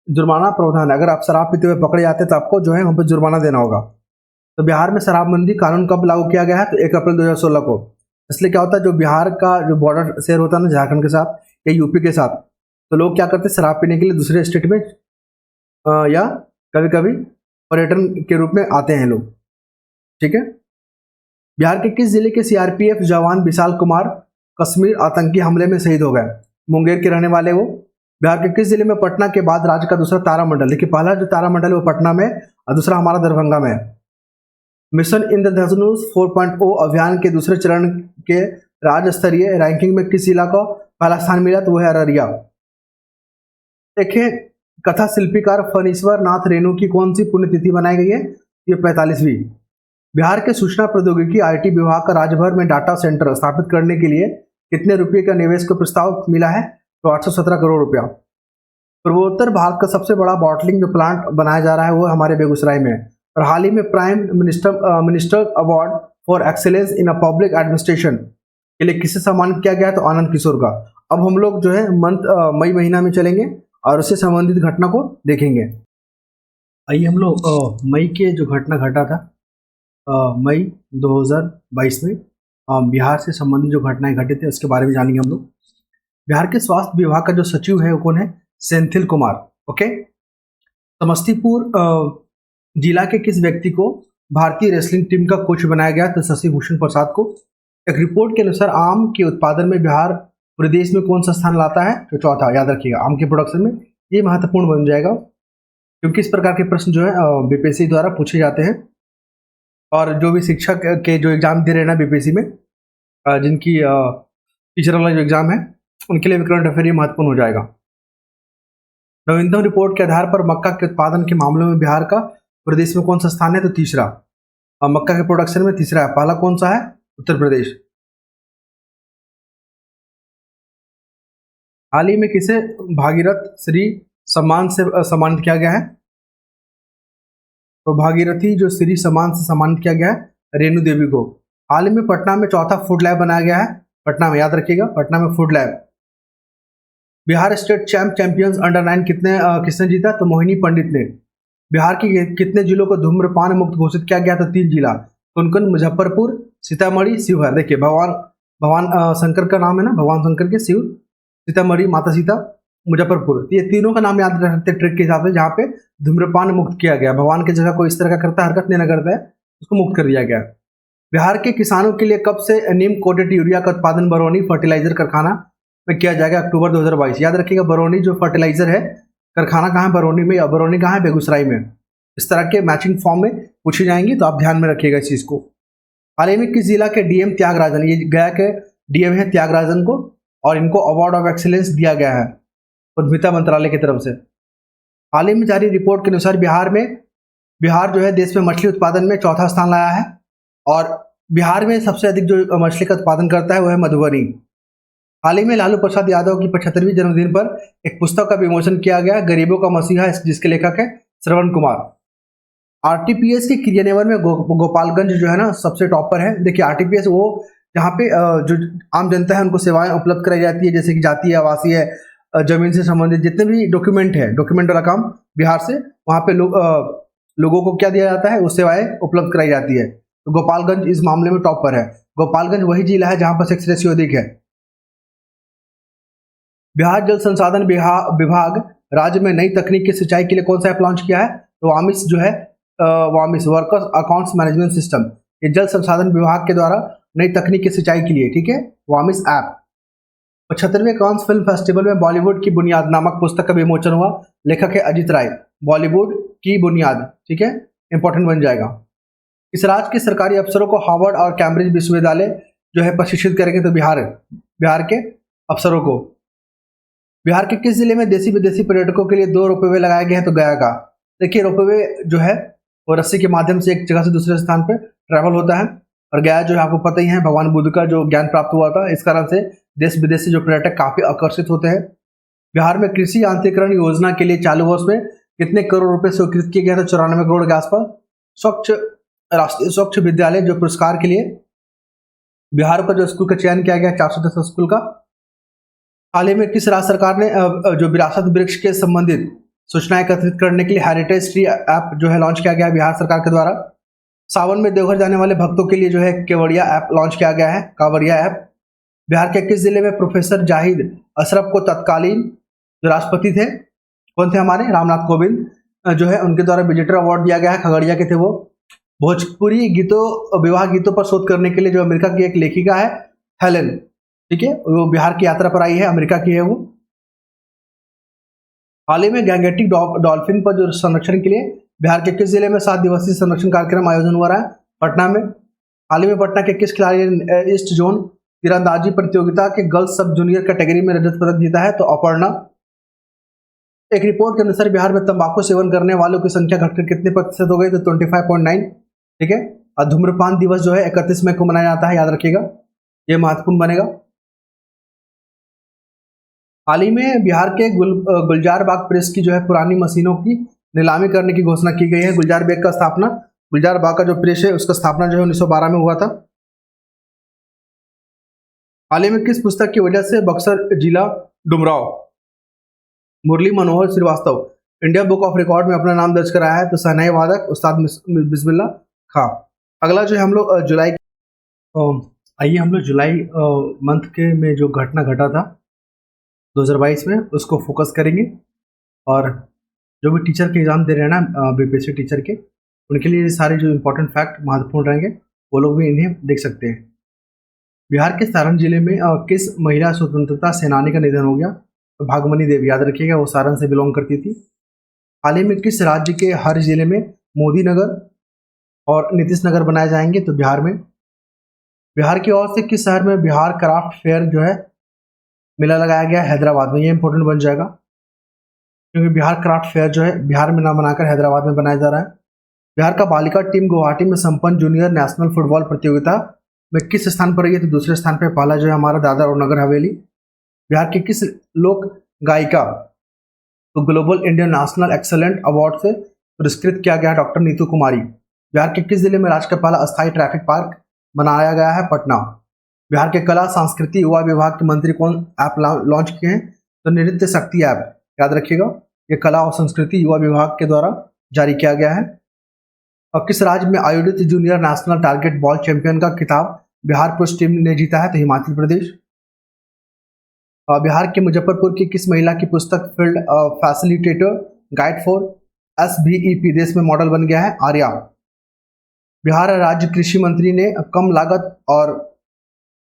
जुर्माना प्रावधान है, अगर आप शराब पीते हुए पकड़े जाते हैं तो आपको जो है वहां पर जुर्माना देना होगा। तो बिहार में शराबबंदी कानून कब लागू किया गया है? तो 1 अप्रैल 2016 को। इसलिए क्या होता है, जो बिहार का जो बॉर्डर शेयर होता है ना झारखंड के साथ या यूपी के साथ, तो लोग क्या करते हैं शराब पीने के लिए दूसरे स्टेट में या कभी कभी पर्यटन के रूप में आते हैं लोग, ठीक है। बिहार के किस जिले के सीआरपीएफ जवान विशाल कुमार कश्मीर आतंकी हमले में शहीद हो गए? मुंगेर के रहने वाले वो। बिहार के किस जिले में पटना के बाद राज्य का दूसरा तारामंडल, देखिए पहला जो तारामंडल है वो पटना में और दूसरा हमारा दरभंगा में है। मिशन इंद्रधनुष 4.0 अभियान के दूसरे चरण के राज्य स्तरीय रैंकिंग में किस जिला को पहला स्थान मिला? तो वो है अररिया। देखिए कथा शिल्पीकार फणीश्वर नाथ रेणु की कौन सी पुण्यतिथि बनाई गई है? ये 45वीं। बिहार के सूचना प्रौद्योगिकी आईटी विभाग का राज्य भर में डाटा सेंटर स्थापित करने के लिए कितने रुपए का निवेश का प्रस्ताव मिला है? तो 817 करोड़ रुपया। पूर्वोत्तर भारत का सबसे बड़ा बॉटलिंग जो प्लांट बनाया जा रहा है वो हमारे बेगूसराय में। और हाल ही में prime minister award for excellence in a public administration के लिए किसे सम्मानित किया गया है? तो आनंद किशोर का। अब हम लोग जो है मई महीना में चलेंगे और उससे संबंधित घटना को देखेंगे। आइए हम लोग मई के जो घटना घटा था मई 2022 में बिहार से संबंधित जो घटनाएं घटे थे उसके बारे में जानेंगे हम लोग। बिहार के स्वास्थ्य विभाग का जो सचिव है वो कौन है? सेंथिल कुमार। ओके। समस्तीपुर जिला के किस व्यक्ति को भारतीय रेसलिंग टीम का कोच बनाया गया? तो शशि भूषण प्रसाद को। एक रिपोर्ट के अनुसार आम के उत्पादन में बिहार पूरे देश में कौन सा स्थान लाता है? तो चौथा। याद रखिएगा आम के प्रोडक्शन में ये महत्वपूर्ण बन जाएगा क्योंकि इस प्रकार के प्रश्न जो है बीपीएससी द्वारा पूछे जाते हैं। और जो भी शिक्षक के जो एग्जाम दे रहे हैं ना बीपीएससी में, जिनकी टीचर वाला जो एग्जाम है उनके लिए करंट अफेयर महत्वपूर्ण हो जाएगा। नवीनतम रिपोर्ट के आधार पर मक्का के उत्पादन के मामले में बिहार का प्रदेश में कौन सा स्थान है? तो तीसरा। मक्का के प्रोडक्शन में तीसरा है। पहला कौन सा है? उत्तर प्रदेश। हाल ही में किसे भागीरथ श्री सम्मान से सम्मानित किया गया है? तो भागीरथी जो श्री सम्मान से सम्मानित किया गया है रेणु देवी को। हाल ही में पटना में चौथा फूड लैब बनाया गया है। पटना में, याद रखिएगा पटना में food lab. Bihar state champions under 9 किसने जीता? तो मोहिनी पंडित ने। बिहार के कितने जिलों को धूम्रपान मुक्त घोषित किया गया? तो 3 जिला। कौन? मुजफ्फरपुर, सीतामढ़ी, शिवहर। देखिए भगवान शंकर का नाम है ना, भगवान शंकर के शिव, सीतामढ़ी, माता सीता, मुजफ्फरपुर। ये तीनों का नाम याद रखते ट्रिक के हिसाब से जहाँ पे धूम्रपान मुक्त किया गया। भगवान की जगह कोई इस तरह का करता है, हरकत नहीं करता है, उसको मुक्त कर दिया गया। बिहार के किसानों के लिए कब से नीम कोटेड यूरिया का उत्पादन बरौनी फर्टिलाइजर कारखाना में किया जाएगा? अक्टूबर 2022। याद रखिएगा बरौनी जो फर्टिलाइजर है कारखाना कहाँ है? बरौनी में। या बरौनी कहाँ है? बेगूसराय में। इस तरह के मैचिंग फॉर्म में पूछी जाएंगी तो आप ध्यान में रखिएगा इस चीज को। हाल ही में किस जिला के डीएम त्यागराजन, ये गया के डीएम है त्यागराजन को, और इनको अवार्ड ऑफ एक्सीलेंस दिया गया है उद्यमिता मंत्रालय की तरफ से। हाल ही में जारी रिपोर्ट के अनुसार बिहार जो है देश में मछली उत्पादन में चौथा स्थान लाया है, और बिहार में सबसे अधिक जो मछली का उत्पादन करता है वो है मधुबनी। हाल ही में लालू प्रसाद यादव की 75वीं जन्मदिन पर एक पुस्तक का विमोचन किया गया, गरीबों का मसीहा, जिसके लेखक है श्रवण कुमार। आरटीपीएस के क्रियान्वयन में गोपालगंज जो है ना सबसे टॉप पर है। देखिए आरटीपीएस वो जहाँ पे जो आम जनता है उनको सेवाएं उपलब्ध कराई जाती है, जैसे कि जातीय, आवासीय, जमीन से संबंधित जितने भी डॉक्यूमेंट है, डॉक्यूमेंट वाला काम बिहार से वहाँ पे लोगों को क्या दिया जाता है, वो सेवाएं उपलब्ध कराई जाती है। तो गोपालगंज इस मामले में टॉप पर है। गोपालगंज वही जिला है जहाँ पर सेक्स रेशियो अधिक है। बिहार जल संसाधन विभाग राज्य में नई तकनीक की सिंचाई के लिए कौन सा ऐप लॉन्च किया है? तो वामिस जो है, वामिस वर्कर्स अकाउंट्स मैनेजमेंट सिस्टम, ये जल संसाधन विभाग के द्वारा नई तकनीक की सिंचाई के लिए, ठीक है, वामिस ऐप। 75वें कांस फिल्म फेस्टिवल में बॉलीवुड की बुनियाद नामक पुस्तक का विमोचन हुआ, लेखक है अजित राय। बॉलीवुड की बुनियाद, ठीक है, इंपॉर्टेंट बन जाएगा। इस राज्य के सरकारी अफसरों को हार्वर्ड और कैम्ब्रिज विश्वविद्यालय जो है प्रशिक्षित करेंगे, तो बिहार के अफसरों को। बिहार के किस जिले में देसी विदेशी पर्यटकों के लिए 2 रोपवे लगाए गए हैं? तो गया का। देखिए रोपवे जो है वो रस्सी के माध्यम से एक जगह से दूसरे स्थान पर ट्रैवल होता है, और गया जो है आपको पता ही है भगवान बुद्ध का जो ज्ञान प्राप्त हुआ था, इस कारण से देश विदेश से जो पर्यटक काफी आकर्षित होते हैं। बिहार में कृषि यांत्रिकरण योजना के लिए चालू वर्ष में कितने करोड़ रुपए स्वीकृत किए गए? तो 94 करोड़ के आसपास। राष्ट्रीय स्वच्छ विद्यालय जो पुरस्कार के लिए बिहार का जो स्कूल का चयन किया गया 410 स्कूल का। हाल ही में किस राज्य सरकार ने जो विरासत वृक्ष के संबंधित सूचनाएं एकत्रित करने के लिए हेरिटेज ट्री ऐप जो है लॉन्च किया गया है बिहार सरकार के द्वारा। सावन में देवघर जाने वाले भक्तों के लिए जो है केवड़िया ऐप लॉन्च किया गया है, कांवरिया ऐप। बिहार के किस जिले में प्रोफेसर जाहिद अशरफ को तत्कालीन जो राष्ट्रपति थे, कौन थे हमारे, रामनाथ कोविंद जो है उनके द्वारा विजेटर अवार्ड दिया गया है, खगड़िया के थे वो। भोजपुरी गीतों, विवाह गीतों पर शोध करने के लिए जो अमेरिका की एक लेखिका है हेलेन, ठीक है, वो बिहार की यात्रा पर आई है, अमेरिका की है वो। हाल ही में गैंगेटिक डॉल्फिन पर जो संरक्षण के लिए बिहार के किस जिले में 7 दिवसीय संरक्षण कार्यक्रम आयोजन हुआ रहा है? पटना में। हाल ही में पटना के किस खिलाड़ी ने ईस्ट जोन तीरंदाजी प्रतियोगिता के गर्ल्स सब जूनियर कैटेगरी में रजत पदक जीता है? तो अपर्णा। एक रिपोर्ट के अनुसार बिहार में तंबाकू सेवन करने वालों की संख्या घटकर कितने प्रतिशत हो गई? तो 25.9, ठीक है। और धूम्रपान दिवस जो है 31 मई को मनाया जाता है, याद रखिएगा, ये महत्वपूर्ण बनेगा। हाल ही में बिहार के गुलजार बाग प्रेस की जो है पुरानी मशीनों की नीलामी करने की घोषणा की गई है। गुलजार बाग का जो प्रेस है उसका स्थापना जो है 1912 में हुआ था। हाल ही में किस पुस्तक की वजह से बक्सर जिला Dumraon Murli Manohar Srivastava India book of record में अपना नाम दर्ज कराया है? तो शहनाई वादक उस्ताद बिस्मिल्लाह खां। अगला जो है हम लोग जुलाई, आइए हम लोग जुलाई मंथ के में जो घटना घटा था 2022 में उसको फोकस करेंगे, और जो भी टीचर के एग्जाम दे रहे हैं ना बीपीएससी टीचर के, उनके लिए सारे जो इंपॉर्टेंट फैक्ट महत्वपूर्ण रहेंगे वो लोग भी इन्हें देख सकते हैं। बिहार के सारण जिले में किस महिला स्वतंत्रता सेनानी का निधन हो गया? तो भागमनी देवी, याद रखिएगा, वो सारण से बिलोंग करती थी। हाल ही में किस राज्य के हर जिले में मोदी नगर और नीतीश नगर बनाए जाएंगे? तो बिहार में। बिहार की ओर से किस शहर में बिहार क्राफ्ट फेयर जो है मेला लगाया गया? हैदराबाद में। ये इंपॉर्टेंट बन जाएगा क्योंकि बिहार क्राफ्ट फेयर जो है बिहार में ना बनाकर हैदराबाद में बनाया जा रहा है। बिहार का बालिका टीम गुवाहाटी में संपन्न जूनियर नेशनल फुटबॉल प्रतियोगिता में किस स्थान पर रही है? तो दूसरे स्थान पर। पहला जो है हमारा दादर और नगर हवेली। बिहार की किस लोक गायिका तो global Indian national excellent award से पुरस्कृत किया गया? डॉक्टर नीतू कुमारी। बिहार के किस जिले में राज्य का पहला अस्थायी ट्रैफिक पार्क बनाया गया है? पटना। बिहार के कला संस्कृति युवा विभाग के मंत्री कौन ऐप लॉन्च किए हैं? तो नृत्य शक्ति ऐप, याद रखिएगा, ये कला और संस्कृति युवा विभाग के द्वारा जारी किया गया है। और किस राज्य में आयोजित junior national target ball champion का खिताब बिहार पुरुष टीम ने जीता है? तो हिमाचल प्रदेश। और बिहार के मुजफ्फरपुर की किस महिला की पुस्तक field facilitator guide for SBEP देश में मॉडल बन गया है? आर्या। बिहार राज्य कृषि मंत्री ने कम लागत और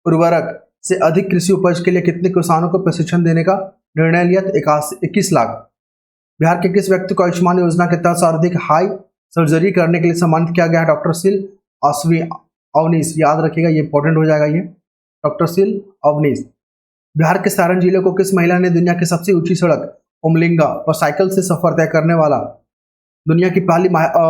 उर्वरक से अधिक कृषि उपज के लिए कितने किसानों को प्रशिक्षण देने का निर्णय लिया? तो 21 लाख। बिहार के किस व्यक्ति को आयुष्मान योजना के तहत सर्वाधिक हाई सर्जरी करने के लिए सम्मानित किया गया है? डॉक्टर शील अवनीश, याद रखिएगा, ये इंपॉर्टेंट हो जाएगा ये, डॉक्टर शील अवनीश। बिहार के सारण जिले को किस महिला ने दुनिया की सबसे ऊंची सड़क उमलिंगा पर साइकिल से सफर तय करने वाला दुनिया की पहली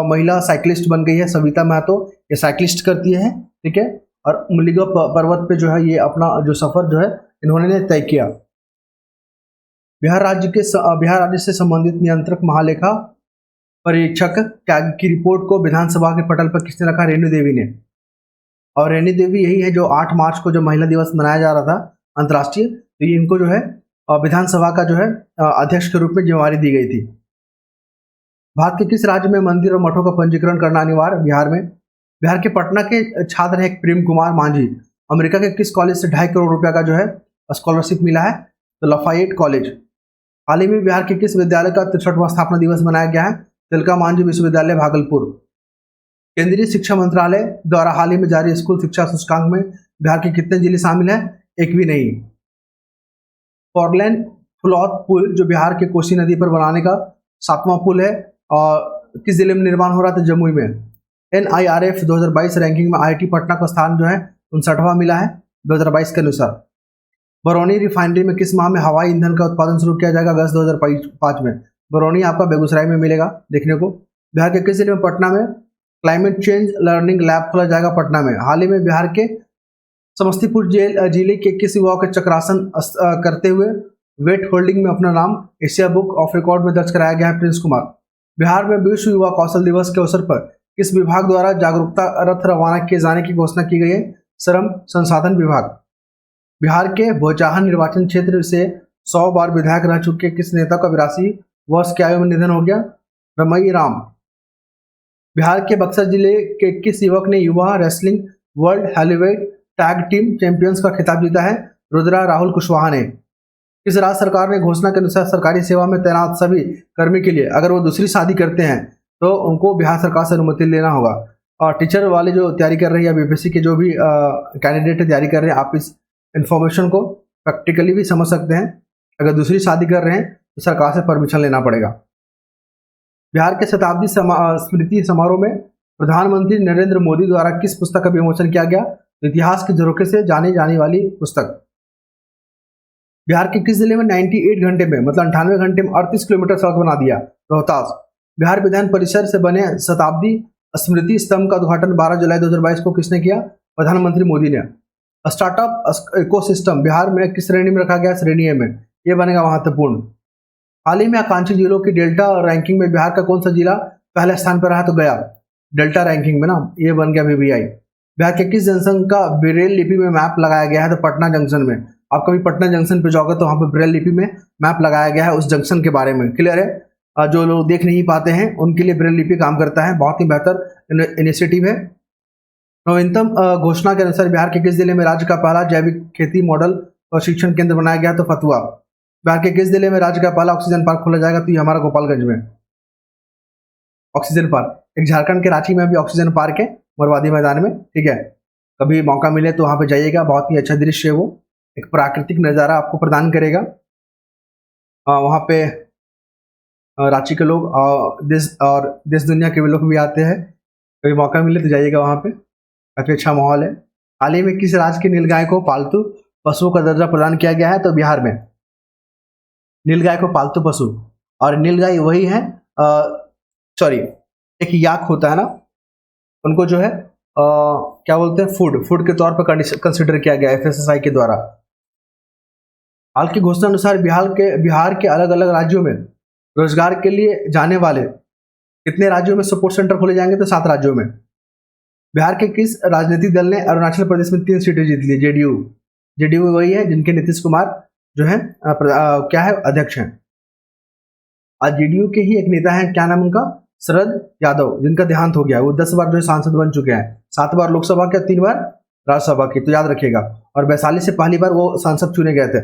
महिला साइकिलिस्ट बन गई है सविता महतो। ये साइकिलिस्ट करती है, ठीक है, और उमलिंगा पर्वत पे जो है ये अपना जो सफर जो है इन्होंने तय किया। बिहार राज्य से संबंधित नियंत्रक महालेखा परीक्षक की रिपोर्ट को विधानसभा के पटल पर किसने रखा? रेणु देवी ने। और रेणु देवी यही है जो 8 मार्च को जो महिला दिवस मनाया जा रहा था अंतर्राष्ट्रीय, तो इनको जो है विधानसभा का जो है अध्यक्ष के रूप में जिम्मेवारी दी गई थी। भारत के किस राज्य में मंदिर और मठों का पंजीकरण करना अनिवार्य? बिहार में। बिहार के पटना के छात्र हैं प्रेम कुमार मांझी, अमेरिका के किस कॉलेज से 2.5 करोड़ रुपया का जो है स्कॉलरशिप मिला है? तो लफायेट कॉलेज। हाल ही में बिहार के किस विद्यालय का 63वां स्थापना दिवस मनाया गया है? तिलका मांझी विश्वविद्यालय भागलपुर। केंद्रीय शिक्षा मंत्रालय द्वारा हाल ही में जारी स्कूल शिक्षा सूचकांक में बिहार के कितने जिले शामिल हैं? एक भी नहीं। फॉरलैंड फ्लॉथ पुल जो बिहार के कोसी नदी पर बनाने का 7वां पुल है और किस जिले में निर्माण हो रहा था? जमुई में। NIRF 2022 रैंकिंग में IIT पटना का स्थान जो है 59वां मिला है 2022 के अनुसार। बरौनी रिफाइनरी में किस माह में हवाई ईंधन का उत्पादन शुरू किया जाएगा? अगस्त 2005 में। बरौनी आपका बेगूसराय में मिलेगा देखने को। बिहार के किस जिले में? पटना में क्लाइमेट चेंज लर्निंग लैब खोला जाएगा पटना में। हाल ही में बिहार के समस्तीपुर जिले के किस युवा के चक्रासन करते हुए वेट होल्डिंग में अपना नाम एशिया बुक ऑफ रिकॉर्ड में दर्ज कराया गया है? प्रिंस कुमार। बिहार में विश्व युवा कौशल दिवस के अवसर पर किस विभाग द्वारा जागरूकता रथ रवाना किए जाने की घोषणा की गई है? श्रम संसाधन विभाग। बिहार के भोजाहा निर्वाचन क्षेत्र से 100 बार विधायक रह चुके किस नेता का 82 वर्ष की आयु में निधन हो गया? रमई राम। बिहार के बक्सर जिले के किस युवक ने युवा wrestling world heavyweight tag team champions का खिताब जीता है? रुद्रा राहुल कुशवाहा ने। किस राज्य सरकार ने घोषणा के अनुसार सरकारी सेवा में तैनात सभी कर्मी के लिए अगर वो दूसरी शादी करते हैं तो उनको बिहार सरकार से अनुमति लेना होगा? और टीचर वाले जो तैयारी कर रहे हैं या बीपीएससी के जो भी कैंडिडेट तैयारी कर रहे हैं, आप इस इंफॉर्मेशन को प्रैक्टिकली भी समझ सकते हैं। अगर दूसरी शादी कर रहे हैं तो सरकार से परमिशन लेना पड़ेगा। बिहार के शताब्दी स्मृति समारोह में प्रधानमंत्री नरेंद्र मोदी द्वारा किस पुस्तक का विमोचन किया गया? इतिहास के झरोखे से जाने जाने वाली पुस्तक। बिहार के किस जिले में 98 घंटे में मतलब 98 घंटे में 38 किलोमीटर सड़क बना दिया? रोहतास। बिहार विधान परिषद से बने शताब्दी स्मृति स्तंभ का उद्घाटन 12 जुलाई 2022 को किसने किया? प्रधानमंत्री मोदी ने। स्टार्टअप इकोसिस्टम बिहार में किस श्रेणी में रखा गया? श्रेणी ए में। यह बनेगा महत्वपूर्ण। हाल ही में आकांक्षी जिलों की डेल्टा रैंकिंग में बिहार का कौन सा जिला पहले स्थान पर रहा? तो गया। डेल्टा रैंकिंग में ना ये बन गया BBI। बिहार के किस जंक्शन का ब्रेल लिपि में मैप लगाया गया है? तो पटना जंक्शन में। आप कभी पटना जंक्शन पे जाओगे तो वहाँ पे ब्रेल लिपि में मैप लगाया गया है उस जंक्शन के बारे में। क्लियर है? जो लोग देख नहीं पाते हैं उनके लिए ब्रेल लिपि काम करता है। बहुत ही बेहतर इनिशिएटिव है। नवीनतम घोषणा के अनुसार बिहार के किस जिले में राज्य का पहला जैविक खेती मॉडल प्रशिक्षण केंद्र बनाया गया? तो फतुआ। बिहार के किस जिले में राज्य का पहला ऑक्सीजन पार्क खोला जाएगा? तो ये हमारा गोपालगंज में ऑक्सीजन पार्क। एक झारखंड के रांची में भी ऑक्सीजन पार्क है मोरवादी मैदान में, ठीक है। कभी मौका मिले तो वहाँ पे जाइएगा, बहुत ही अच्छा दृश्य है वो, एक प्राकृतिक नज़ारा आपको प्रदान करेगा। वहाँ पे रांची के लोग देश दुनिया के लोग भी आते हैं। कभी मौका मिले तो जाइएगा वहाँ पे, काफ़ी अच्छा माहौल है। हाल ही में किस राज्य की नीलगाय को पालतू पशुओं का दर्जा प्रदान किया गया है? तो बिहार में। नीलगाय को पालतू पशु, और नीलगाय वही है एक याक होता है ना, उनको जो है क्या बोलते हैं फूड के तौर पर कंसिडर किया गया FSSAI के द्वारा। हाल की घोषणा अनुसार बिहार के अलग अलग राज्यों में रोजगार के लिए जाने वाले कितने राज्यों में सपोर्ट सेंटर खोले जाएंगे? तो 7 राज्यों में। बिहार के किस राजनीतिक दल ने अरुणाचल प्रदेश में 3 सीटें जीत ली? जेडीयू वही है जिनके नीतीश कुमार जो है क्या है अध्यक्ष हैं। आज जेडीयू के ही एक नेता हैं, क्या नाम उनका? शरद यादव, जिनका देहांत हो गया। वो 10 बार जो है सांसद बन चुके हैं, 7 बार लोकसभा के, 3 बार राज्यसभा की, तो याद रखिएगा। और वैशाली से पहली बार वो सांसद चुने गए थे।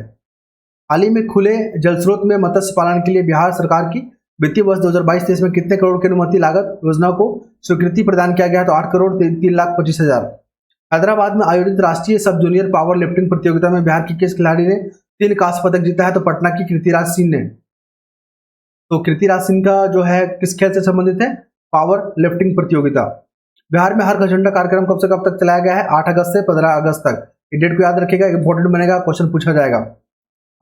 हाल ही में खुले जल स्रोत में मत्स्य पालन के लिए बिहार सरकार की वित्तीय वर्ष 2022-23 में कितने करोड़ की अनुमति लागत योजना को स्वीकृति प्रदान किया गया? तो 8 करोड़ 3,25,000। हैदराबाद में आयोजित राष्ट्रीय सब जूनियर पावर लिफ्टिंग प्रतियोगिता में बिहार के किस खिलाड़ी ने 3 कांस्य पदक जीता है? तो पटना की कीर्तिराज सिंह ने। तो कीर्तिराज सिंह का जो है किस खेल से संबंधित है? पावर लिफ्टिंग प्रतियोगिता। बिहार में हर घर झंडा कार्यक्रम कब से कब तक चलाया गया है? 8 अगस्त से 15 अगस्त तक। ये डेट को याद रखिएगा, इंपॉर्टेंट बनेगा, क्वेश्चन पूछा जाएगा।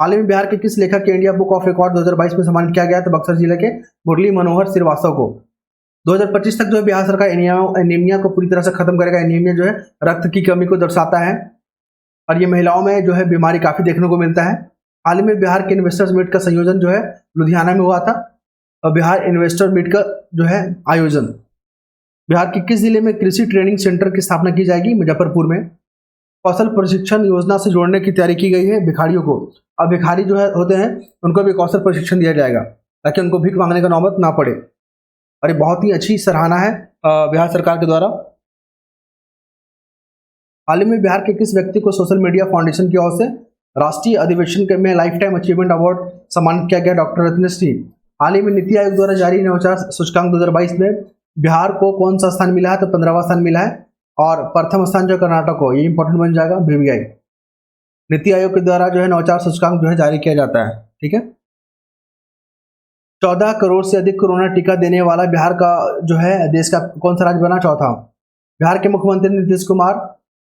हाल ही में बिहार के किस लेखक के इंडिया बुक ऑफ रिकॉर्ड 2022 में सम्मानित किया गया? तो बक्सर जिले के मुरली मनोहर श्रीवास्तव को। 2025 तक जो है बिहार सरकार एनीमिया को पूरी तरह से खत्म करेगा। एनीमिया जो है रक्त की कमी को दर्शाता है और ये महिलाओं में जो है बीमारी काफी देखने को मिलता है। हाल ही में बिहार के इन्वेस्टर्स मीट का संयोजन जो है लुधियाना में हुआ था और बिहार इन्वेस्टर मीट का जो है आयोजन। बिहार के किस जिले में कृषि ट्रेनिंग सेंटर की स्थापना की जाएगी? मुजफ्फरपुर में। कौशल प्रशिक्षण योजना से जोड़ने की तैयारी की गई है भिखारियों को। अब भिखारी जो है होते हैं उनको भी कौशल प्रशिक्षण दिया जाएगा ताकि उनको भीख मांगने का नौबत ना पड़े और ये बहुत ही अच्छी सराहना है बिहार सरकार के द्वारा। हाल ही में बिहार के किस व्यक्ति को सोशल मीडिया फाउंडेशन की ओर से राष्ट्रीय अधिवेशन में लाइफ टाइम अचीवमेंट अवार्ड सम्मानित किया गया? डॉक्टर रत्नश्री। हाल ही में नीति आयोग द्वारा जारी नवाचार सूचकांक 2022 में बिहार को कौन सा स्थान मिला है? तो 15वां स्थान मिला है और प्रथम स्थान जो कर्नाटक को, ये इंपॉर्टेंट बन जाएगा, बीबीआई। नीति आयोग के द्वारा जो है नवाचार सूचकांक जो है जारी किया जाता है। ठीक है, 14 करोड़ से अधिक कोरोना टीका देने वाला बिहार का जो है देश का कौन सा राज्य बना? चौथा। बिहार के मुख्यमंत्री नीतीश कुमार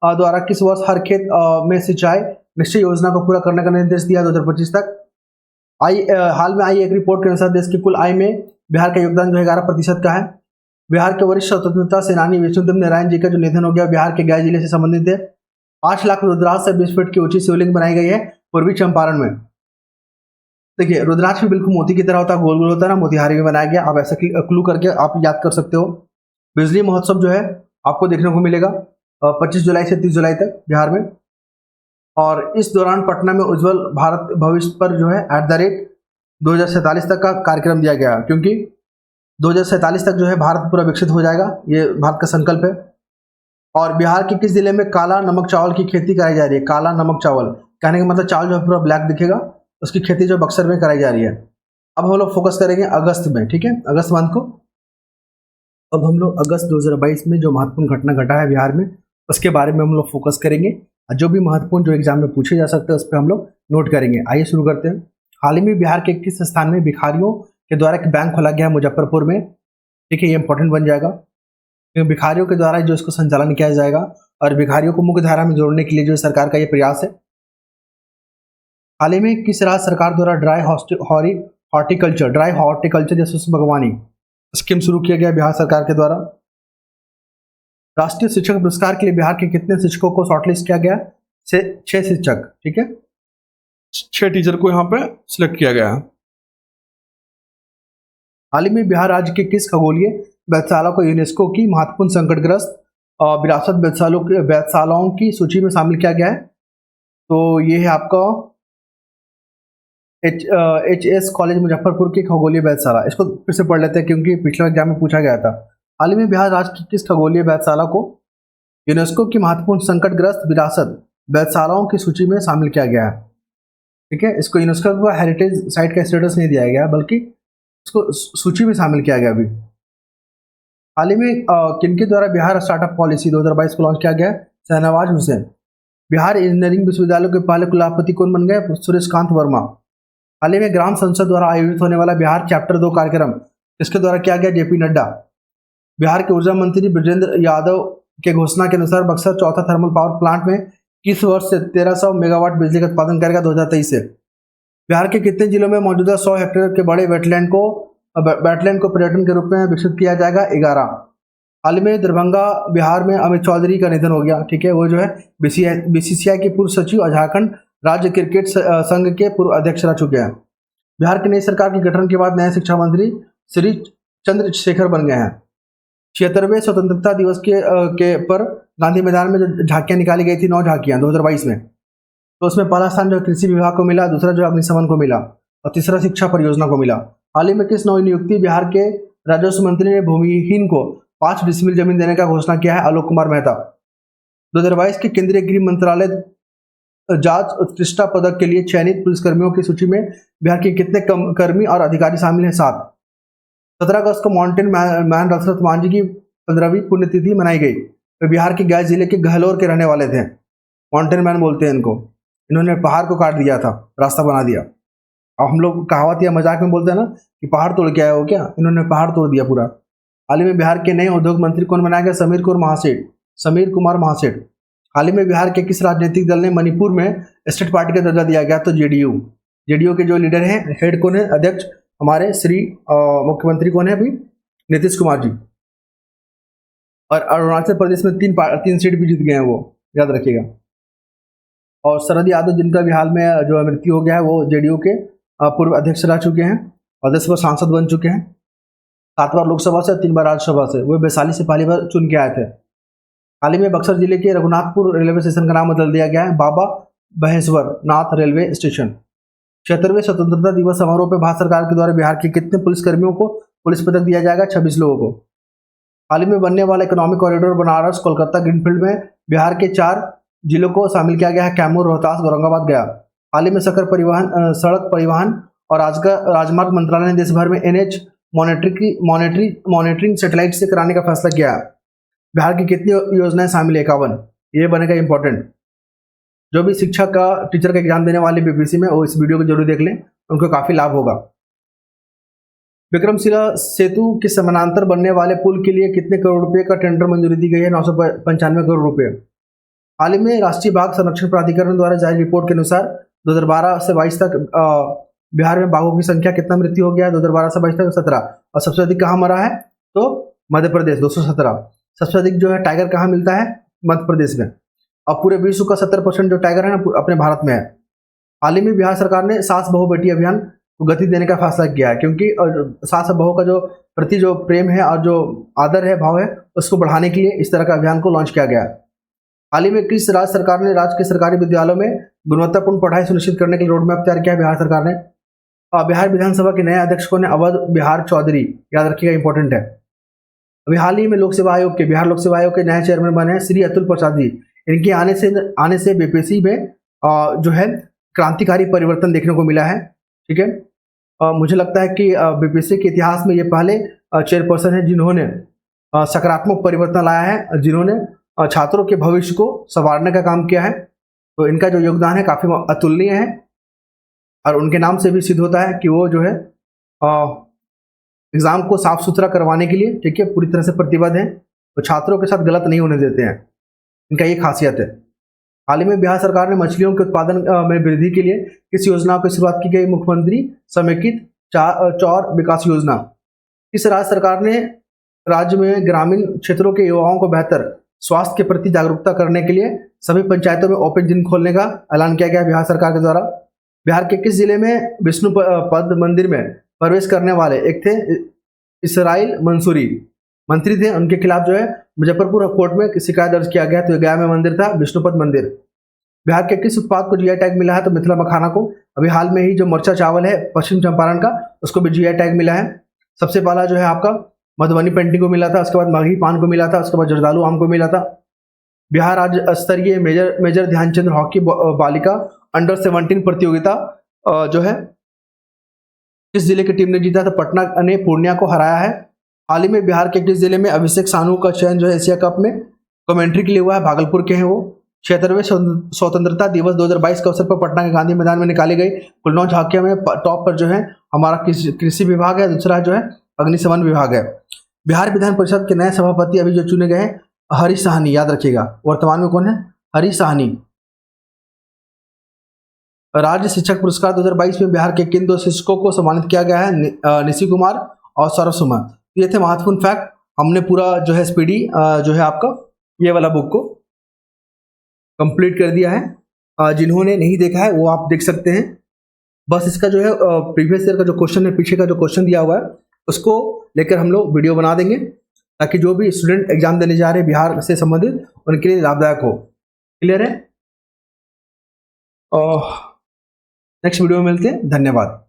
द्वारा किस वर्ष हर खेत में सिंचाई निश्चय योजना को पूरा करने का निर्देश दिया 2025 तक? हाल में आई एक रिपोर्ट के अनुसार देश की कुल आय में बिहार का योगदान जो है 11% का है। बिहार के वरिष्ठ स्वतंत्रता सेनानी विष्णुदेव नारायण जी का जो निधन हो गया बिहार के गया जिले से संबंधित है। 5 लाख रुद्राक्ष से 20 फीट की ऊंची शिवलिंग बनाई गई है पूर्वी चंपारण में। देखिए रुद्राक्ष भी बिल्कुल मोती की तरह होता है, गोल गोल होता है ना, मोतिहारी में बनाया गया। आप ऐसा क्लू करके आप याद कर सकते हो। बिजली महोत्सव जो है आपको देखने को मिलेगा 25 जुलाई से 30 जुलाई तक बिहार में। और इस दौरान पटना में उज्जवल भारत भविष्य पर जो है @2047 तक का कार्यक्रम दिया गया, क्योंकि 2047 तक जो है भारत पूरा विकसित हो जाएगा, ये भारत का संकल्प है। और बिहार के किस जिले में काला नमक चावल की खेती कराई जा रही है? काला नमक चावल कहने का मतलब चावल जो है पूरा ब्लैक दिखेगा, उसकी खेती जो बक्सर में कराई जा रही है। अब हम लोग फोकस करेंगे अगस्त में। ठीक है, अगस्त मंथ को। अब हम लोग अगस्त 2022 में जो महत्वपूर्ण घटना घटा है बिहार में उसके बारे में हम लोग फोकस करेंगे और जो भी महत्वपूर्ण जो एग्जाम में पूछे जा सकते हैं उस पर हम लोग नोट करेंगे। आइए शुरू करते हैं। हाल ही में बिहार के किस स्थान में भिखारियों के द्वारा एक बैंक खोला गया है? मुजफ्फरपुर में। ठीक है, ये इंपॉर्टेंट बन जाएगा क्योंकि भिखारियों के द्वारा जो इसको संचालन किया जाएगा और भिखारियों को मुख्य धारा में जोड़ने के लिए जो सरकार का ये प्रयास है। हाल ही में किस राज्य सरकार द्वारा ड्राई हॉर्टिकल्चर या शुष्क बागवानी स्कीम शुरू किया गया बिहार सरकार के द्वारा? राष्ट्रीय शिक्षक पुरस्कार के लिए बिहार के कितने शिक्षकों को शॉर्टलिस्ट किया गया? 6 शिक्षक। ठीक है, 6 टीचर को यहाँ पे सिलेक्ट किया गया है। हाल ही में बिहार राज्य के किस खगोलीय वेधशाला को यूनेस्को की महत्वपूर्ण संकटग्रस्त विरासत वेधशालाओं की सूची में शामिल किया गया है? तो ये है आपका HS कॉलेज मुजफ्फरपुर की खगोलीय वेधशाला। इसको फिर से पढ़ लेते हैं क्योंकि पिछले एग्जाम में पूछा गया था। हाल ही में बिहार राज्य की किस खगोलीय वेधशाला को यूनेस्को की महत्वपूर्ण संकटग्रस्त विरासत वेधशालाओं की सूची में शामिल किया गया है? ठीक है, इसको यूनेस्को को हेरिटेज साइट का स्टेटस नहीं दिया गया बल्कि इसको सूची में शामिल किया गया। अभी हाल ही में किनके द्वारा बिहार स्टार्टअप पॉलिसी 2022 को लॉन्च किया गया? शहनवाज हुसैन। बिहार इंजीनियरिंग विश्वविद्यालय के पहले कुलपति कौन बन गए? सूर्यकांत वर्मा। हाल ही में ग्राम संसद द्वारा आयोजित होने वाला बिहार चैप्टर 2 कार्यक्रम किसके द्वारा किया गया? JP नड्डा। बिहार के ऊर्जा मंत्री ब्रजेंद्र यादव के घोषणा के अनुसार बक्सर चौथा थर्मल पावर प्लांट में किस वर्ष से 1300 मेगावाट बिजली का उत्पादन करेगा? 2023 से। बिहार के कितने जिलों में मौजूदा 100 हेक्टेयर के बड़े वेटलैंड को पर्यटन के रूप में विकसित किया जाएगा? 11। हाल ही में दरभंगा बिहार में अमित चौधरी का निधन हो गया। ठीक है, वो जो है BCCI के पूर्व सचिव और झारखंड राज्य क्रिकेट संघ के पूर्व अध्यक्ष रह चुके हैं। बिहार की नई सरकार के गठन के बाद नए शिक्षा मंत्री श्री चंद्रशेखर बन गए हैं। 76वें स्वतंत्रता दिवस के पर गांधी मैदान में जो झांकियां निकाली गई थी, 9 झांकियां 2022 में, तो उसमें पहला स्थान जो कृषि विभाग को मिला, दूसरा जो अग्निशमन को मिला और तीसरा शिक्षा परियोजना को मिला। हाल ही में किस नवनियुक्ति बिहार के राजस्व मंत्री ने भूमिहीन को 5 डिसमिल जमीन देने का घोषणा किया है? आलोक कुमार मेहता। 2022 के केंद्रीय गृह मंत्रालय जांच उत्कृष्टता पदक के लिए चयनित पुलिसकर्मियों की सूची में बिहार के कितने कर्मी और अधिकारी शामिल हैं? 7। 17 अगस्त को माउंटेन मैन दशरथ मांझी की 15वीं पुण्यतिथि मनाई गई। वे बिहार के गया जिले के गहलोर के रहने वाले थे। माउंटेन मैन बोलते हैं इनको। इन्होंने पहाड़ को काट दिया था, रास्ता बना दिया। अब हम लोग कहावत या मजाक में बोलते हैं ना कि पहाड़ तोड़ के आए हो क्या, इन्होंने पहाड़ तोड़ दिया पूरा। हाल ही में बिहार के नए उद्योग मंत्री कौन बनाया गया? समीर कुमार महासेठ। हाल ही में बिहार के किस राजनीतिक दल ने मणिपुर में स्टेट पार्टी का दर्जा दिया गया? तो जेडीयू के जो लीडर हैं, हेड कौन है? अध्यक्ष हमारे श्री मुख्यमंत्री कौन है अभी? नीतीश कुमार जी। और अरुणाचल प्रदेश में तीन सीट भी जीत गए हैं वो, याद रखिएगा। और शरद यादव जिनका भी हाल में जो मृत्यु हो गया है, वो जेडीयू के पूर्व अध्यक्ष रह चुके हैं और 10 बार सांसद बन चुके हैं, 7 बार लोकसभा से, 3 बार राज्यसभा से। वो वैशाली से पहली बार चुन के आए थे। हाल ही में बक्सर जिले के रघुनाथपुर रेलवे स्टेशन का नाम बदल दिया गया है बाबा बहेश्वर नाथ रेलवे स्टेशन। 76वें स्वतंत्रता दिवस समारोह पर भारत सरकार के द्वारा बिहार के कितने पुलिसकर्मियों को पुलिस पदक दिया जाएगा? 26 लोगों को। हाल ही में बनने वाला economic corridor Banaras Kolkata greenfield में बिहार के 4 जिलों को शामिल किया गया है: कैमूर, रोहतास, औरंगाबाद, गया। हाल ही में सड़क परिवहन और राजमार्ग मंत्रालय ने देश भर में NH मॉनिटरिंग सैटेलाइट से कराने का फैसला किया है। बिहार की कितनी योजनाएं शामिल है? 51। ये बनेगा इंपॉर्टेंट। जो भी शिक्षक का टीचर का एग्जाम देने वाले बीपीएससी में, वो इस वीडियो को जरूर देख लें, उनको काफी लाभ होगा। विक्रमशिला सेतु के समानांतर बनने वाले पुल के लिए कितने करोड़ रुपए का टेंडर मंजूरी दी गई है? 995 करोड़ रुपए। हाल ही में राष्ट्रीय बाघ संरक्षण प्राधिकरण द्वारा जारी रिपोर्ट के अनुसार 2012 से 22 तक बिहार में बाघों की संख्या कितना मृत्यु हो गया है? 2012 से 22 तक 17। और सबसे अधिक कहाँ मरा है? तो मध्य प्रदेश, 217। सबसे अधिक जो है टाइगर कहाँ मिलता है? मध्य प्रदेश में। और पूरे विश्व का 70% जो टाइगर है ना, अपने भारत में है। हाल ही में बिहार सरकार ने सास बहू बेटी अभियान को गति देने का फैसला किया है, क्योंकि सास बहू का जो प्रति जो प्रेम है और जो आदर है, भाव है, उसको बढ़ाने के लिए इस तरह का अभियान को लॉन्च किया गया है। हाल ही में किस राज्य सरकार ने राज्य के सरकारी विद्यालयों में गुणवत्तापूर्ण पढ़ाई सुनिश्चित करने के लिए रोड मैप तैयार किया है? बिहार सरकार ने। बिहार विधानसभा के नए अध्यक्ष कौन है? अवध बिहार चौधरी, याद रखिएगा, इंपॉर्टेंट है। अभी हाल ही में बिहार लोक सेवा आयोग के नए चेयरमैन बने हैं श्री अतुल प्रसाद जी। इनके आने से बीपीएससी में जो है क्रांतिकारी परिवर्तन देखने को मिला है। ठीक है, मुझे लगता है कि बीपीएससी के इतिहास में ये पहले चेयरपर्सन है जिन्होंने सकारात्मक परिवर्तन लाया है, जिन्होंने छात्रों के भविष्य को संवारने का काम किया है। तो इनका जो योगदान है काफी अतुलनीय है, और उनके नाम से भी सिद्ध होता है कि वो जो है एग्जाम को साफ सुथरा करवाने के लिए, ठीक है, पूरी तरह से प्रतिबद्ध हैं। तो छात्रों के साथ गलत नहीं होने देते हैं, इनका ये खासियत है। हाल ही में बिहार सरकार ने मछलियों के उत्पादन में वृद्धि के लिए किस योजना की शुरुआत की गई? मुख्यमंत्री समेकित चौर विकास योजना। इस राज्य सरकार ने राज्य में ग्रामीण क्षेत्रों के युवाओं को बेहतर स्वास्थ्य के प्रति जागरूकता करने के लिए सभी पंचायतों में ओपन जिम खोलने का ऐलान किया गया बिहार सरकार के द्वारा। बिहार के किस जिले में विष्णु पद मंदिर में प्रवेश करने वाले एक थे इसराइल मंसूरी मंत्री थे, उनके खिलाफ जो है मुजफ्फरपुर कोर्ट में शिकायत दर्ज किया गया। तो गया में मंदिर था विष्णुपद मंदिर। बिहार के किस उत्पाद को जीआई टैग मिला है? तो मिथिला मखाना को। अभी हाल में ही जो मरचा चावल है पश्चिम चंपारण का, उसको भी जीआई टैग मिला है। सबसे पहला जो है आपका मधुबनी पेंटिंग को मिला था, उसके बाद मगही पान को मिला था, उसके बाद जर्दालू आम को मिला था। बिहार राज्य स्तरीय मेजर ध्यानचंद हॉकी बालिका अंडर 17 प्रतियोगिता जो है किस जिले की टीम ने जीता? तो पटना ने पूर्णिया को हराया है। हाल ही में बिहार के किस जिले में अभिषेक सानू का चयन जो है एशिया कप में कमेंट्री के लिए हुआ है? भागलपुर के हैं वो। 76वें स्वतंत्रता दिवस 2022 के अवसर पर पटना के गांधी मैदान में निकाली गई कुलनौज हॉकी में टॉप पर जो है हमारा कृषि विभाग है, दूसरा जो है अग्निशमन विभाग है। बिहार विधान परिषद के नए सभापति अभी जो चुने गए हैं हरीश साहनी, याद रखिएगा। वर्तमान में कौन है? हरीश साहनी। राज्य शिक्षक पुरस्कार 2022 में बिहार के किन 2 शिक्षकों को सम्मानित किया गया है? निशी कुमार और सौरभ सुमन। ये थे महत्वपूर्ण फैक्ट। हमने पूरा जो है स्पीडी जो है आपका ये वाला बुक को कंप्लीट कर दिया है। जिन्होंने नहीं देखा है वो आप देख सकते हैं। बस इसका जो है प्रीवियस ईयर का जो क्वेश्चन है, पीछे का जो क्वेश्चन दिया हुआ है, उसको लेकर हम लोग वीडियो बना देंगे, ताकि जो भी स्टूडेंट एग्जाम देने जा रहे हैं बिहार से संबंधित, उनके लिए लाभदायक हो। क्लियर है? नेक्स्ट वीडियो में मिलते हैं। धन्यवाद।